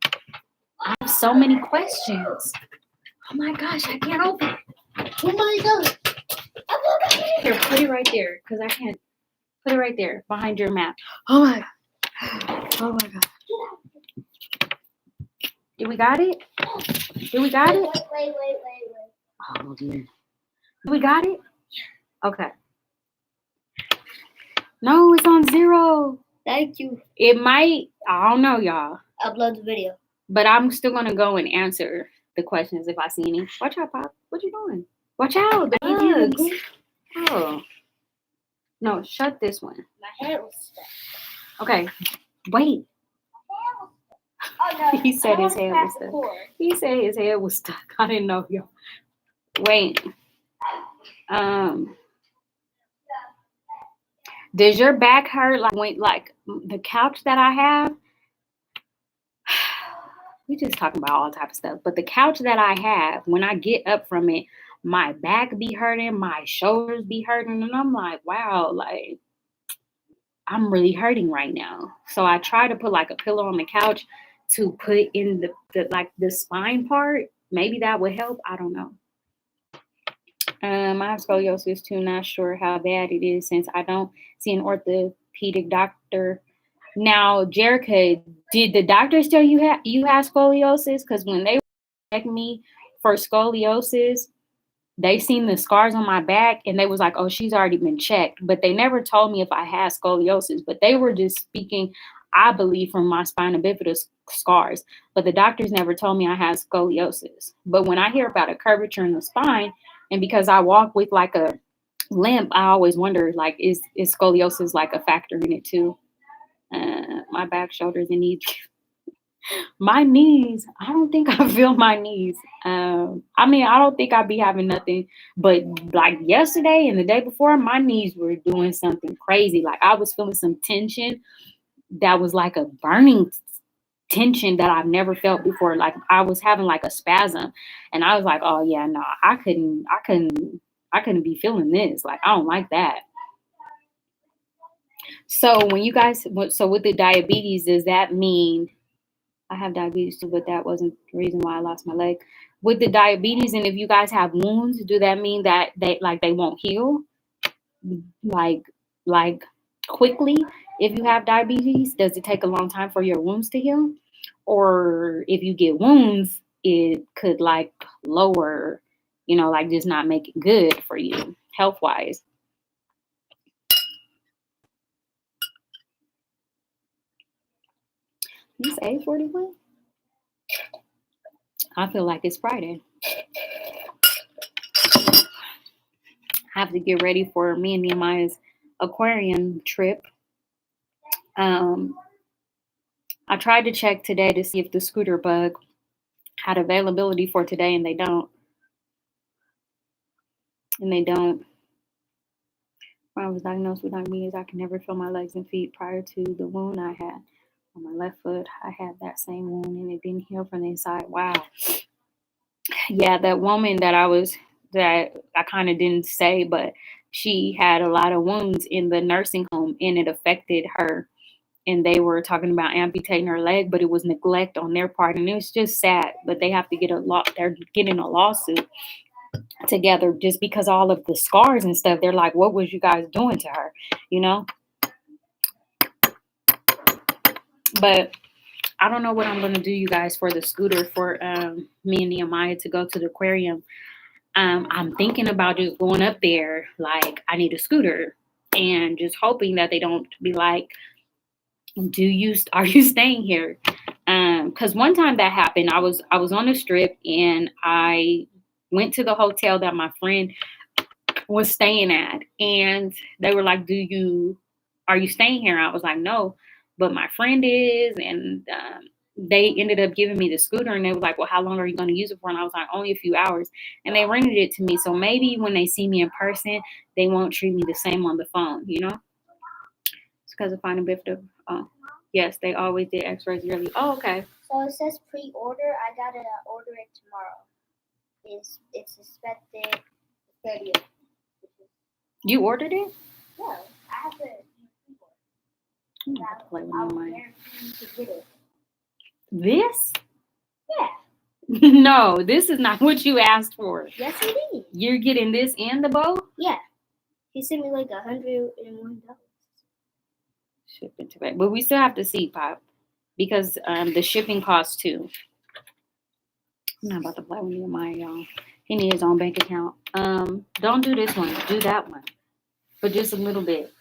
I have so many questions. Oh my gosh, I can't open it. Oh my god. Here, put it right there, because I can't. Put it right there, behind your map. Oh my god. Oh my god. Did we got it? Did we got it? Wait. Oh, dear. We got it? Okay. No, it's on 0. Thank you. It might, I don't know, y'all. Upload the video. But I'm still going to go and answer the questions if I see any. Watch out, Pop. What you doing? Watch out. The bugs. Oh. No, shut this one. My hair was stuck. Okay. Wait. Oh no. He said his hair was stuck. He said his hair was stuck. I didn't know, y'all. Wait. Does your back hurt like the couch that I have? We just talking about all type of stuff. But the couch that I have, when I get up from it, my back be hurting, my shoulders be hurting, and I'm like, wow, like I'm really hurting right now. So I try to put like a pillow on the couch to put in the spine part. Maybe that would help. I don't know. I have scoliosis too. Not sure how bad it is since I don't see an orthopedic doctor. Now, Jerica, did the doctors tell you you have scoliosis? Because when they checked me for scoliosis, they seen the scars on my back and they was like, oh, she's already been checked. But they never told me if I had scoliosis. But they were just speaking, I believe, from my spina bifida scars. But the doctors never told me I had scoliosis. But when I hear about a curvature in the spine, and because I walk with like a limp, I always wonder, like, is scoliosis like a factor in it too? My back, shoulders, and knees. My knees, I don't think I feel my knees. I mean, I don't think I'd be having nothing, but like yesterday and the day before, my knees were doing something crazy. Like I was feeling some tension that was like a burning tension that I've never felt before. Like I was having like a spasm, and I was like, oh yeah, no, I couldn't be feeling this. Like I don't like that. So when you guys, so with the diabetes, does that mean I have diabetes too, but that wasn't the reason why I lost my leg? With the diabetes, and if you guys have wounds, do that mean that they won't heal like quickly? If you have diabetes, does it take a long time for your wounds to heal? Or if you get wounds, it could like lower, like just not make it good for you health wise. It's 8:41. I feel like it's Friday. I have to get ready for me and Nehemiah's aquarium trip. I tried to check today to see if the scooter bug had availability for today, and they don't. When I was diagnosed with diabetes, I could never feel my legs and feet. Prior to the wound I had on my left foot, I had that same wound, and it didn't heal from the inside. Wow. Yeah, that woman that I kind of didn't say, but she had a lot of wounds in the nursing home, and it affected her. And they were talking about amputating her leg, but it was neglect on their part, and it was just sad. But they have to get they're getting a lawsuit together just because all of the scars and stuff. They're like, what was you guys doing to her? But I don't know what I'm going to do, you guys, for the scooter for me and Nehemiah to go to the aquarium. I'm thinking about just going up there like I need a scooter, and just hoping that they don't be like, are you staying here? Because one time that happened, I was on the strip, and I went to the hotel that my friend was staying at, and they were like, are you staying here? I was like, no, but my friend is. And they ended up giving me the scooter, and they were like, well, how long are you going to use it for? And I was like, only a few hours. And they rented it to me, so maybe when they see me in person, they won't treat me the same on the phone. It's because of finding bit of yes, they always did x-rays yearly. Oh, okay. So it says pre-order. I gotta order it tomorrow. It's expected 30th. You ordered it? Yeah, I have to pre-order. Play with I'll my mind. guarantee to get it. This? Yeah. No, this is not what you asked for. Yes, it is. You're getting this and the bow? Yeah. He sent me like $101. Shipping to back, but we still have to see, Pop, because the shipping costs too. I'm not about to play with Nehemiah, y'all. He needs his own bank account. Don't do this one. Do that one, but just a little bit.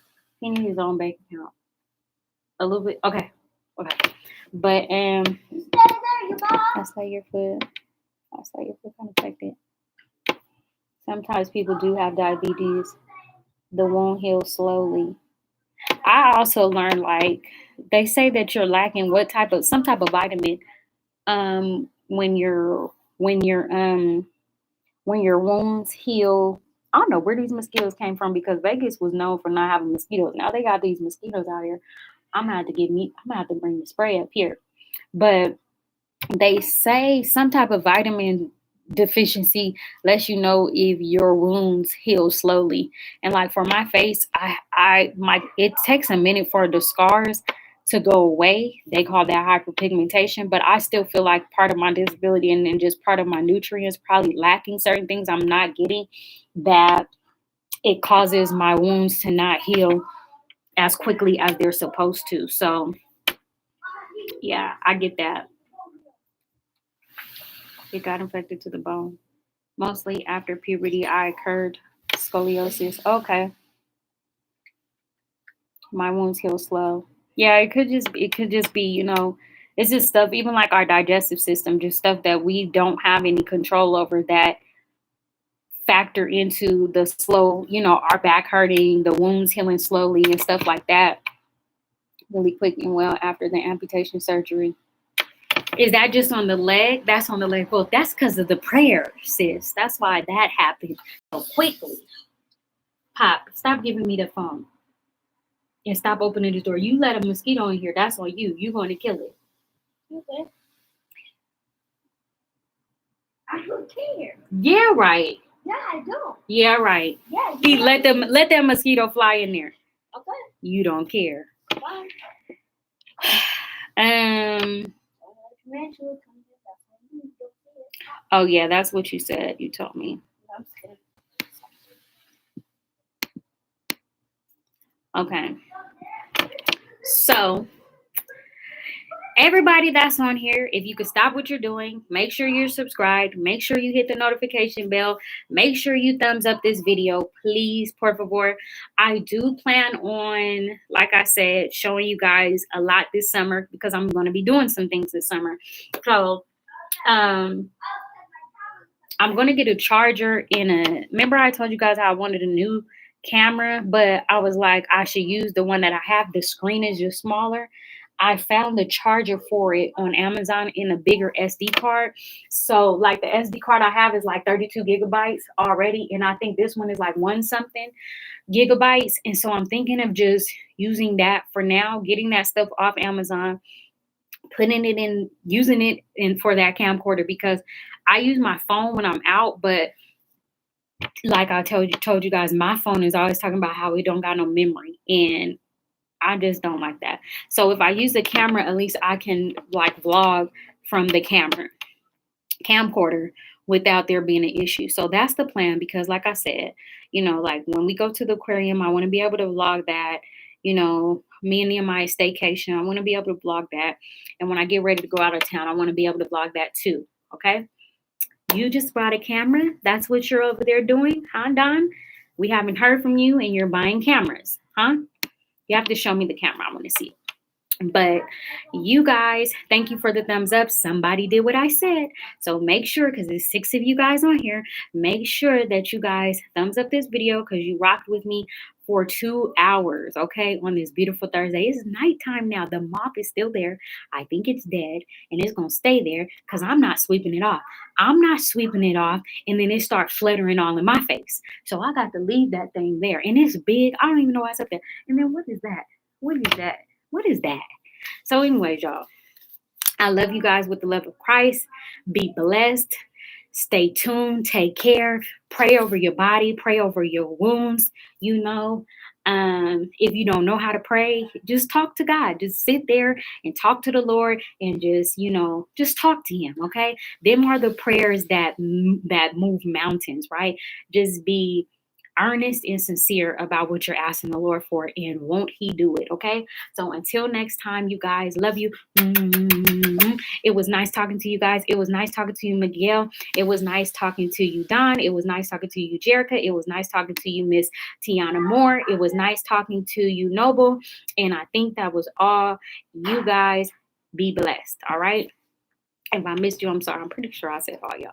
He needs his own bank account. A little bit. Okay. But I saw your foot kind of affected. Sometimes people do have diabetes. The wound heals slowly. I also learned, like, they say that you're lacking some type of vitamin when your wounds heal. I don't know where these mosquitoes came from, because Vegas was known for not having mosquitoes. Now they got these mosquitoes out here. I'm gonna have to bring the spray up here. But they say some type of vitamin deficiency lets you know if your wounds heal slowly. And like for my face, it takes a minute for the scars to go away. They call that hyperpigmentation, but I still feel like part of my disability and then just part of my nutrients probably lacking certain things I'm not getting, that it causes my wounds to not heal as quickly as they're supposed to. So yeah, I get that. It got infected to the bone. Mostly after puberty, I occurred scoliosis. Okay. My wounds heal slow. Yeah, it could just be, it's just stuff, even like our digestive system, just stuff that we don't have any control over, that factor into the slow, our back hurting, the wounds healing slowly and stuff like that. Really quick and well after the amputation surgery. Is that just on the leg? That's on the leg. Well, that's because of the prayer, sis. That's why that happened so quickly. Pop, stop giving me the phone. And stop opening the door. You let a mosquito in here, that's on you. You're going to kill it. Okay. I don't care. Yeah, right. Yeah, I don't. Yeah, right. Yeah. Let that mosquito fly in there. Okay. You don't care. Bye. Oh yeah, that's what you said. You told me. Okay. So everybody that's on here, if you could stop what you're doing, make sure you're subscribed, make sure you hit the notification bell, make sure you thumbs up this video, please, por favor. I do plan on, like I said, showing you guys a lot this summer because I'm going to be doing some things this summer. So, I'm going to get a charger remember I told you guys how I wanted a new camera, but I was like, I should use the one that I have. The screen is just smaller. I found the charger for it on Amazon in a bigger SD card. So like the SD card I have is like 32 gigabytes already. And I think this one is like one something gigabytes. And so I'm thinking of just using that for now, getting that stuff off Amazon, putting it in, using it in for that camcorder, because I use my phone when I'm out, but like I told you guys, my phone is always talking about how it don't got no memory, and I just don't like that. So if I use the camera, at least I can like vlog from the camcorder without there being an issue. So that's the plan, because like I said, like when we go to the aquarium, I want to be able to vlog that. Me and Nehemiah staycation, I want to be able to vlog that. And when I get ready to go out of town, I want to be able to vlog that too. Okay. You just bought a camera. That's what you're over there doing, huh, Don? We haven't heard from you and you're buying cameras, huh? You have to show me the camera. I want to see. But you guys, thank you for the thumbs up. Somebody did what I said. So make sure, because there's 6 of you guys on here, make sure that you guys thumbs up this video because you rocked with me for 2 hours, okay, on this beautiful Thursday. It's nighttime now. The moth is still there. I think it's dead, and it's going to stay there because I'm not sweeping it off. I'm not sweeping it off, and then it starts fluttering all in my face. So I got to leave that thing there. And it's big. I don't even know why it's up there. And then what is that? What is that? What is that? So anyways, y'all, I love you guys with the love of Christ. Be blessed. Stay tuned. Take care. Pray over your body. Pray over your wounds. If you don't know how to pray, just talk to God. Just sit there and talk to the Lord and just talk to him. Okay. Them are the prayers that move mountains, right? Just be earnest and sincere about what you're asking the Lord for, and won't he do it? Okay. So until next time, you guys, love you. It was nice talking to you guys. It was nice talking to you, Miguel. It was nice talking to you, Don. It was nice talking to you, Jerica. It was nice talking to you, Miss Tiana Moore. It was nice talking to you, Noble. And I think that was all. You guys be blessed. All right. If I missed you, I'm sorry. I'm pretty sure I said all, y'all.